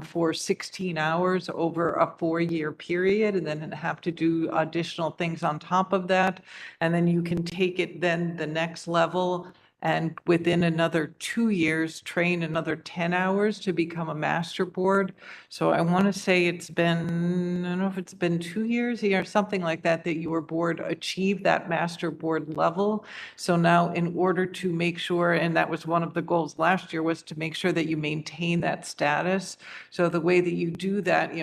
for 16 hours over a 4-year period, and then have to do additional things on top of that. And then you can take it then the next level, and within another 2 years, train another 10 hours to become a master board. So I want to say it's been, I don't know if it's been 2 years or something like that, that your board achieved that master board level. So now, in order to make sure, and that was one of the goals last year, was to make sure that you maintain that status. So the way that you do that,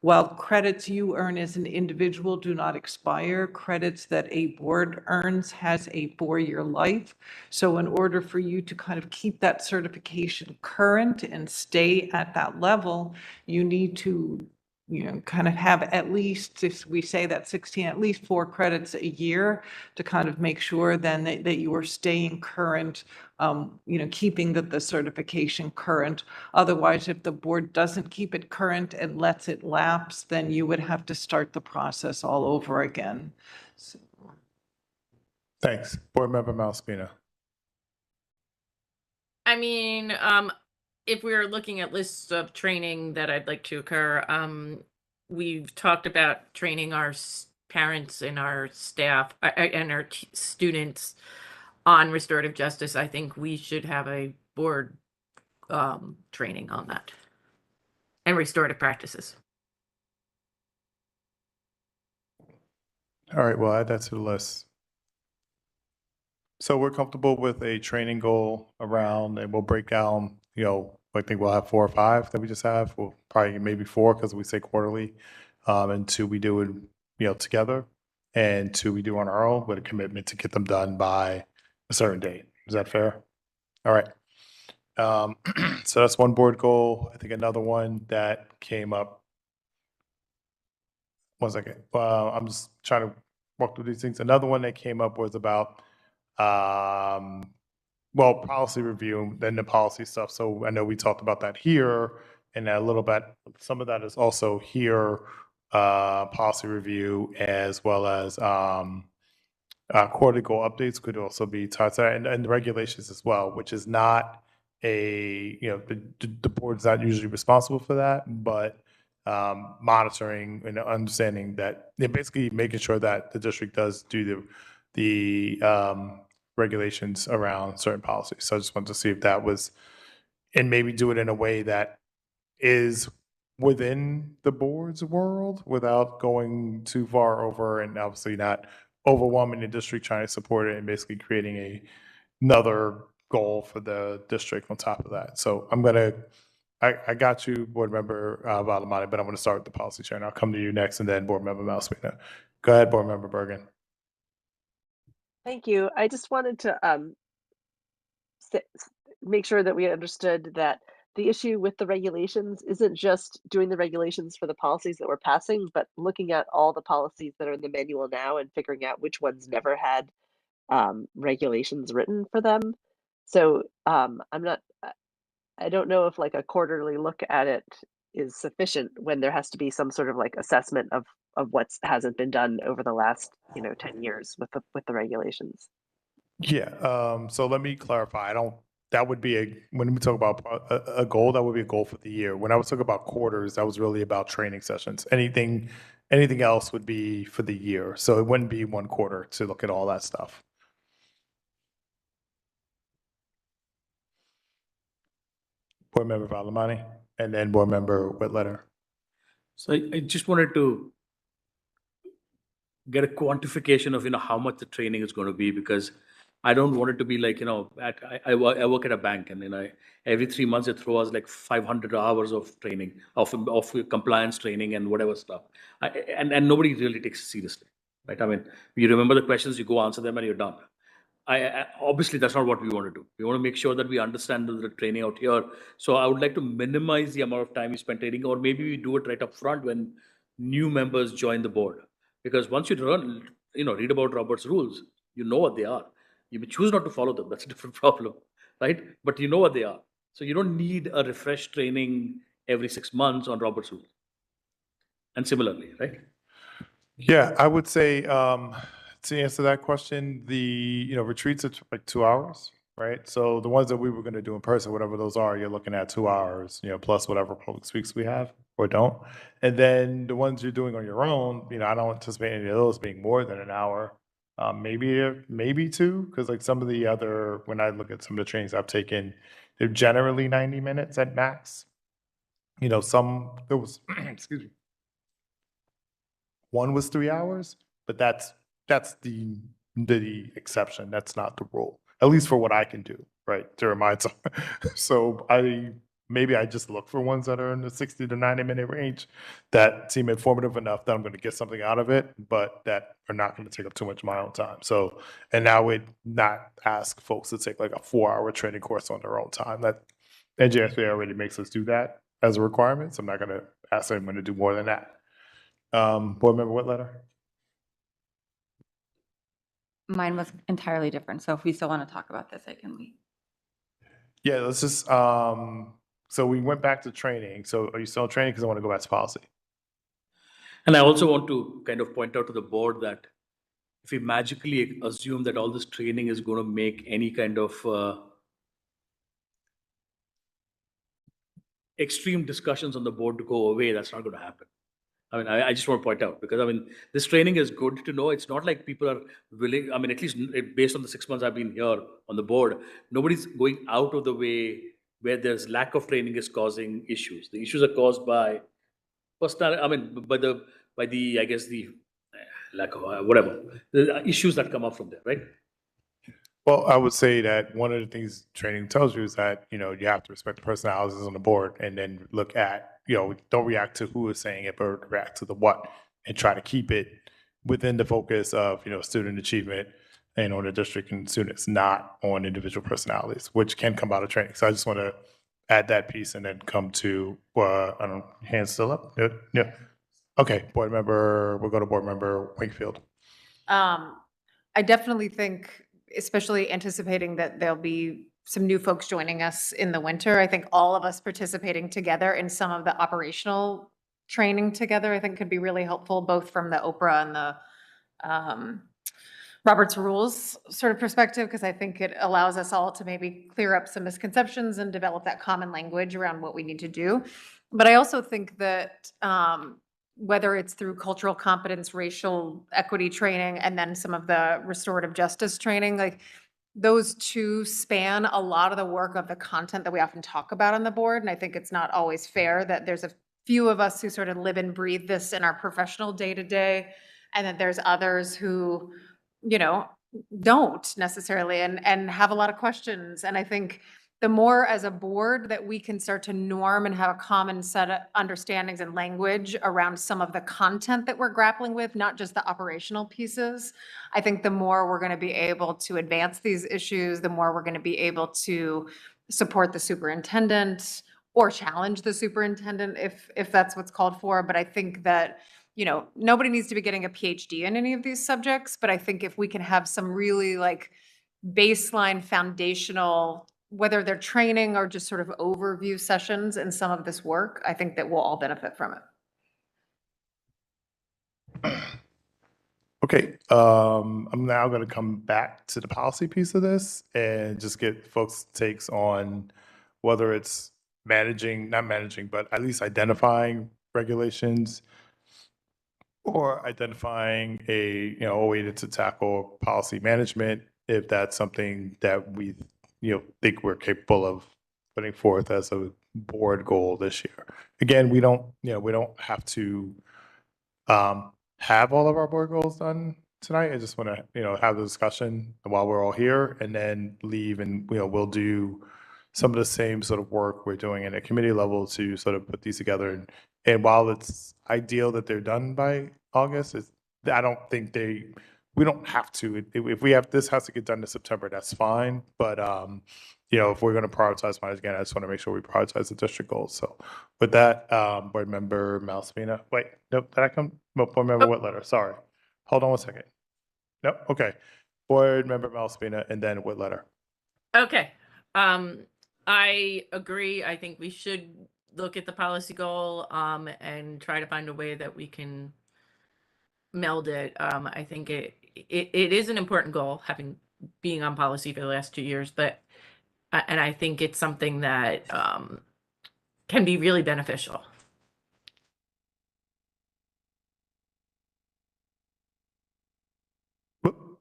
while credits you earn as an individual do not expire, credits that a board earns has a 4-year life. So in order for you to kind of keep that certification current and stay at that level, you need to, kind of have at least, if we say that 16, at least 4 credits a year to kind of make sure then that you are staying current, keeping the certification current. Otherwise, if the board doesn't keep it current and lets it lapse, then you would have to start the process all over again. So- Thanks. Board Member Malaspina. I mean, if we're looking at lists of training that I'd like to occur, we've talked about training our parents and our staff and our students on restorative justice. I think we should have a board training on that and restorative practices. All right, we'll add that to the list. So we're comfortable with a training goal around, and we'll break down, I think we'll have 4 or 5 that we just have. We'll probably maybe 4 because we say quarterly, and 2 we do it, together, and 2 we do on our own with a commitment to get them done by a certain date. Is that fair? All right. So that's one board goal. I think another one that came up. One second. I'm just trying to walk through these things. Another one that came up was about, policy review, then the policy stuff. So I know we talked about that here and a little bit. Some of that is also here, policy review, as well as quarterly goal updates could also be tied to that, and the regulations as well, which is not the board's not usually responsible for that, but monitoring and understanding that, basically making sure that the district does do the regulations around certain policies. So I just wanted to see if that was, and maybe do it in a way that is within the board's world without going too far over, and obviously not overwhelming the district trying to support it and basically creating another goal for the district on top of that. So I got you, Board Member Valamani, but I'm going to start with the policy chair, and I'll come to you next, and then Board Member Malaspina. Go ahead, Board Member Bergen. Thank you. I just wanted to make sure that we understood that the issue with the regulations isn't just doing the regulations for the policies that we're passing, but looking at all the policies that are in the manual now and figuring out which ones never had regulations written for them. So I don't know if like a quarterly look at it is sufficient when there has to be some sort of like assessment of what hasn't been done over the last 10 years with the regulations. Yeah. So let me clarify. That would be when we talk about a goal, that would be a goal for the year. When I was talking about quarters, that was really about training sessions. Anything else would be for the year. So it wouldn't be 1 quarter to look at all that stuff. Board Member Valamani, and then Board Member Whitletter. So I just wanted to get a quantification of how much the training is going to be, because I don't want it to be like, I work at a bank and every 3 months they throw us like 500 hours of training, of compliance training and whatever stuff. And nobody really takes it seriously, right? I mean, you remember the questions, you go answer them and you're done. Obviously that's not what we want to do. We want to make sure that we understand the training out here. So I would like to minimize the amount of time we spend training, or maybe we do it right up front when new members join the board. Because once you read about Robert's rules, you know what they are. You may choose not to follow them. That's a different problem, right? But you know what they are. So you don't need a refresh training every 6 months on Robert's rules. And similarly, right? Yeah, I would say, to answer that question, the, retreats are like 2 hours, right? So the ones that we were gonna do in person, whatever those are, you're looking at 2 hours, plus whatever public speaks we have or don't. And then the ones you're doing on your own, I don't anticipate any of those being more than an hour. Maybe two, because like some of the other, when I look at some of the trainings I've taken, they're generally 90 minutes at max. There was, excuse me, one was 3 hours, but that's the exception. That's not the rule, at least for what I can do, right? To remind some. So maybe I just look for ones that are in the 60 to 90-minute range that seem informative enough that I'm going to get something out of it, but that are not going to take up too much of my own time. So, and I would not ask folks to take like a 4-hour training course on their own time. That Njsba already makes us do that as a requirement. So I'm not going to ask anyone to do more than that. Board Member Whitletter? Mine was entirely different. So if we still want to talk about this, I can wait. Yeah, let's just, so we went back to training. So are you still in training? Because I want to go back to policy. And I also want to kind of point out to the board that if we magically assume that all this training is going to make any kind of extreme discussions on the board to go away, that's not going to happen. I mean, I just want to point out, because I mean, this training is good to know. It's not like people are willing, I mean, at least based on the 6 months I've been here on the board, nobody's going out of the way where there's lack of training is causing issues. The issues are caused by personal, I mean, by the, I guess the lack of whatever, the issues that come up from there, right? Well, I would say that one of the things training tells you is that, you have to respect the personalities on the board and then look at, don't react to who is saying it, but react to the what, and try to keep it within the focus of, student achievement and on the district and students, not on individual personalities, which can come out of training. So I just want to add that piece and then come to, I don't know, hands still up? Yeah. Okay, we'll go to Board Member Wakefield. I definitely think, especially anticipating that there'll be some new folks joining us in the winter, I think all of us participating together in some of the operational training together, I think could be really helpful, both from the Oprah and the Robert's Rules sort of perspective, because I think it allows us all to maybe clear up some misconceptions and develop that common language around what we need to do. But I also think that whether it's through cultural competence, racial equity training, and then some of the restorative justice training, like those two span a lot of the work of the content that we often talk about on the board. And I think it's not always fair that there's a few of us who sort of live and breathe this in our professional day-to-day, and that there's others who, don't necessarily and have a lot of questions. And I think the more as a board that we can start to norm and have a common set of understandings and language around some of the content that we're grappling with, not just the operational pieces, I think the more we're going to be able to advance these issues, the more we're going to be able to support the superintendent or challenge the superintendent if that's what's called for. But I think that, nobody needs to be getting a PhD in any of these subjects, but I think if we can have some really like baseline foundational, whether they're training or just sort of overview sessions in some of this work, I think that we'll all benefit from it. Okay, I'm now going to come back to the policy piece of this and just get folks' takes on whether it's not managing, but at least identifying regulations or identifying a way to tackle policy management, if that's something that we think we're capable of putting forth as a board goal this year. Again, we don't have to have all of our board goals done tonight. I just want to, have the discussion while we're all here and then leave and, we'll do some of the same sort of work we're doing at a committee level to sort of put these together. And while it's ideal that they're done by August, I don't think we don't have to. If we have, this has to get done in September, that's fine. But, if we're going to prioritize mine again, I just want to make sure we prioritize the district goals. So with that, Board Member Malaspina, wait, nope, did I come? No, Board Member Whitletter, sorry. Hold on one second. Nope, okay. Board Member Malaspina and then Whitletter. Okay. I agree. I think we should look at the policy goal and try to find a way that we can meld it. I think it is an important goal, being on policy for the last 2 years, but and I think it's something that can be really beneficial.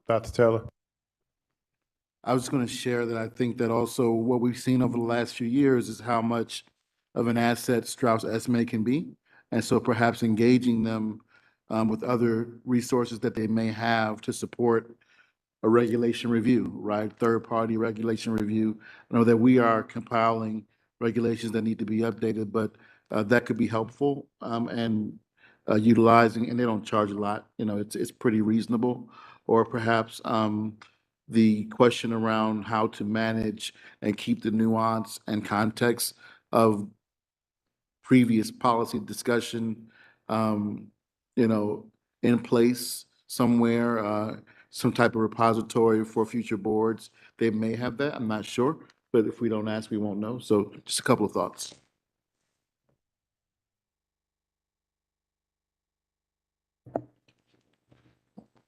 Dr. Taylor. I was going to share that I think that also what we've seen over the last few years is how much of an asset Strauss Esme can be. And so perhaps engaging them with other resources that they may have to support a regulation review, right? Third-party regulation review. I know that we are compiling regulations that need to be updated, but that could be helpful and utilizing, and they don't charge a lot, it's pretty reasonable. Or perhaps the question around how to manage and keep the nuance and context of previous policy discussion, in place somewhere, some type of repository for future boards. They may have that, I'm not sure, but if we don't ask, we won't know. So just a couple of thoughts.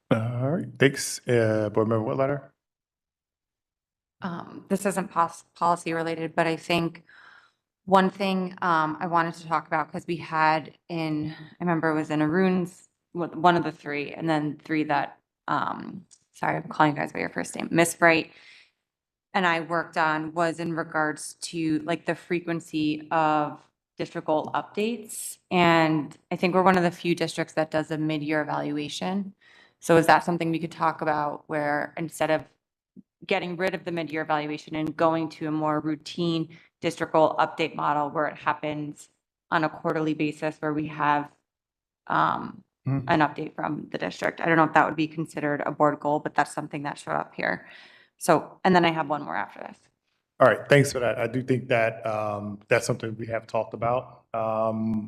All right, thanks. Board Member Whitletter. This isn't policy related, but I think one thing I wanted to talk about, because we had I remember it was in Arun's, one of the three, and then three that, sorry, I'm calling you guys by your first name, Miss Bright, and I worked on was in regards to like the frequency of district goal updates. And I think we're one of the few districts that does a mid-year evaluation. So is that something we could talk about where instead of getting rid of the mid-year evaluation and going to a more routine district goal update model where it happens on a quarterly basis where we have an update from the district? I don't know if that would be considered a board goal, but that's something that showed up here. So, and then I have one more after this. All right, thanks for that. I do think that that's something we have talked about.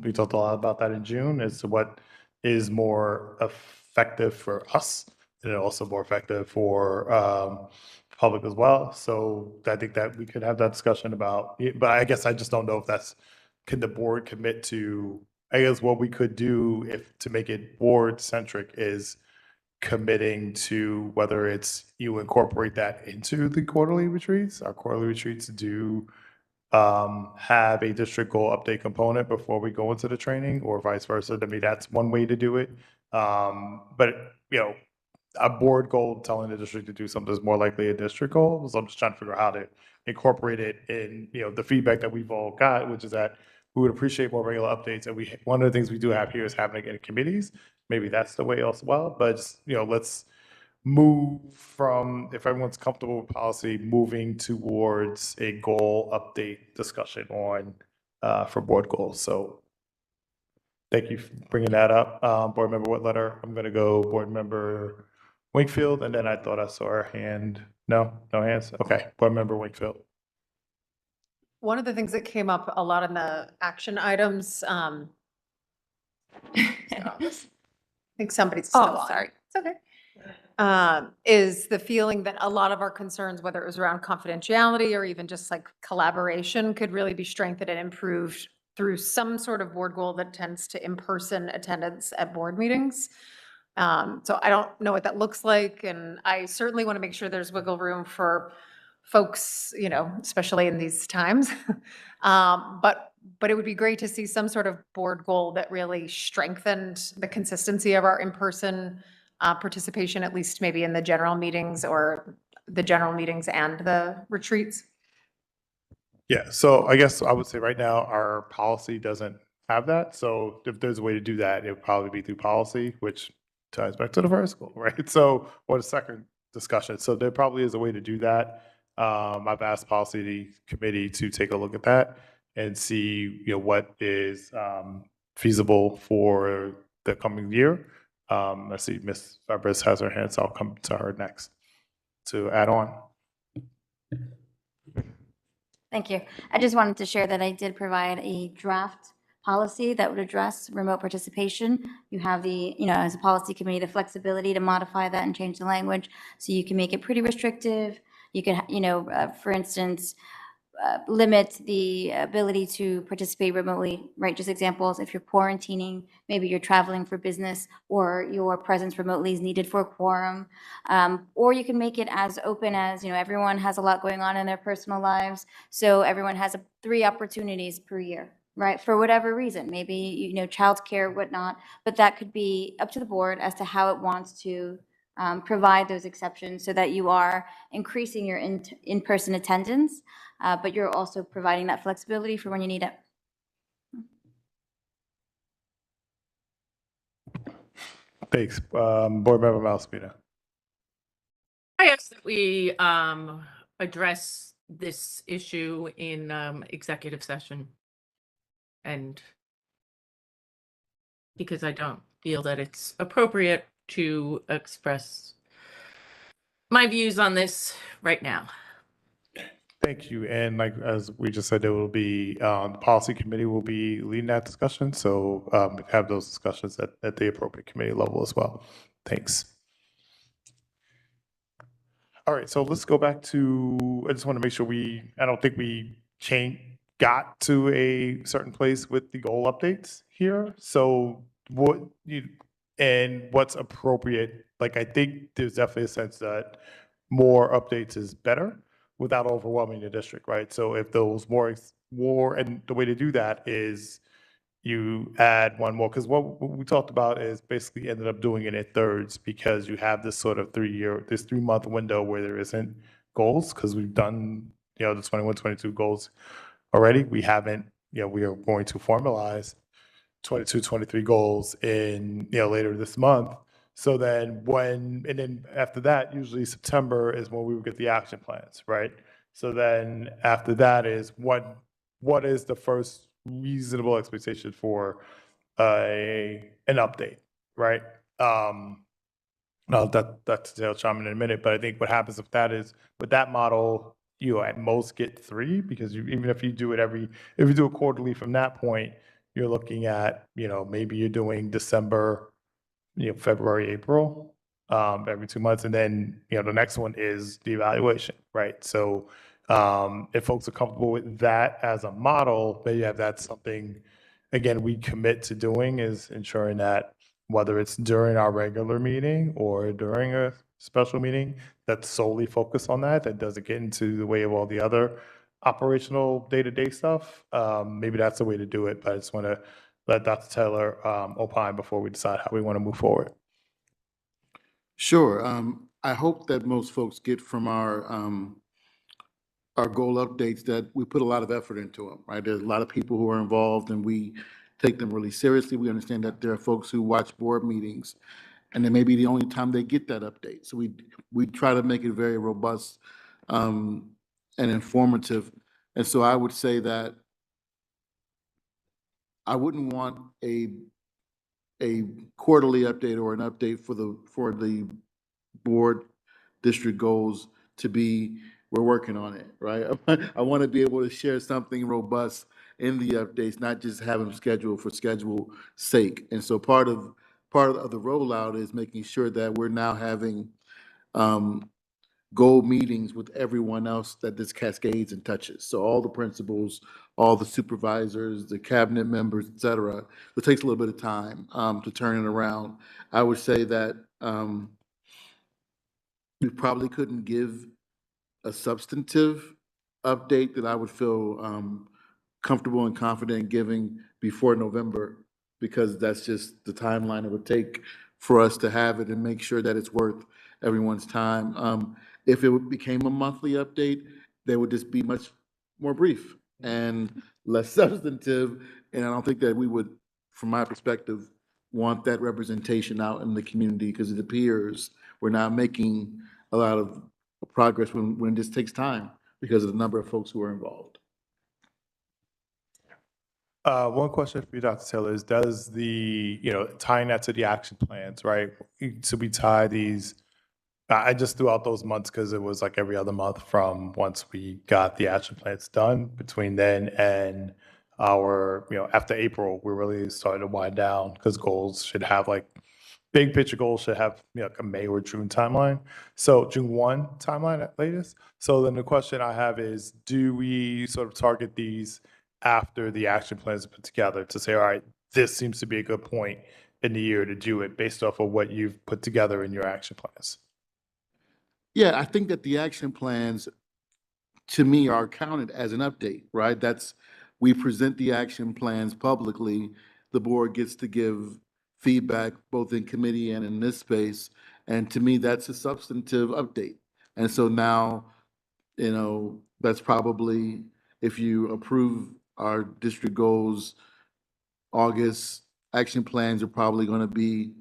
We talked a lot about that in June as to what is more effective for us and also more effective for public as well. So I think that we could have that discussion about it, but I guess I just don't know if can the board commit to, I guess what we could do to make it board centric is committing to whether it's you incorporate that into the quarterly retreats. Our quarterly retreats do have a district goal update component before we go into the training, or vice versa. I mean, that's one way to do it. But a board goal telling the district to do something is more likely a district goal. So I'm just trying to figure out how to incorporate it in, the feedback that we've all got, which is that we would appreciate more regular updates. And one of the things we do have here is having it in committees. Maybe that's the way as well, but just, let's move from, if everyone's comfortable with policy, moving towards a goal update discussion on, for board goals. So thank you for bringing that up. Board Member Whitletter, I'm going to go Board Member Wingfield, and then I thought I saw a hand. No hands? Okay, Board Member Wingfield. One of the things that came up a lot in the action items, I think somebody's still on. Sorry. It's okay. Is the feeling that a lot of our concerns, whether it was around confidentiality or even just like collaboration, could really be strengthened and improved through some sort of board goal that tends to in-person attendance at board meetings. So I don't know what that looks like, and I certainly want to make sure there's wiggle room for folks, especially in these times. But it would be great to see some sort of board goal that really strengthened the consistency of our in-person participation, at least maybe in the general meetings and the retreats. Yeah, so I guess I would say right now our policy doesn't have that. So if there's a way to do that, it would probably be through policy, which ties back to the first goal, right? So, or the second discussion. So there probably is a way to do that. I've asked policy committee to take a look at that and see, what is feasible for the coming year. I see Ms. Fabris has her hand, so I'll come to her next to add on. Thank you. I just wanted to share that I did provide a draft policy that would address remote participation. You have as a policy committee, the flexibility to modify that and change the language. So you can make it pretty restrictive. You can, for instance, limit the ability to participate remotely, right? Just examples, if you're quarantining, maybe you're traveling for business, or your presence remotely is needed for a quorum. Or you can make it as open as, everyone has a lot going on in their personal lives, so everyone has 3 opportunities per year, right? For whatever reason, maybe, childcare, whatnot, but that could be up to the board as to how it wants to provide those exceptions so that you are increasing your in-person attendance, but you're also providing that flexibility for when you need it. Thanks. Board Member Malaspina. I ask that we address this issue in executive session, and because I don't feel that it's appropriate to express my views on this right now. Thank you. And as we just said, there will be, the policy committee will be leading that discussion. So have those discussions at the appropriate committee level as well. Thanks. All right, so let's go back to, I just want to make sure I don't think we got to a certain place with the goal updates here. So what's appropriate, I think there's definitely a sense that more updates is better without overwhelming the district, right? So if those more, and the way to do that is you add one more, because what we talked about is basically ended up doing it in thirds, because you have this sort of 3-month window where there isn't goals, because we've done, the 21-22 goals already. We haven't, we are going to formalize 22-23 goals in, later this month. So then and then after that, usually September is when we would get the action plans, right? So then after that is what is the first reasonable expectation for an update, right? I'll chime in a minute, but I think what happens with that is, with that model, you at most get 3, because even if you do it quarterly from that point, you're looking at, maybe you're doing December, February, April, every 2 months. And then, the next one is the evaluation, right? So if folks are comfortable with that as a model, maybe that's something, again, we commit to doing, is ensuring that whether it's during our regular meeting or during a special meeting, that's solely focused on that doesn't get into the way of all the other operational day-to-day stuff. Maybe that's the way to do it, but I just want to let Dr. Taylor opine before we decide how we want to move forward. Sure. I hope that most folks get from our goal updates that we put a lot of effort into them, right? There's a lot of people who are involved, and we take them really seriously. We understand that there are folks who watch board meetings, and it may be the only time they get that update. So we try to make it very robust and informative. And so I would say that I wouldn't want a quarterly update or an update for the board district goals to be, we're working on it, right? I want to be able to share something robust in the updates, not just have them scheduled for schedule sake. And so part of the rollout is making sure that we're now having goal meetings with everyone else that this cascades and touches. So all the principals, all the supervisors, the cabinet members, et cetera. It takes a little bit of time to turn it around. I would say that we probably couldn't give a substantive update that I would feel comfortable and confident giving before November, because that's just the timeline it would take for us to have it and make sure that it's worth everyone's time. If it became a monthly update, they would just be much more brief and less substantive. And I don't think that we would, from my perspective, want that representation out in the community because it appears we're not making a lot of progress when this takes time because of the number of folks who are involved. One question for you, Dr. Taylor, is does the, tying that to the action plans, right? So we tie these, I just threw out those months because it was like every other month from once we got the action plans done. Between then and our, after April, we're really starting to wind down because goals should have like, big picture goals should have, like a May or June timeline. So June 1 timeline at latest. So then the question I have is, do we sort of target these after the action plans are put together to say, all right, this seems to be a good point in the year to do it based off of what you've put together in your action plans? Yeah, I think that the action plans, to me, are counted as an update, right? We present the action plans publicly. The board gets to give feedback both in committee and in this space. And to me, that's a substantive update. And so now, that's probably, if you approve our district goals, August, action plans are probably going to be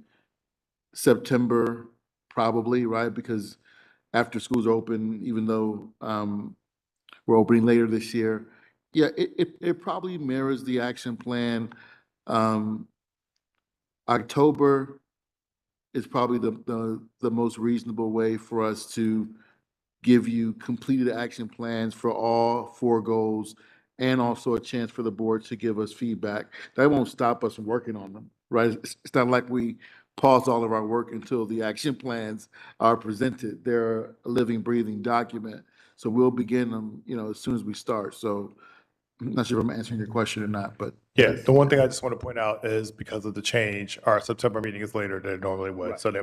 September, probably, right? Because after schools are open, even though we're opening later this year, yeah, it probably mirrors the action plan. October is probably the most reasonable way for us to give you completed action plans for all 4 goals and also a chance for the board to give us feedback. That won't stop us from working on them, right? It's not like we pause all of our work until the action plans are presented. They're a living, breathing document. So we'll begin them, as soon as we start. So I'm not sure if I'm answering your question or not, but. Yeah, the one thing I just want to point out is because of the change, our September meeting is later than it normally would. Right. So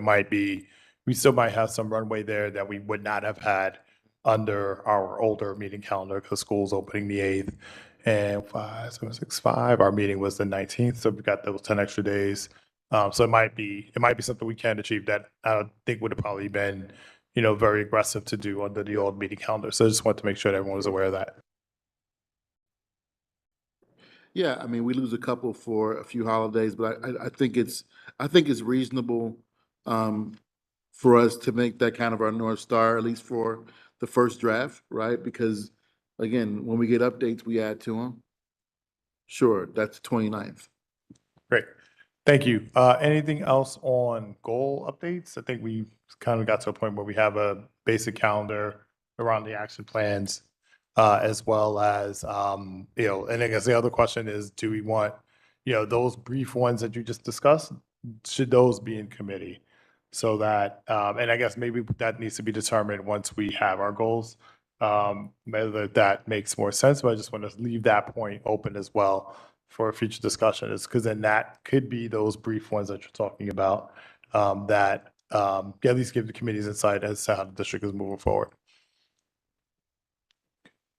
we still might have some runway there that we would not have had under our older meeting calendar because school's opening the 8th and 5, 7, 6, 5. Our meeting was the 19th, so we've got those 10 extra days. So it might be something we can achieve that I don't think would have probably been, very aggressive to do under the old meeting calendar. So I just want to make sure that everyone was aware of that. Yeah, I mean, we lose a couple for a few holidays, but I think it's reasonable for us to make that kind of our North Star, at least for the first draft, right? Because again, when we get updates, we add to them. Sure, that's the 29th. Great. Thank you. Anything else on goal updates? I think we kind of got to a point where we have a basic calendar around the action plans, as well as, and I guess the other question is, do we want, those brief ones that you just discussed, should those be in committee? So that, and I guess maybe that needs to be determined once we have our goals, whether that makes more sense, but I just want to leave that point open as well for a future discussion, is because then that could be those brief ones that you're talking about, that at least give the committee's insight as to how the district is moving forward.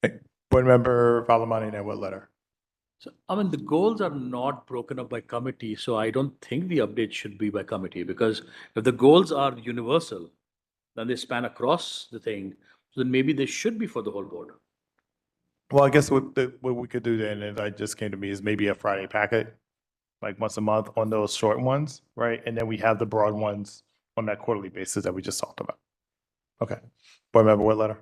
Okay. Board Member Valamani, and what letter? So, the goals are not broken up by committee, so I don't think the update should be by committee, because if the goals are universal, then they span across the thing, so then maybe they should be for the whole board. Well, I guess what we could do then, and it just came to me, is maybe a Friday packet, like once a month on those short ones, right? And then we have the broad ones on that quarterly basis that we just talked about. Okay. Board Member, what letter?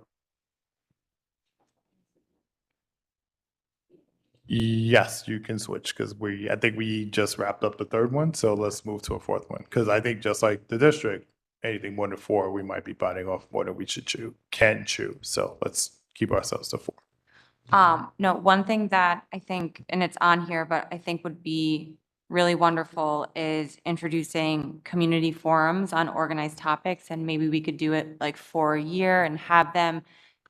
Yes, you can switch because I think we just wrapped up the 3rd one, so let's move to a 4th one. Because I think just like the district, anything more than 4, we might be biting off more than we can chew. So let's keep ourselves to 4. No, one thing that I think, and it's on here, but I think would be really wonderful is introducing community forums on organized topics, and maybe we could do it like for a year and have them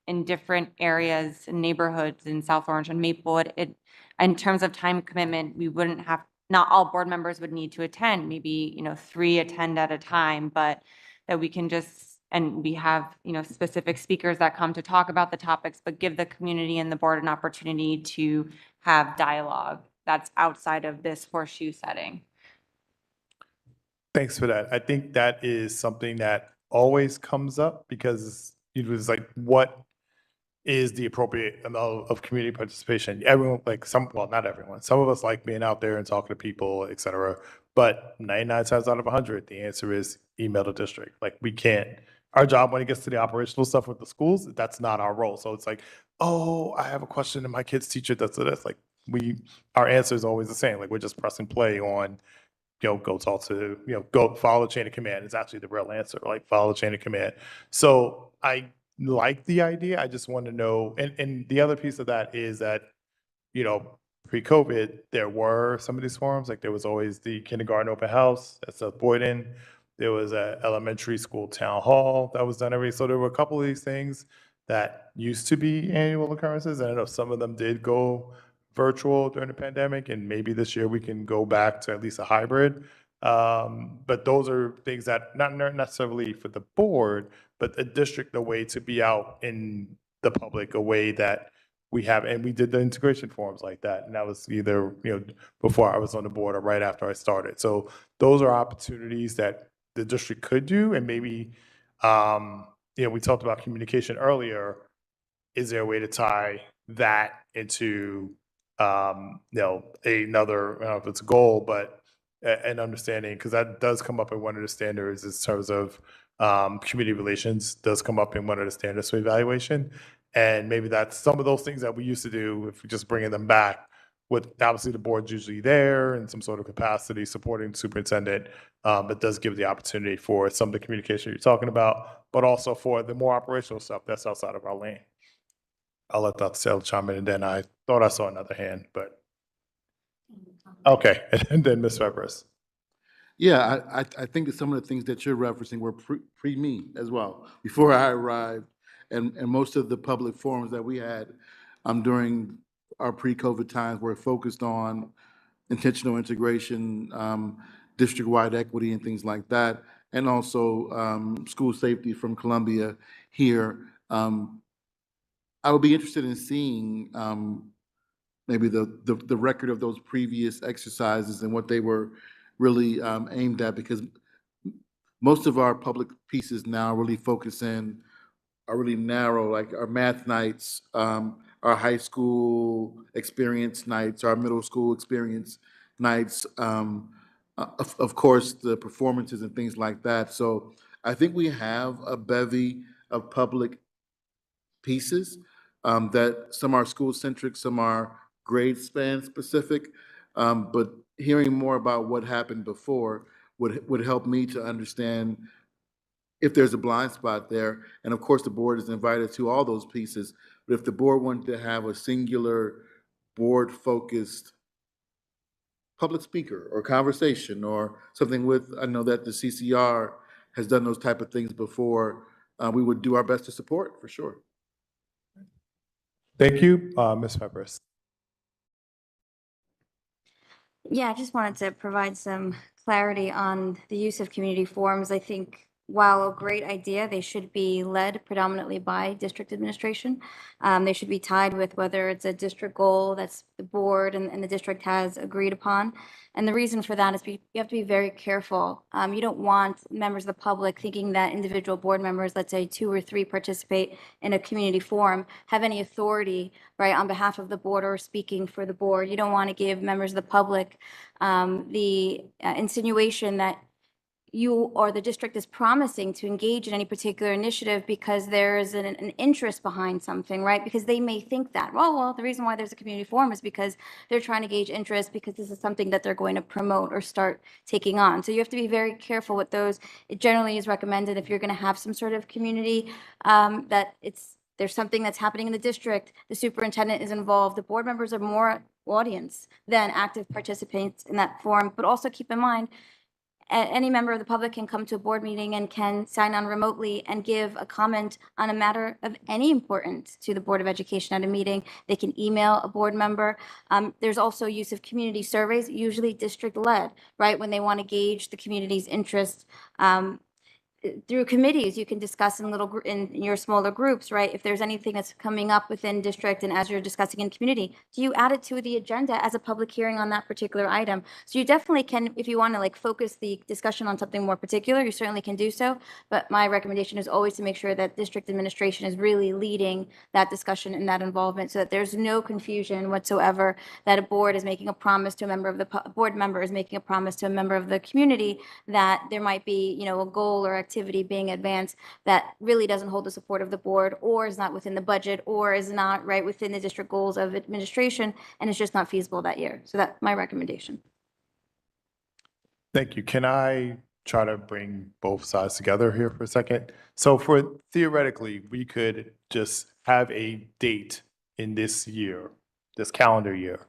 in different areas and neighborhoods in South Orange and Maplewood. In terms of time commitment, we wouldn't have, not all board members would need to attend, maybe, 3 attend at a time, but that we can just, and we have, specific speakers that come to talk about the topics, but give the community and the board an opportunity to have dialogue that's outside of this horseshoe setting. Thanks for that. I think that is something that always comes up because it was like, what is the appropriate amount of community participation. Everyone, like some, well, not everyone. Some of us like being out there and talking to people, et cetera. But 99 times out of 100, the answer is email the district. Like we can't, our job when it gets to the operational stuff with the schools, that's not our role. So it's like, oh, I have a question and my kid's teacher does this. Like our answer is always the same. Like we're just pressing play on, go talk to, go follow the chain of command is actually the real answer, like follow the chain of command. So I like the idea. I just want to know, and the other piece of that is that, pre-COVID, there were some of these forums, like there was always the kindergarten open house at South Boyden. There was a elementary school town hall that was done every, so there were a couple of these things that used to be annual occurrences. And I know some of them did go virtual during the pandemic, and maybe this year we can go back to at least a hybrid. But those are things that not necessarily for the board, but the district, a way to be out in the public, a way that we have, and we did the integration forums like that. And that was either, before I was on the board or right after I started. So those are opportunities that the district could do. And maybe, we talked about communication earlier. Is there a way to tie that into, another, I don't know if it's a goal, but an understanding, because that does come up in one of the standards in terms of community relations, does come up in one of the standards for evaluation. And maybe that's some of those things that we used to do, if we're just bringing them back, with obviously the board's usually there in some sort of capacity supporting the superintendent, but does give the opportunity for some of the communication you're talking about, but also for the more operational stuff that's outside of our lane. I'll let Dr. Sale chime in, and then I thought I saw another hand, but okay, and then Ms. Febres. Yeah, I think that some of the things that you're referencing were pre me as well, before I arrived. And most of the public forums that we had during our pre-COVID times were focused on intentional integration, district-wide equity and things like that, and also school safety from Columbia here. I would be interested in seeing maybe the record of those previous exercises and what they were really aimed at, because most of our public pieces now really focus in, are really narrow, like our math nights, our high school experience nights, our middle school experience nights, of course, the performances and things like that. So I think we have a bevy of public pieces that some are school-centric, some are grade span specific, but hearing more about what happened before would help me to understand if there's a blind spot there. And of course, the board is invited to all those pieces. But if the board wanted to have a singular board-focused public speaker or conversation or something with, I know that the CCR has done those type of things before, we would do our best to support, for sure. Thank you, Ms. Febres. Yeah, I just wanted to provide some clarity on the use of community forums. I think while a great idea, they should be led predominantly by district administration. They should be tied with whether it's a district goal that's the board and the district has agreed upon. And the reason for that is you have to be very careful. You don't want members of the public thinking that individual board members, let's say 2 or 3 participate in a community forum, have any authority, right, on behalf of the board or speaking for the board. You don't want to give members of the public the insinuation that you or the district is promising to engage in any particular initiative because there is an interest behind something, right? Because they may think that, well, the reason why there's a community forum is because they're trying to gauge interest because this is something that they're going to promote or start taking on. So you have to be very careful with those. It generally is recommended if you're going to have some sort of community that there's something that's happening in the district, the superintendent is involved, the board members are more audience than active participants in that forum. But also keep in mind, any member of the public can come to a board meeting and can sign on remotely and give a comment on a matter of any importance to the Board of Education at a meeting. They can email a board member. There's also use of community surveys, usually district-led, right, when they want to gauge the community's interest. through committees, you can discuss in in your smaller groups, right? If there's anything that's coming up within district and as you're discussing in community, do you add it to the agenda as a public hearing on that particular item? So you definitely can, if you want to like focus the discussion on something more particular, you certainly can do so. But my recommendation is always to make sure that district administration is really leading that discussion and that involvement so that there's no confusion whatsoever that a board is making a promise to a member of the board member is making a promise to a member of the community that there might be, you know, a goal or activity being advanced that really doesn't hold the support of the board or is not within the budget or is not right within the district goals of administration and it's just not feasible that year. So that's my recommendation. Thank you. Can I try to bring both sides together here for a second? So for theoretically, we could just have a date in this year, this calendar year,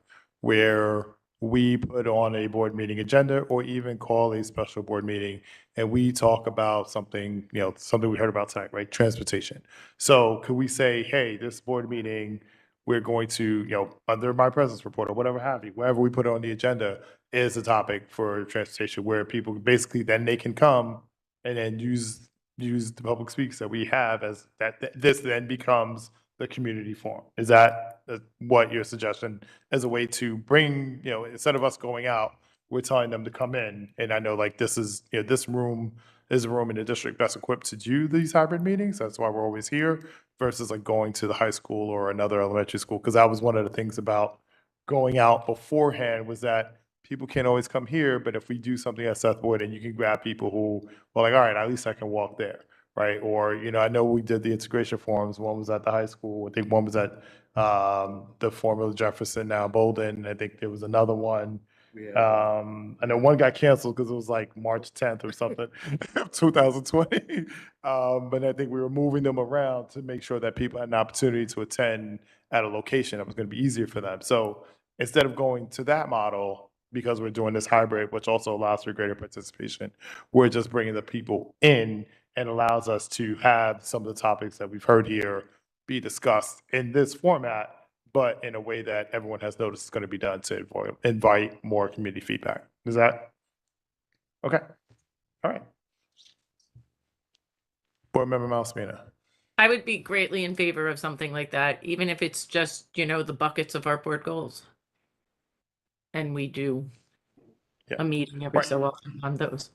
where we put on a board meeting agenda or even call a special board meeting and we talk about something, you know, something we heard about tonight, right? Transportation. So could we say, hey, this board meeting, we're going to, you know, under my presence report or whatever have you, wherever we put it on the agenda is a topic for transportation where people basically then they can come and then use the public speaks that we have as this then becomes the community forum. Is that what your suggestion as a way to bring, you know, instead of us going out, we're telling them to come in. And I know like this is, you know, this room is a room in the district best equipped to do these hybrid meetings. That's why we're always here versus like going to the high school or another elementary school. Cause that was one of the things about going out beforehand was that people can't always come here, but if we do something at Southwood and you can grab people who well, like, all right, at least I can walk there. Right. Or, you know, I know we did the integration forums. One was at the high school. I think one was at the former Jefferson, now Bolden. I think there was another one. I know one got canceled because it was like March 10th or something, 2020. But I think we were moving them around to make sure that people had an opportunity to attend at a location that was going to be easier for them. So instead of going to that model, because we're doing this hybrid, which also allows for greater participation, we're just bringing the people in and allows us to have some of the topics that we've heard here be discussed in this format, but in a way that everyone has noticed is going to be done to invite more community feedback. Is that okay? All right. Board Member Malasmina. I would be greatly in favor of something like that, even if it's just, you know, the buckets of our board goals. And we do a meeting every so often on those.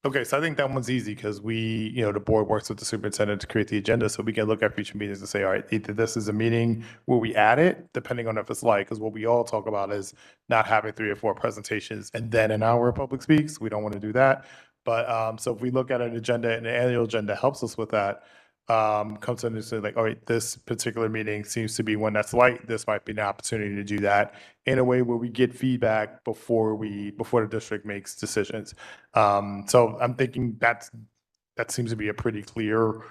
Okay, so I think that one's easy because we, you know, the board works with the superintendent to create the agenda so we can look at future meetings and say, all right, either this is a meeting where we add it, depending on if it's like, because what we all talk about is not having 3 or 4 presentations and then an hour of public speaks. We don't want to do that. But so if we look at an agenda and the annual agenda helps us with that, comes to understand like, all right, this particular meeting seems to be one that's light. This might be an opportunity to do that in a way where we get feedback before the district makes decisions. So I'm thinking that seems to be a pretty clear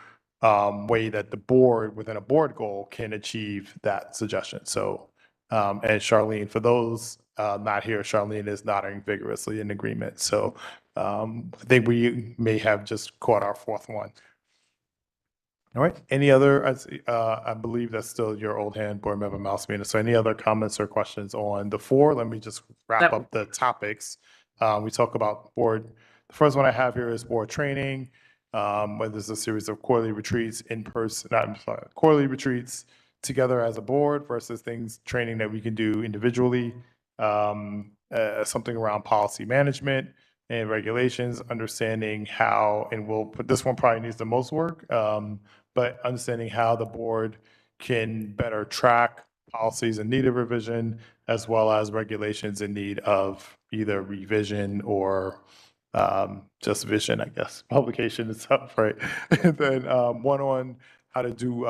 way that the board within a board goal can achieve that suggestion. So, and Charlene, for those not here, Charlene is nodding vigorously in agreement. So I think we may have just caught our 4th one. All right. Any other, I believe that's still your old hand, Board Member Malasmina. So any other comments or questions on the 4? Let me just wrap up the topics. We talk about board. The first one I have here is board training, where there's a series of quarterly retreats in person, quarterly retreats together as a board versus training that we can do individually, something around policy management and regulations, understanding how, and we'll put this one probably needs the most work, but understanding how the board can better track policies in need of revision, as well as regulations in need of either revision or just vision, I guess. Publication itself, right? And then one on how to do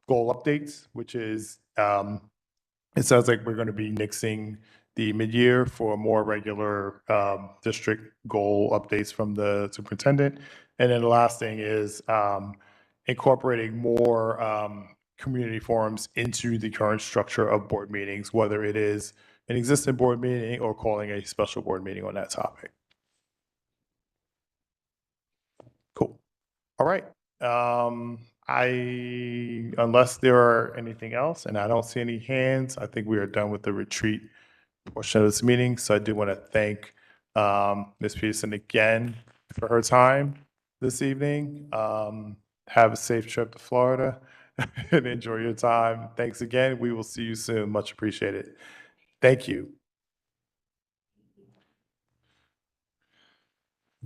goal updates, which is, it sounds like we're going to be nixing the mid-year for more regular district goal updates from the superintendent. And then the last thing is incorporating more community forums into the current structure of board meetings, whether it is an existing board meeting or calling a special board meeting on that topic. Cool. All right. Unless there are anything else, and I don't see any hands, I think we are done with the retreat portion of this meeting. So I do want to thank Ms. Peterson again for her time. this evening. Have a safe trip to Florida and enjoy your time. Thanks again. We will see you soon. Much appreciated. Thank you.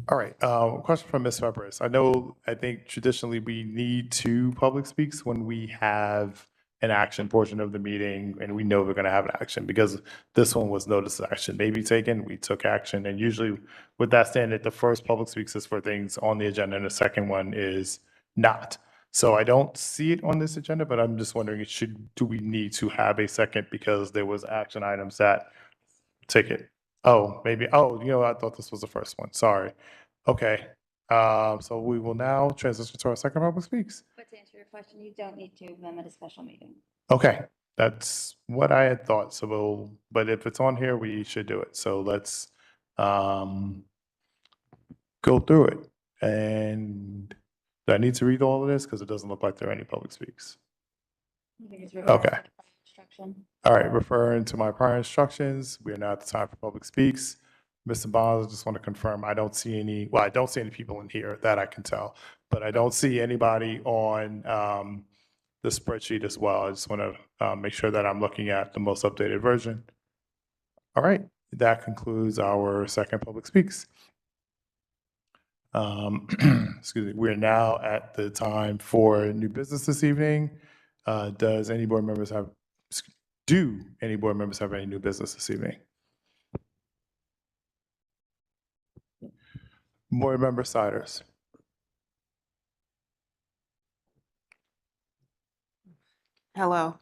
All right, question from Ms. Febres. I think traditionally we need 2 public speaks when we have an action portion of the meeting and we know we're going to have an action, because this one was notice action may be taken, we took action, and usually with that standard, the first public speaks is for things on the agenda and the second one is not. So I don't see it on this agenda, but I'm just wondering, do we need to have a second because there was action items that take it? Oh, maybe, I thought this was the first one, sorry. Okay, so we will now transition to our second public speaks. But to answer your question, you don't need to amend a special meeting. Okay, that's what I had thought, so but if it's on here, we should do it. So let's go through it. And do I need to read all of this? Because it doesn't look like there are any public speaks. Okay. All right, referring to my prior instructions, we are now at the time for public speaks. Mr. Bonds, I just want to confirm, I don't see any people in here that I can tell, but I don't see anybody on the spreadsheet as well. I just want to make sure that I'm looking at the most updated version. All right, that concludes our second public speaks. Excuse me, we're now at the time for new business this evening. Do any board members have any new business this evening? Board member Siders. Hello.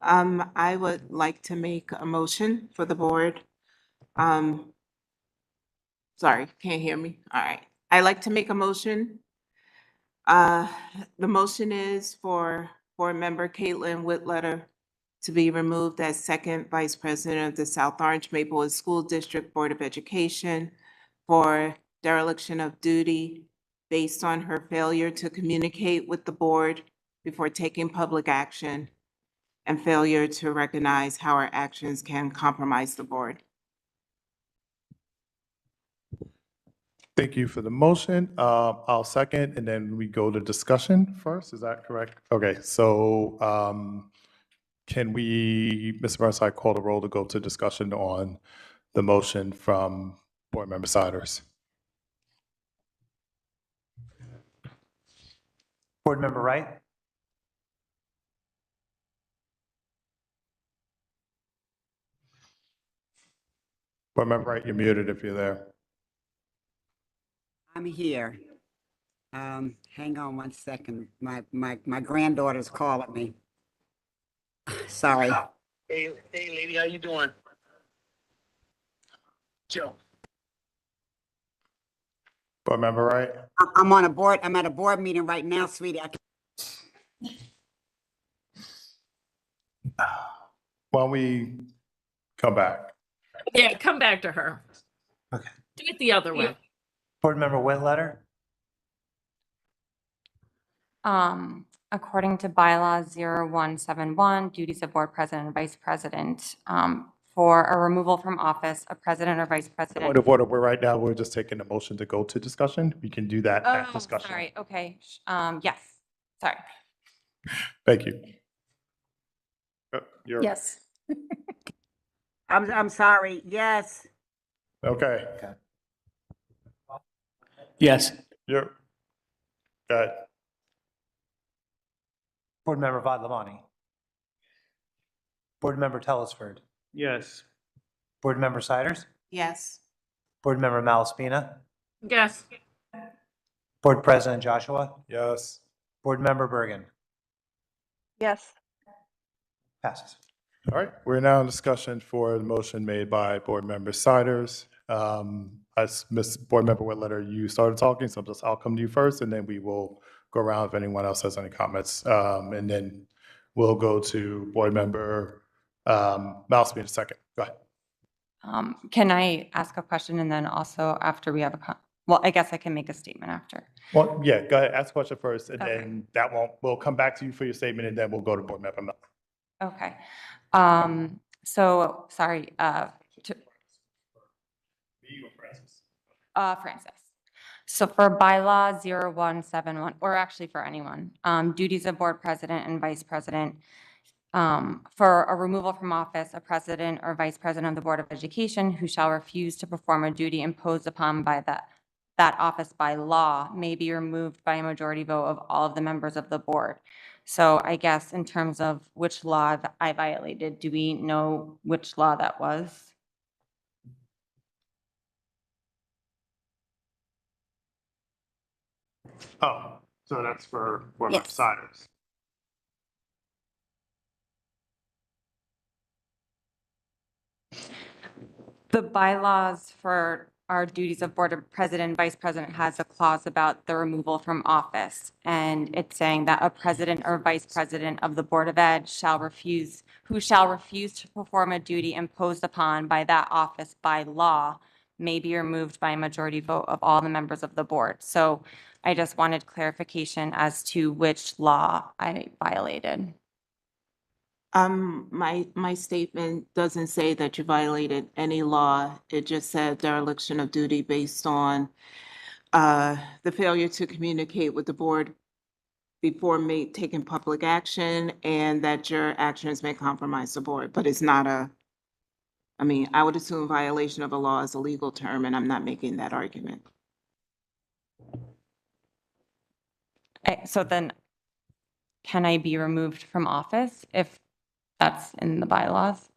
I would like to make a motion for the board. Sorry, can't hear me. All right. I'd like to make a motion. The motion is for board member Caitlin Whitletter to be removed as second vice president of the South Orange Maplewood School District Board of Education for dereliction of duty based on her failure to communicate with the board before taking public action and failure to recognize how our actions can compromise the board. Thank you for the motion. I'll second, and then we go to discussion first. Is that correct? Okay, so can we, Mr. Burnside, call the roll to go to discussion on the motion from board member Siders? Board Member Wright? Board member Wright, you're muted if you're there. I'm here. Hang on one second. My granddaughter's calling me. Sorry. Hey, lady, how you doing? Joe. Board member Wright? I'm on a board. I'm at a board meeting right now, sweetie. Why don't we come back? Yeah, come back to her. Okay. Do it the other way. Board Member Whitletter? According to bylaw 0171, duties of board president and vice president, for a removal from office, a president or vice president. Point of order, right now, we're just taking a motion to go to discussion. We can do that at discussion. Sorry, okay. Yes, sorry. Thank you. Yes. I'm sorry. Yes. Okay. Yes. You're good. Board Member Vadlamani? Board Member Telesford? Yes. Board Member Siders? Yes. Board Member Malaspina? Yes. Board President Joshua? Yes. Board Member Bergen? Yes. Passes. All right, we're now in discussion for the motion made by board member Siders. As Ms. Board Member Whitletter, you started talking, so I'll come to you first, and then we will go around if anyone else has any comments. And then we'll go to Board Member Malaspina in a second. Go ahead. Can I ask a question and then also after we have well, I guess I can make a statement after. Well, yeah, go ahead, ask a question first, and Okay. then we'll come back to you for your statement, and then we'll go to Board Member Mel. Okay. So sorry, Francis. So for bylaw 0171, or actually for anyone, duties of board president and vice president, for a removal from office, a president or vice president of the Board of Education who shall refuse to perform a duty imposed upon by that office by law may be removed by a majority vote of all of the members of the board. So I guess in terms of which law I violated, do we know which law that was? Oh, so that's for board member Yes. Cyrus. The bylaws for our duties of board of president, vice president has a clause about the removal from office. And it's saying that a president or vice president of the Board of Ed who shall refuse to perform a duty imposed upon by that office by law may be removed by a majority vote of all the members of the board. So I just wanted clarification as to which law I violated. My statement doesn't say that you violated any law. It just said dereliction of duty based on the failure to communicate with the board before taking public action, and that your actions may compromise the board, but it's not I would assume violation of a law is a legal term, and I'm not making that argument. So then can I be removed from office if that's in the bylaws?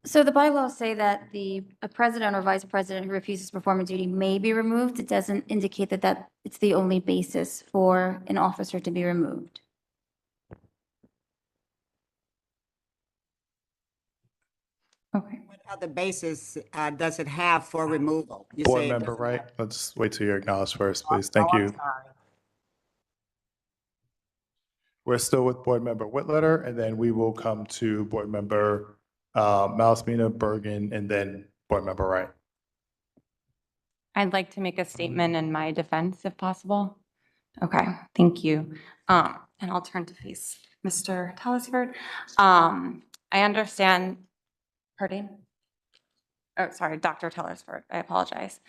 So the bylaws say that a president or vice president who refuses to perform a duty may be removed. It doesn't indicate that it's the only basis for an officer to be removed. Okay. What other basis does it have for removal? You Board say it member, doesn't right? have- Let's wait till you're acknowledged first, please. Thank Oh, you. I'm sorry. We're still with board member Whitletter, and then we will come to board member Malaspina, Bergen, and then board member Wright. I'd like to make a statement in my defense if possible. Okay, thank you. And I'll turn to face Mr. Telesford. I understand, pardon? Oh, sorry, Dr. Telesford, I apologize.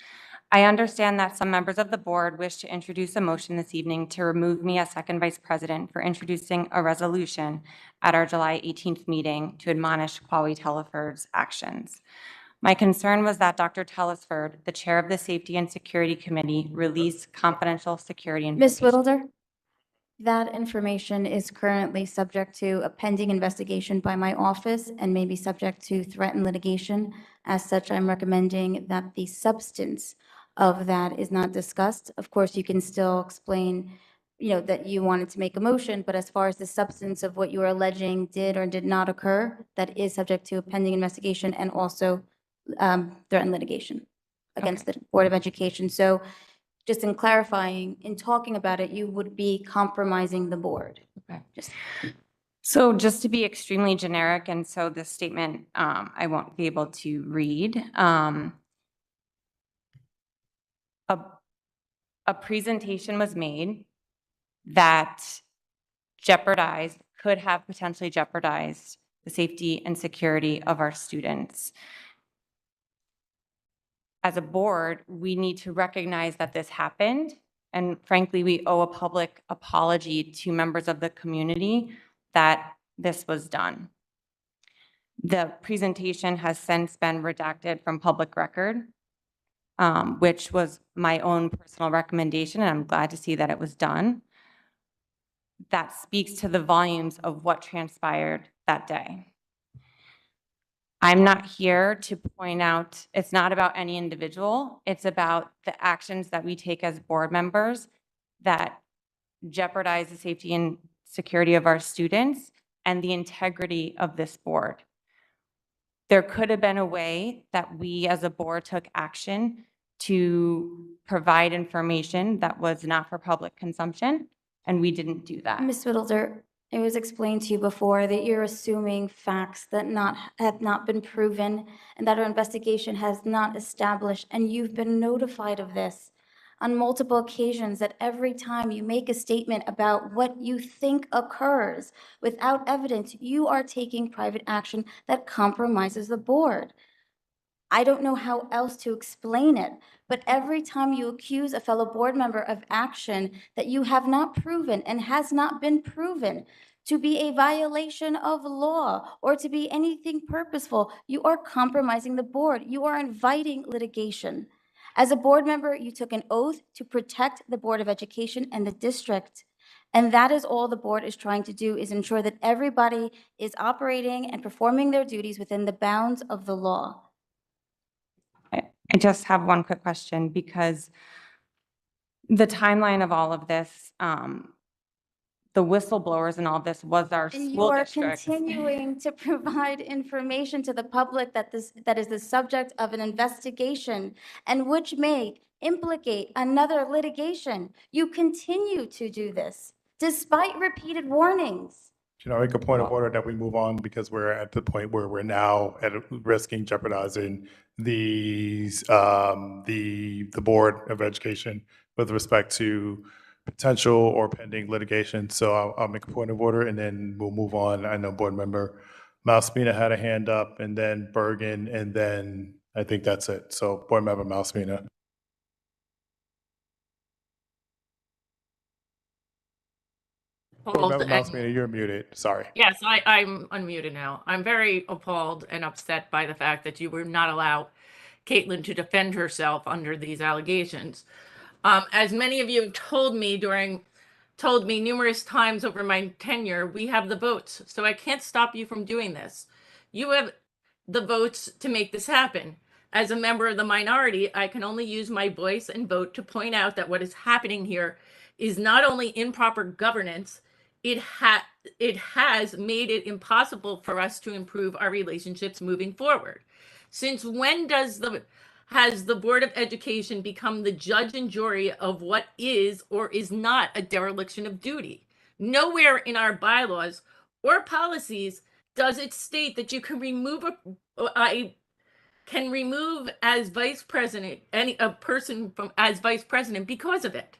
I understand that some members of the board wish to introduce a motion this evening to remove me as second vice president for introducing a resolution at our July 18th meeting to admonish Quali Telesford's actions. My concern was that Dr. Telesford, the chair of the Safety and Security Committee, released confidential security Ms. information. Whittleder, that information is currently subject to a pending investigation by my office and may be subject to threat and litigation. As such, I'm recommending that the substance of that is not discussed. Of course, you can still explain, that you wanted to make a motion, but as far as the substance of what you are alleging did or did not occur, that is subject to a pending investigation and also threat and litigation against the Board of Education. So just in clarifying, in talking about it, you would be compromising the board. Okay. So just to be extremely generic, and so this statement I won't be able to read. A presentation was made that could have potentially jeopardized the safety and security of our students. As a board, we need to recognize that this happened. And frankly, we owe a public apology to members of the community that this was done. The presentation has since been redacted from public record, which was my own personal recommendation, and I'm glad to see that it was done. That speaks to the volumes of what transpired that day. I'm not here to point out, it's not about any individual, it's about the actions that we take as board members that jeopardize the safety and security of our students and the integrity of this board. There could have been a way that we as a board took action to provide information that was not for public consumption, and we didn't do that. Ms. Whittleder, it was explained to you before that you're assuming facts that have not been proven and that our investigation has not established, and you've been notified of this on multiple occasions, that every time you make a statement about what you think occurs without evidence, you are taking private action that compromises the board. I don't know how else to explain it, but every time you accuse a fellow board member of action that you have not proven and has not been proven to be a violation of law or to be anything purposeful, you are compromising the board. You are inviting litigation. As a board member, you took an oath to protect the Board of Education and the district. And that is all the board is trying to do, is ensure that everybody is operating and performing their duties within the bounds of the law. I just have one quick question, because the timeline of all of this, the whistleblowers and all this was our And you school are district. continuing to provide information to the public that is the subject of an investigation and which may implicate another litigation. You continue to do this despite repeated warnings. Can I make a point of order that we move on, because we're at the point where we're now at risking jeopardizing the Board of Education with respect to potential or pending litigation. So I'll make a point of order and then we'll move on. I know Board Member Malspina had a hand up, and then Bergen, and then I think that's it. So Board Member Malspina. Board Member Malspina, you're muted. Sorry. Yes, I'm unmuted now. I'm very appalled and upset by the fact that you were not allowed Caitlin to defend herself under these allegations. As many of you have told me numerous times over my tenure, we have the votes, so I can't stop you from doing this. You have the votes to make this happen. As a member of the minority, I can only use my voice and vote to point out that what is happening here is not only improper governance, it has made it impossible for us to improve our relationships moving forward. Since when has the Board of Education become the judge and jury of what is or is not a dereliction of duty? Nowhere in our bylaws or policies does it state that you can remove as vice president a person from as vice president because of it.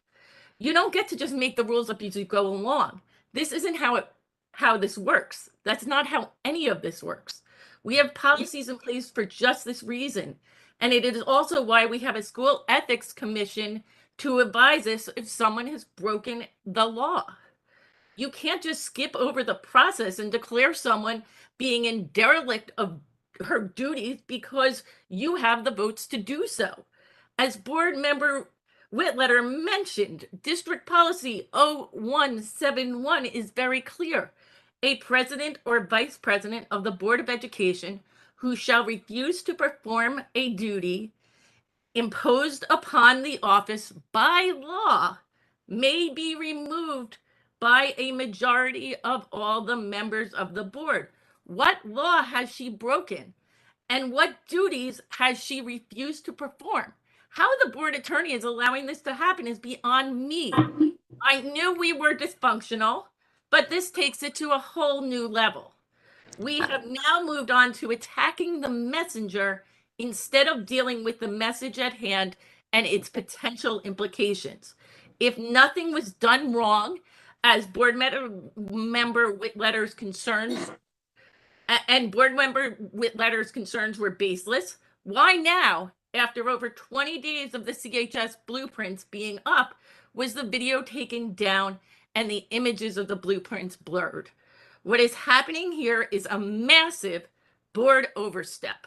You don't get to just make the rules up as you go along. This isn't how this works. That's not how any of this works. We have policies in place for just this reason. And it is also why we have a school ethics commission to advise us if someone has broken the law. You can't just skip over the process and declare someone being in derelict of her duties because you have the votes to do so. As Board Member Whitletter mentioned, District Policy 0171 is very clear. A president or vice president of the Board of Education who shall refuse to perform a duty imposed upon the office by law may be removed by a majority of all the members of the board. What law has she broken? And what duties has she refused to perform? How the board attorney is allowing this to happen is beyond me. I knew we were dysfunctional, but this takes it to a whole new level. We have now moved on to attacking the messenger instead of dealing with the message at hand and its potential implications. If nothing was done wrong, as board member Whitletter's concerns and board member Whitletter's concerns were baseless, why now, after over 20 days of the CHS blueprints being up, was the video taken down and the images of the blueprints blurred? What is happening here is a massive board overstep,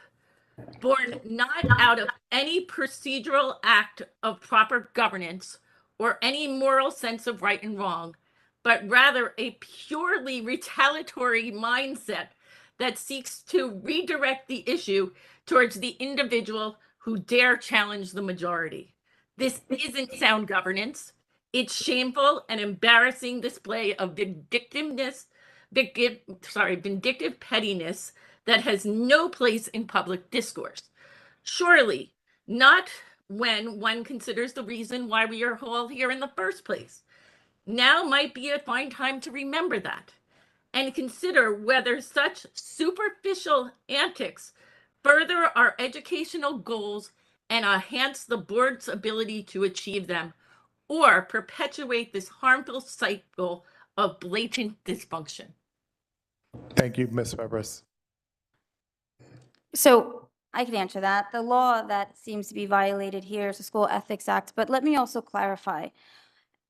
born not out of any procedural act of proper governance or any moral sense of right and wrong, but rather a purely retaliatory mindset that seeks to redirect the issue towards the individual who dare challenge the majority. This isn't sound governance. It's shameful and embarrassing display of vindictive pettiness that has no place in public discourse. Surely not when one considers the reason why we are all here in the first place. Now might be a fine time to remember that and consider whether such superficial antics further our educational goals and enhance the board's ability to achieve them, or perpetuate this harmful cycle of blatant dysfunction. Thank you, Ms. Febres. So I can answer that. The law that seems to be violated here is the School Ethics Act, but let me also clarify.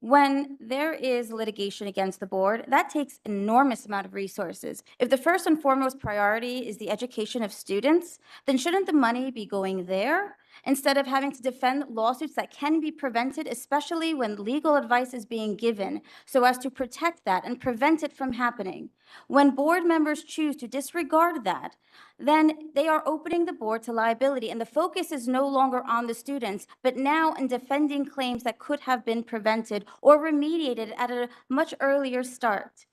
When there is litigation against the board, that takes enormous amount of resources. If the first and foremost priority is the education of students, then shouldn't the money be going there instead of having to defend lawsuits that can be prevented, especially when legal advice is being given, so as to protect that and prevent it from happening? When board members choose to disregard that, then they are opening the board to liability, and the focus is no longer on the students, but now in defending claims that could have been prevented or remediated at a much earlier start.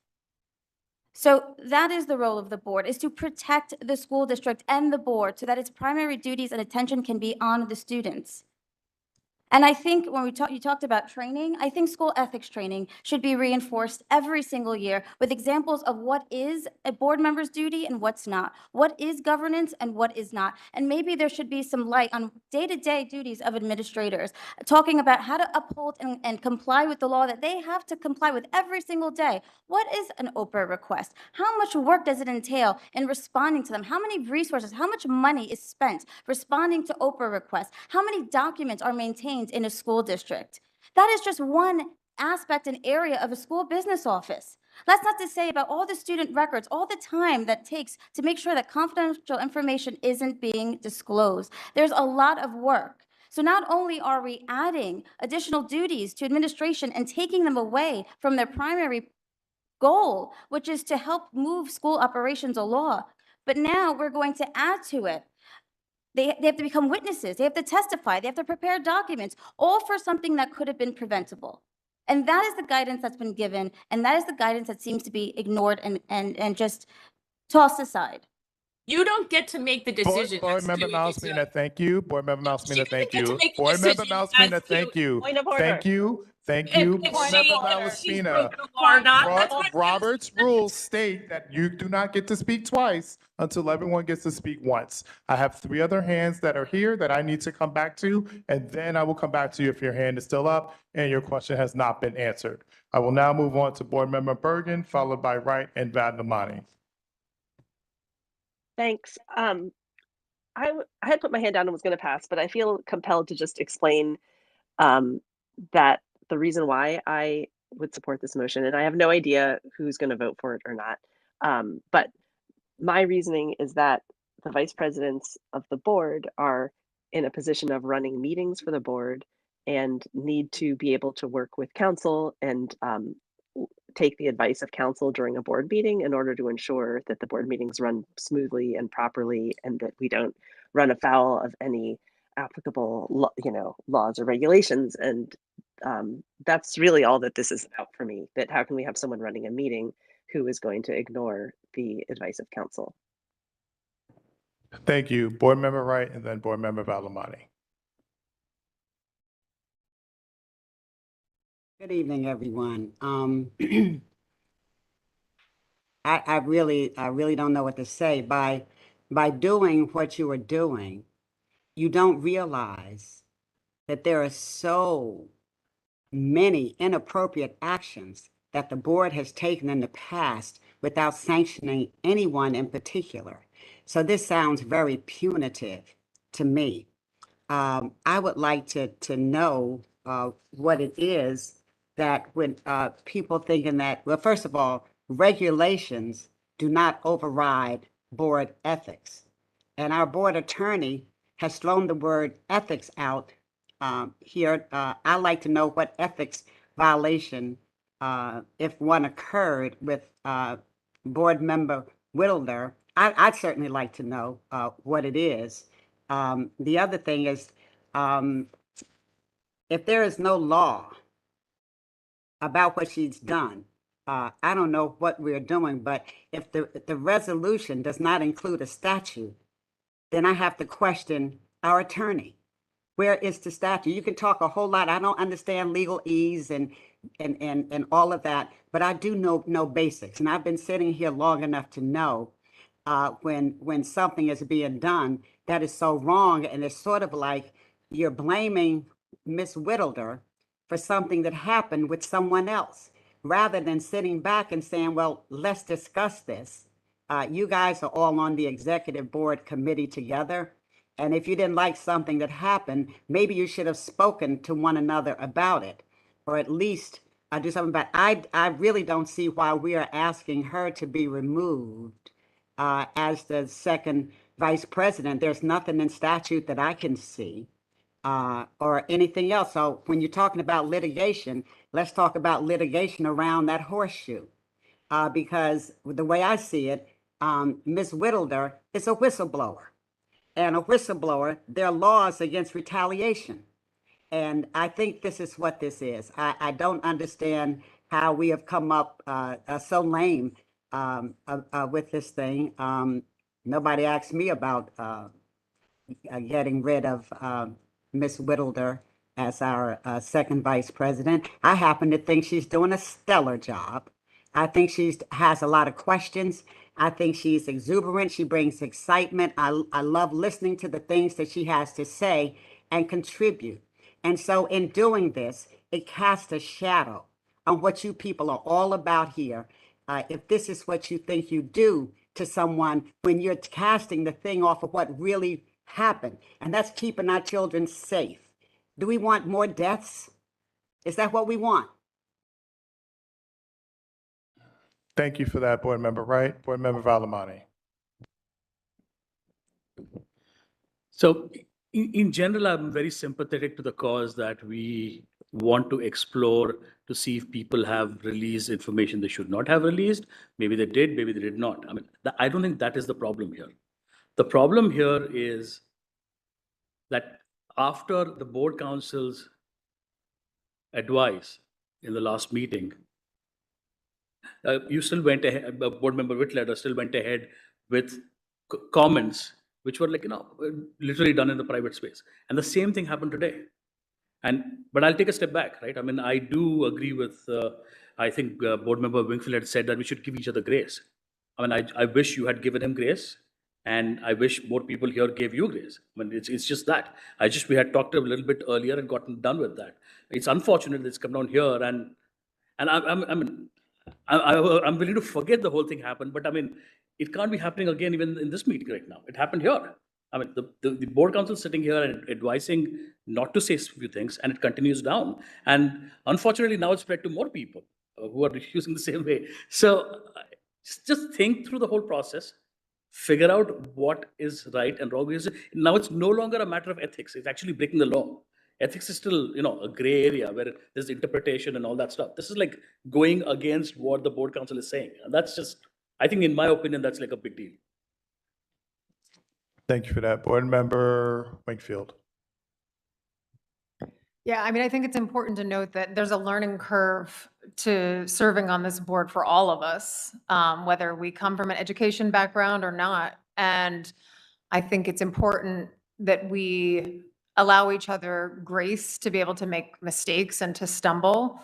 So that is the role of the board, is to protect the school district and the board so that its primary duties and attention can be on the students. And I think when you talked about training, I think school ethics training should be reinforced every single year with examples of what is a board member's duty and what's not, what is governance and what is not. And maybe there should be some light on day-to-day duties of administrators, talking about how to uphold and comply with the law that they have to comply with every single day. What is an Oprah request? How much work does it entail in responding to them? How many resources, how much money is spent responding to Oprah requests? How many documents are maintained in a school district? That is just one aspect and area of a school business office. That's not to say about all the student records, all the time that takes to make sure that confidential information isn't being disclosed. There's a lot of work. So not only are we adding additional duties to administration and taking them away from their primary goal, which is to help move school operations along, but now we're going to add to it. They have to become witnesses. They have to testify. They have to prepare documents, all for something that could have been preventable. And that is the guidance that's been given, and that is the guidance that seems to be ignored and just tossed aside. You don't get to make the decision. Board Member Malaspina, thank you. Board Member Malaspina, thank you. Board Member Malaspina, thank you. Point of order. Thank you. Thank you. Board Member Malaspina. Robert's rules state that you do not get to speak twice until everyone gets to speak once. I have 3 other hands that are here that I need to come back to, and then I will come back to you if your hand is still up and your question has not been answered. I will now move on to Board Member Bergen, followed by Wright and Vadnamani. Thanks. I had put my hand down and was going to pass, but I feel compelled to just explain that the reason why I would support this motion, and I have no idea who's going to vote for it or not, but my reasoning is that the vice presidents of the board are in a position of running meetings for the board and need to be able to work with counsel and take the advice of counsel during a board meeting in order to ensure that the board meetings run smoothly and properly, and that we don't run afoul of any applicable laws or regulations. And that's really all that this is about for me, that how can we have someone running a meeting who is going to ignore the advice of counsel? Thank you. Board Member Wright and then Board Member Vadnamani. Good evening, everyone. I really don't know what to say. By doing what you are doing, you don't realize that there are so many inappropriate actions that the board has taken in the past without sanctioning anyone in particular. So this sounds very punitive to me. I would like to know what it is that when people thinking that, well, first of all, regulations do not override board ethics. And our board attorney has thrown the word ethics out here. I'd like to know what ethics violation, if one occurred with board member Whittler. I'd certainly like to know what it is. The other thing is, if there is no law about what she's done, I don't know what we're doing, but if the resolution does not include a statute, then I have to question our attorney. Where is the statute? You can talk a whole lot. I don't understand legalese and all of that, but I do know basics. And I've been sitting here long enough to know when something is being done that is so wrong, and it's sort of like you're blaming Miss Whittler for something that happened with someone else, rather than sitting back and saying, well, let's discuss this. You guys are all on the executive board committee together. And if you didn't like something that happened, maybe you should have spoken to one another about it, or at least do something about it. I really don't see why we are asking her to be removed as the second vice president. There's nothing in statute that I can see or anything else. So when you're talking about litigation, let's talk about litigation around that horseshoe. Because the way I see it, Ms. Whittler is a whistleblower. And a whistleblower, there are laws against retaliation. And I think this is what this is. I don't understand how we have come up so lame with this thing. Nobody asked me about getting rid of Ms. Whittler as our second vice president. I happen to think she's doing a stellar job. I think she has a lot of questions. I think she's exuberant. She brings excitement. I love listening to the things that she has to say and contribute. And so in doing this, it casts a shadow on what you people are all about here. If this is what you think you do to someone when you're casting the thing off of what really happened, and that's keeping our children safe. Do we want more deaths? Is that what we want? Thank you for that, Board Member Wright. Board Member Valimani. So in general, I'm very sympathetic to the cause that we want to explore to see if people have released information they should not have released. Maybe they did, maybe they did not. I mean, I don't think that is the problem here. The problem here is that after the board council's advice in the last meeting, you still went ahead, Board Member Whittler still went ahead with comments which were like, literally done in the private space. And the same thing happened today. But I'll take a step back, right? I mean, I do agree with, I think Board Member Wingfield had said that we should give each other grace. I mean, I wish you had given him grace, and I wish more people here gave you grace. I mean, it's just that. I just, we had talked a little bit earlier and gotten done with that. It's unfortunate that it's come down here, and I'm willing to forget the whole thing happened, but I mean, it can't be happening again even in this meeting right now. It happened here. I mean, the board council is sitting here and advising not to say a few things, and it continues down. And unfortunately, now it's spread to more people who are using the same way. So just think through the whole process, figure out what is right and wrong. Now it's no longer a matter of ethics. It's actually breaking the law. Ethics is still, a gray area where there's interpretation and all that stuff. This is like going against what the board council is saying. And that's just, I think in my opinion, that's like a big deal. Thank you for that. Board Member Wingfield. Yeah, I mean, I think it's important to note that there's a learning curve to serving on this board for all of us, whether we come from an education background or not. And I think it's important that we allow each other grace to be able to make mistakes and to stumble.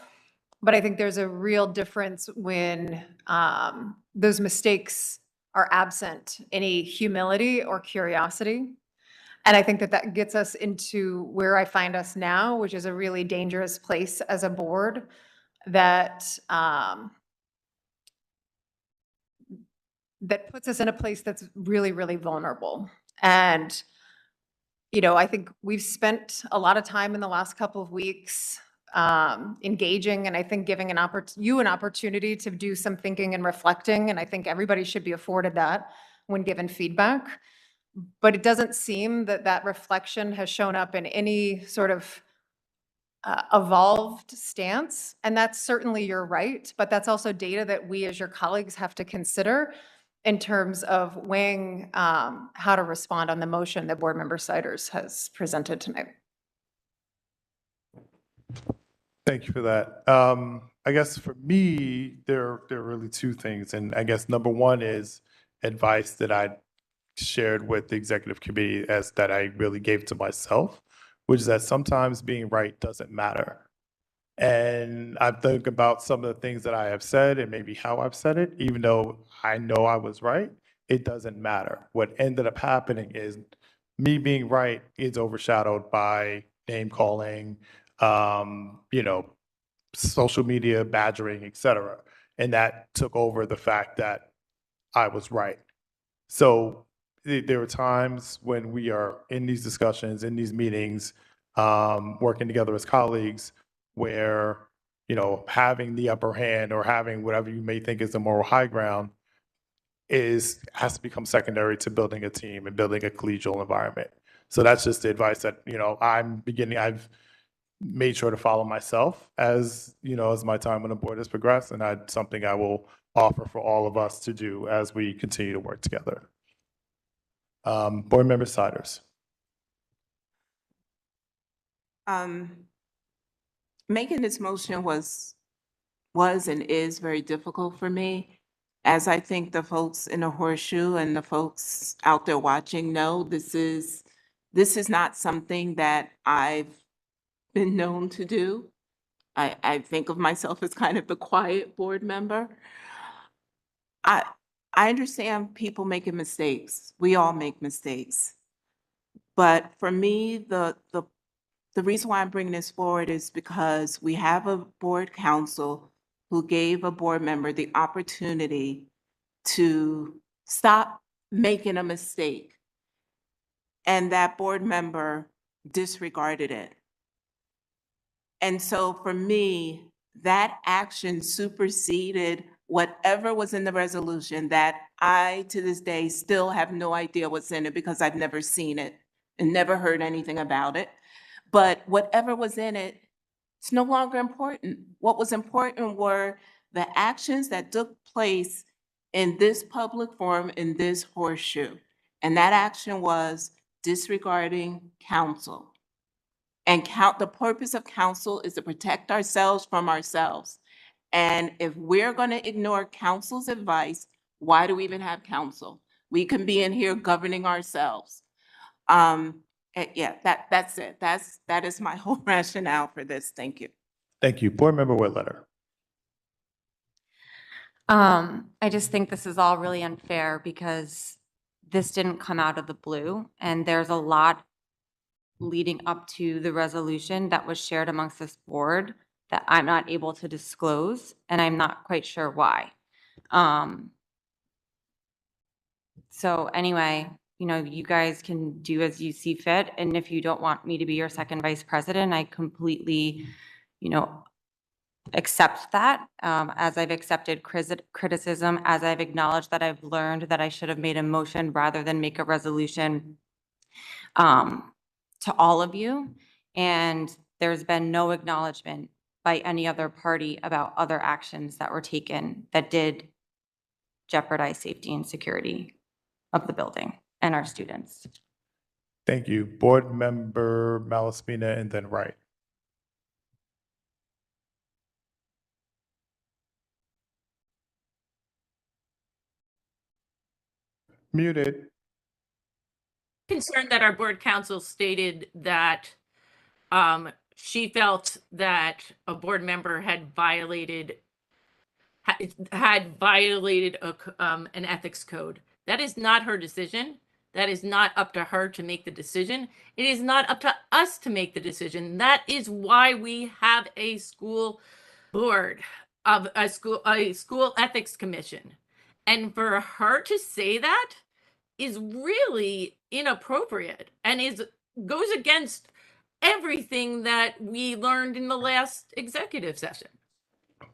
But I think there's a real difference when those mistakes are absent any humility or curiosity. And I think that that gets us into where I find us now, which is a really dangerous place as a board that that puts us in a place that's really, really vulnerable. And, I think we've spent a lot of time in the last couple of weeks engaging, and I think giving you an opportunity to do some thinking and reflecting. And I think everybody should be afforded that when given feedback. But it doesn't seem that that reflection has shown up in any sort of evolved stance. And that's certainly your right, but that's also data that we as your colleagues have to consider in terms of weighing how to respond on the motion that Board Member Siders has presented tonight. Thank you for that. I guess for me, there are really two things. And I guess number one is advice that I shared with the executive committee as that I really gave to myself, which is that sometimes being right doesn't matter. And I think about some of the things that I have said and maybe how I've said it, even though I know I was right, it doesn't matter. What ended up happening is me being right is overshadowed by name calling, social media badgering, et cetera. And that took over the fact that I was right. So there were times when we are in these discussions, in these meetings, working together as colleagues, where, you know, having the upper hand or having whatever you may think is the moral high ground has to become secondary to building a team and building a collegial environment. So that's just the advice that, you know, I've made sure to follow myself as, you know, as my time on the board has progressed, and that's something I will offer for all of us to do as we continue to work together. Board Member Siders. Making this motion was and is very difficult for me. As I think the folks in the horseshoe and the folks out there watching know, this is not something that I've been known to do. I think of myself as kind of the quiet board member. I understand people making mistakes. We all make mistakes. But for me, the reason why I'm bringing this forward is because we have a board council who gave a board member the opportunity to stop making a mistake. And that board member disregarded it. And so for me, that action superseded whatever was in the resolution that I, to this day, still have no idea what's in it because I've never seen it and never heard anything about it. But whatever was in it, it's no longer important. What was important were the actions that took place in this public forum, in this horseshoe. And that action was disregarding counsel. And the purpose of counsel is to protect ourselves from ourselves. And if we're going to ignore counsel's advice, why do we even have counsel? We can be in here governing ourselves. Yeah, that's it. That is my whole rationale for this. Thank you. Thank you. Board Member Whitletter. I just think this is all really unfair because this didn't come out of the blue, and there's a lot leading up to the resolution that was shared amongst this board that I'm not able to disclose, and I'm not quite sure why. So anyway, you know, you guys can do as you see fit, and if you don't want me to be your second vice president, I completely, you know, accept that, as I've accepted criticism, as I've acknowledged that I've learned that I should have made a motion rather than make a resolution to all of you. And there's been no acknowledgement by any other party about other actions that were taken that did jeopardize safety and security of the building and our students. Thank you. Board Member Malaspina and then Wright. Muted. Concerned that our board counsel stated that she felt that a board member had violated an ethics code. That is not her decision. That is not up to her to make the decision. It is not up to us to make the decision. That is why we have a school board of a school ethics commission. And for her to say that is really inappropriate and goes against everything that we learned in the last executive session.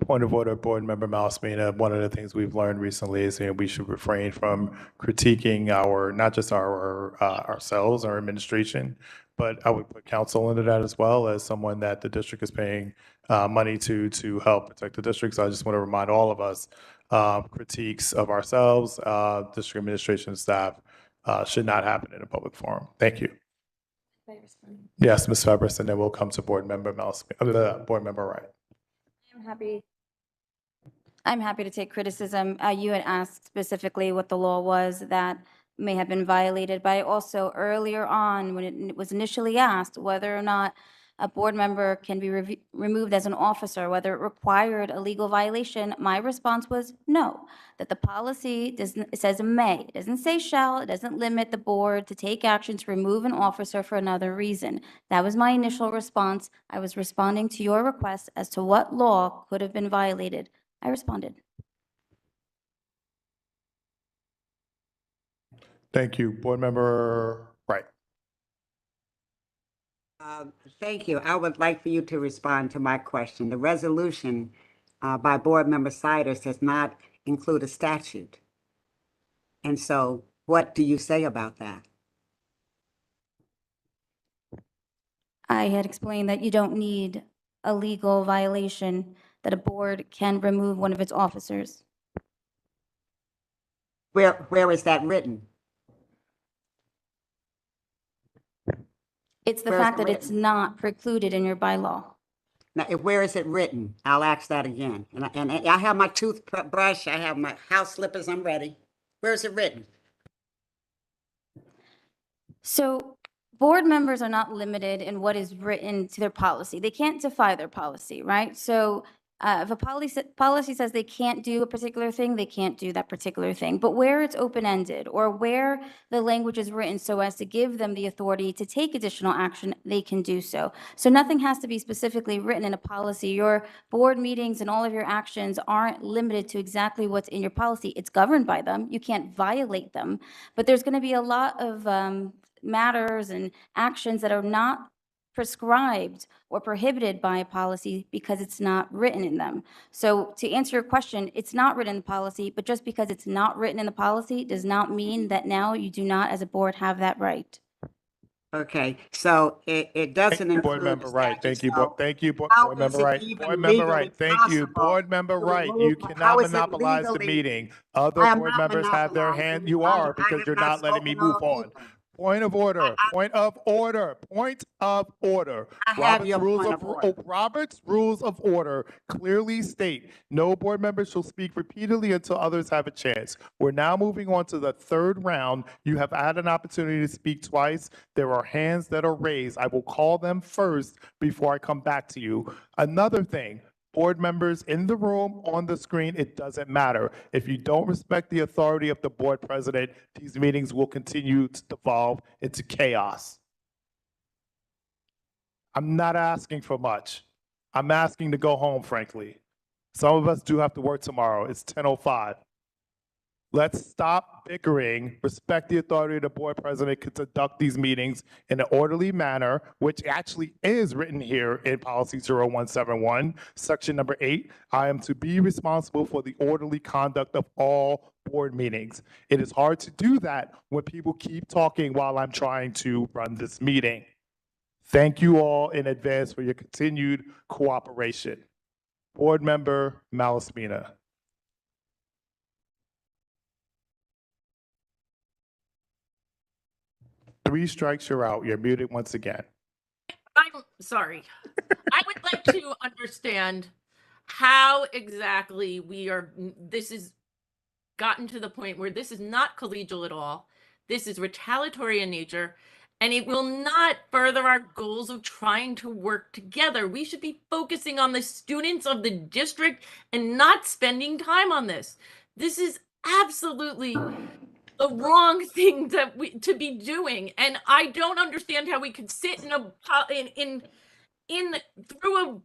Point of order, Board Member Malaspina. One of the things we've learned recently is that we should refrain from critiquing not just ourselves, our administration, but I would put council into that as well as someone that the district is paying money to help protect the district. So I just want to remind all of us, critiques of ourselves, district administration staff should not happen in a public forum. Thank you. Yes, Ms. Fabris, and then we'll come to Board Member Board Member Wright. I'm happy to take criticism. You had asked specifically what the law was that may have been violated, but I also earlier on, when it was initially asked whether or not a board member can be removed as an officer, whether it required a legal violation, my response was no, that the policy it says may. It doesn't say shall. It doesn't limit the board to take action to remove an officer for another reason. That was my initial response. I was responding to your request as to what law could have been violated. I responded. Thank you. Board Member Wright. Thank you. I would like for you to respond to my question. The resolution by Board Member Siders does not include a statute. And so what do you say about that? I had explained that you don't need a legal violation, that a board can remove one of its officers. Where is that written? It's the Where is fact it that it's written? not precluded in your bylaw. Now, where is it written? I'll ask that again. And I have my toothbrush, I have my house slippers, I'm ready. Where is it written? So board members are not limited in what is written to their policy. They can't defy their policy, right? So if a policy says they can't do a particular thing, they can't do that particular thing. But where it's open-ended or where the language is written so as to give them the authority to take additional action, they can do so. So nothing has to be specifically written in a policy. Your board meetings and all of your actions aren't limited to exactly what's in your policy. It's governed by them. You can't violate them. But there's going to be a lot of matters and actions that are not prescribed or prohibited by a policy because it's not written in them. So to answer your question, it's not written in the policy, but just because it's not written in the policy does not mean that now you do not, as a board, have that right. Okay, so it doesn't include Board Member the Wright. statute, Thank you. so Thank you. how Board Member is it Wright. even Board Member legally Wright. Thank you. possible Board Member to Wright. remove- You how cannot is it monopolize the legally- meeting. Other I am board not members have their monopolizing. hand. You I are have because you're not letting me spoken move all on. evening. Point of order. Point of order. Point of order. I have your point of order. Robert's Rules of Order clearly state no board member shall speak repeatedly until others have a chance. We're now moving on to the third round. You have had an opportunity to speak twice. There are hands that are raised. I will call them first before I come back to you. Another thing, board members in the room, on the screen, it doesn't matter. If you don't respect the authority of the board president, these meetings will continue to devolve into chaos. I'm not asking for much. I'm asking to go home, frankly. Some of us do have to work tomorrow. It's 10:05. Let's stop bickering, respect the authority of the board president to conduct these meetings in an orderly manner, which actually is written here in policy 0171, section number 8. I am to be responsible for the orderly conduct of all board meetings. It is hard to do that when people keep talking while I'm trying to run this meeting. Thank you all in advance for your continued cooperation. Board Member Malaspina. Three strikes, you're out. You're muted once again. I'm sorry. I would like to understand how exactly this has gotten to the point where this is not collegial at all. This is retaliatory in nature, and it will not further our goals of trying to work together. We should be focusing on the students of the district and not spending time on this. This is absolutely the wrong thing to be doing, and I don't understand how we could sit through a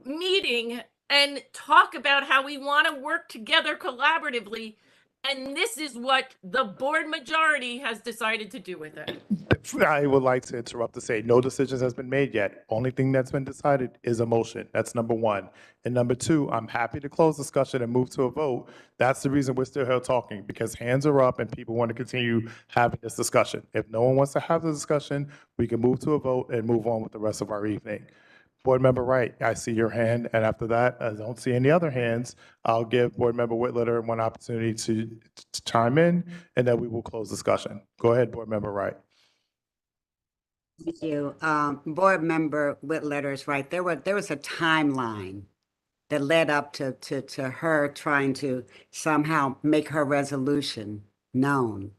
meeting and talk about how we want to work together collaboratively, and this is what the board majority has decided to do with it. I would like to interrupt to say no decisions has been made yet. Only thing that's been decided is a motion. That's number one. And number two, I'm happy to close discussion and move to a vote. That's the reason we're still here talking, because hands are up and people want to continue having this discussion. If no one wants to have the discussion, we can move to a vote and move on with the rest of our evening. Board Member Wright, I see your hand, and after that, I don't see any other hands. I'll give Board Member Whitletter one opportunity to chime in, and then we will close discussion. Go ahead, Board Member Wright. Thank you. Board Member Whitletter is right. There was a timeline that led up to her trying to somehow make her resolution known.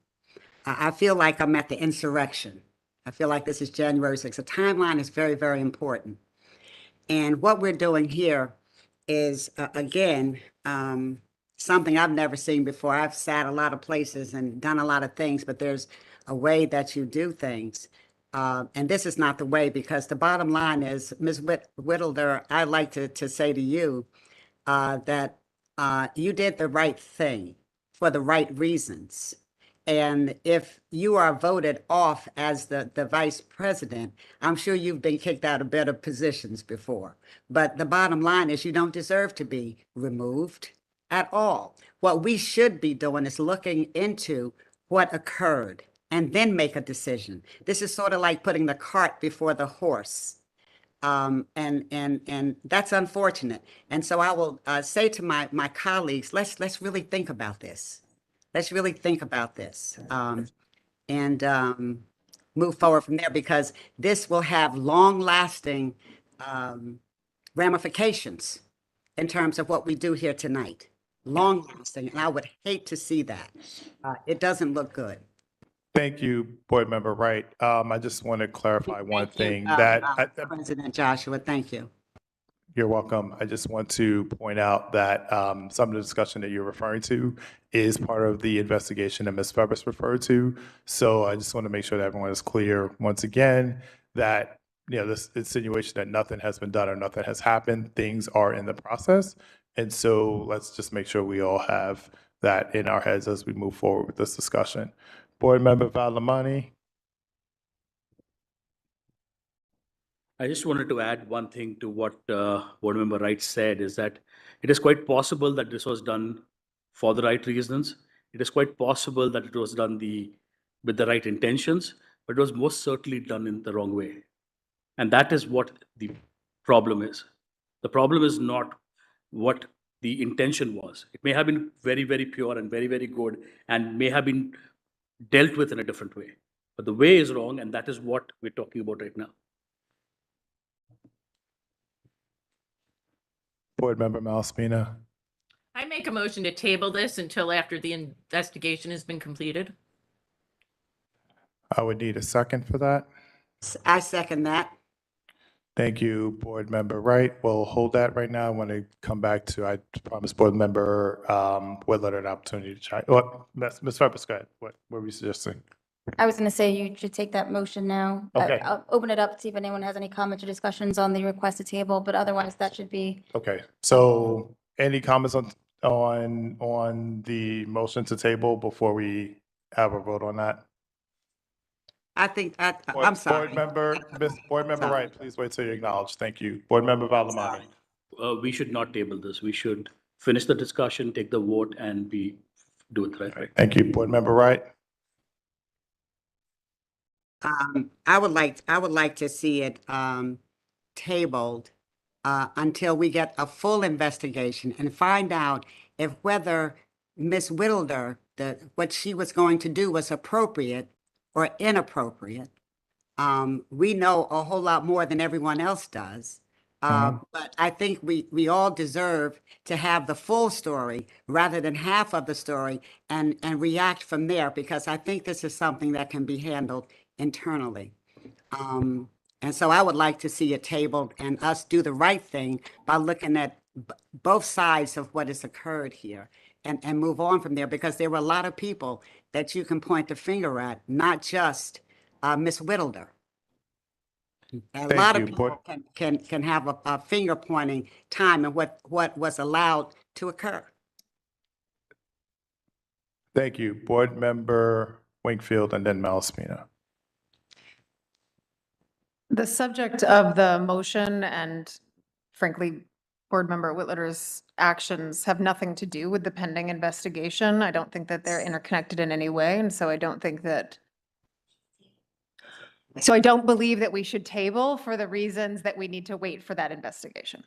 I feel like I'm at the insurrection. I feel like this is January 6th. The timeline is very, very important. And what we're doing here is, again, something I've never seen before. I've sat a lot of places and done a lot of things, but there's a way that you do things. And this is not the way, because the bottom line is, Ms. Whitletter, I'd like to say to you that you did the right thing for the right reasons. And if you are voted off as the vice president, I'm sure you've been kicked out of better positions before. But the bottom line is you don't deserve to be removed at all. What we should be doing is looking into what occurred and then make a decision. This is sort of like putting the cart before the horse. And that's unfortunate. And so I will say to my colleagues, let's really think about this. Let's really think about this and move forward from there, because this will have long-lasting ramifications in terms of what we do here tonight. Long-lasting, and I would hate to see that. It doesn't look good. Thank you, Board Member Wright. I just want to clarify one thing President Joshua, thank you. You're welcome. I just want to point out that some of the discussion that you're referring to is part of the investigation that Ms. Febbers referred to. So I just want to make sure that everyone is clear once again that, you know, this insinuation that nothing has been done or nothing has happened, things are in the process. And so let's just make sure we all have that in our heads as we move forward with this discussion. Board Member Valamani. I just wanted to add one thing to what Board Member Wright said, is that it is quite possible that this was done for the right reasons. It is quite possible that it was done with the right intentions, but it was most certainly done in the wrong way. And that is what the problem is. The problem is not what the intention was. It may have been very, very pure and very, very good and may have been dealt with in a different way. But the way is wrong, and that is what we're talking about right now. Board Member Malaspina. I make a motion to table this until after the investigation has been completed. I would need a second for that. I second that. Thank you, Board Member Wright. We'll hold that right now. I want to come back to, I promised Board Member Whitler an opportunity to chat. Ms. Febbers, go ahead. What were we suggesting? I was going to say you should take that motion now. Okay. I'll open it up, see if anyone has any comments or discussions on the requested table, but otherwise that should be. Okay, so any comments on the motion to table before we have a vote on that? I think, I'm sorry. Board Member Wright, please wait till you're acknowledged. Thank you. Board Member Valamani. We should not table this. We should finish the discussion, take the vote, and do it right. Thank you, Board Member Wright. I would like to see it tabled until we get a full investigation and find out if whether Ms. Whittler, what she was going to do was appropriate or inappropriate. We know a whole lot more than everyone else does. But I think we all deserve to have the full story rather than half of the story and react from there, because I think this is something that can be handled internally. And so I would like to see it tabled and us do the right thing by looking at both sides of what has occurred here and move on from there, because there were a lot of people that you can point the finger at, not just Ms. Whittler. A lot of people can have a finger pointing time and what was allowed to occur. Thank you. Board Member Wakefield and then Malaspina. The subject of the motion and frankly, Board Member Whittler's actions have nothing to do with the pending investigation. I don't think that they're interconnected in any way. And so I don't think that, so I don't believe that we should table for the reasons that we need to wait for that investigation.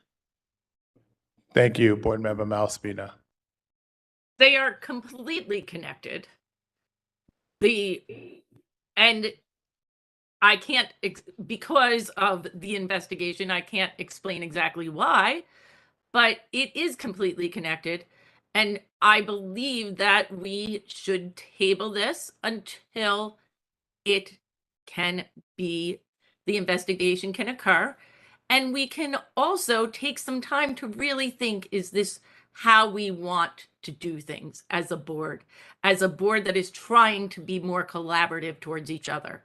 Thank you, Board Member Malaspina. They are completely connected. And I can't, because of the investigation, I can't explain exactly why, but it is completely connected. And I believe that we should table this until it can be, the investigation can occur. And we can also take some time to really think, is this how we want to do things as a board that is trying to be more collaborative towards each other?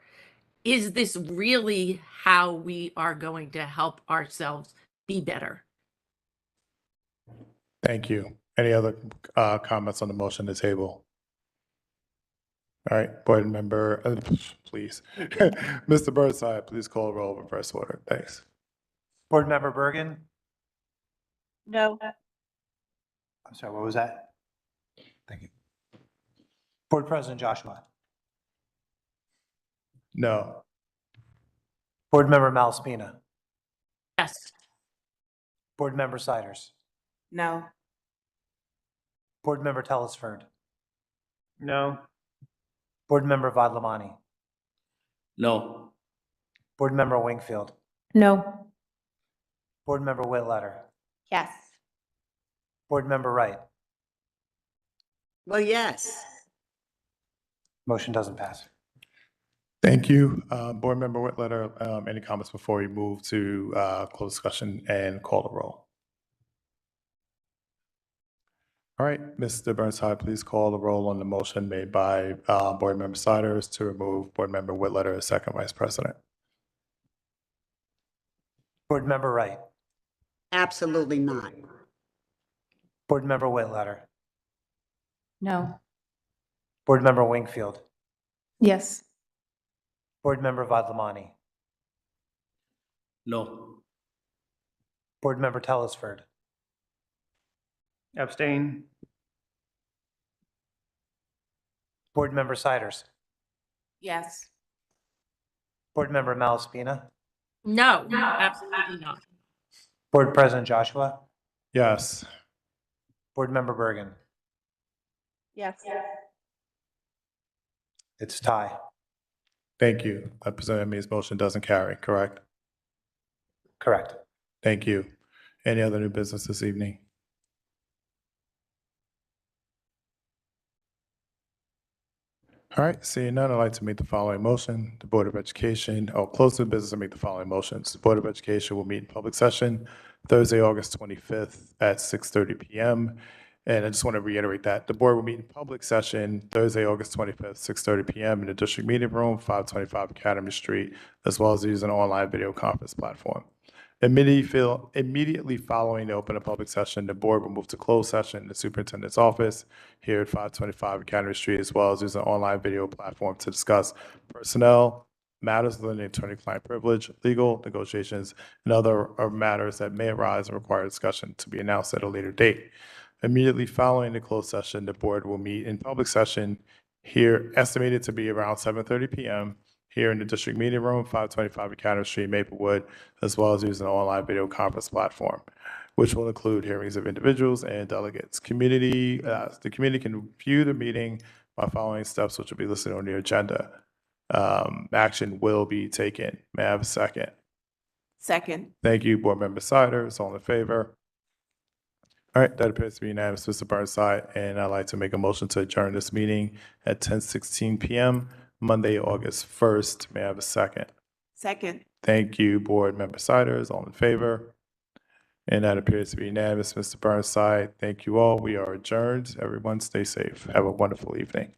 Is this really how we are going to help ourselves be better? Thank you. Any other comments on the motion to table? All right, board member, please. Mr. Burnside, please call roll in reverse order. Thanks. Board Member Bergen? No. I'm sorry, what was that? Thank you. Board President Joshua? No. Board Member Malaspina? Yes. Board Member Siders? No. Board Member Telesford? No. Board Member Vadlamani? No. Board Member Wingfield? No. Board Member Whitletter? Yes. Board Member Wright? Well, yes. Motion doesn't pass. Thank you. Board member Whitletter, any comments before we move to closed discussion and call the roll? All right, Mr. Burnside, please call the roll on the motion made by board member Siders to remove board member Whitletter as second vice president. Board Member Wright? Absolutely not. Board Member Whitletter? No. Board Member Wingfield? Yes. Board Member Vadlamani? No. Board Member Telesford? Abstain. Board Member Siders? Yes. Board Member Malaspina? No, absolutely not. Board President Joshua? Yes. Board Member Bergen? Yes. It's tie. Thank you. That means motion doesn't carry, correct? Correct. Thank you. Any other new business this evening? All right, seeing none, I'd like to make the following motion. The Board of Education, close the business and make the following motions. The Board of Education will meet in public session Thursday, August 25th at 6:30 p.m. And I just want to reiterate that the board will meet in public session Thursday, August 25th, 6:30 p.m. in the district meeting room, 525 Academy Street, as well as using an online video conference platform. Immediately following the open of public session, the board will move to closed session in the superintendent's office here at 525 Academy Street, as well as use an online video platform to discuss personnel, matters within the attorney-client privilege, legal negotiations, and other matters that may arise and require discussion to be announced at a later date. Immediately following the closed session, the board will meet in public session here, estimated to be around 7:30 p.m. here in the district meeting room, 525 Academy Street, Maplewood, as well as using an online video conference platform, which will include hearings of individuals and delegates. The community can view the meeting by following steps which will be listed on the agenda. Action will be taken. May I have a second? Second. Thank you, Board Member Siders. All in favor? All right, that appears to be unanimous, Mr. Burnside, and I'd like to make a motion to adjourn this meeting at 10:16 p.m. Monday, August 1st. May I have a second? Second. Thank you, Board Member Siders. All in favor? And that appears to be unanimous, Mr. Burnside. Thank you all. We are adjourned. Everyone stay safe. Have a wonderful evening.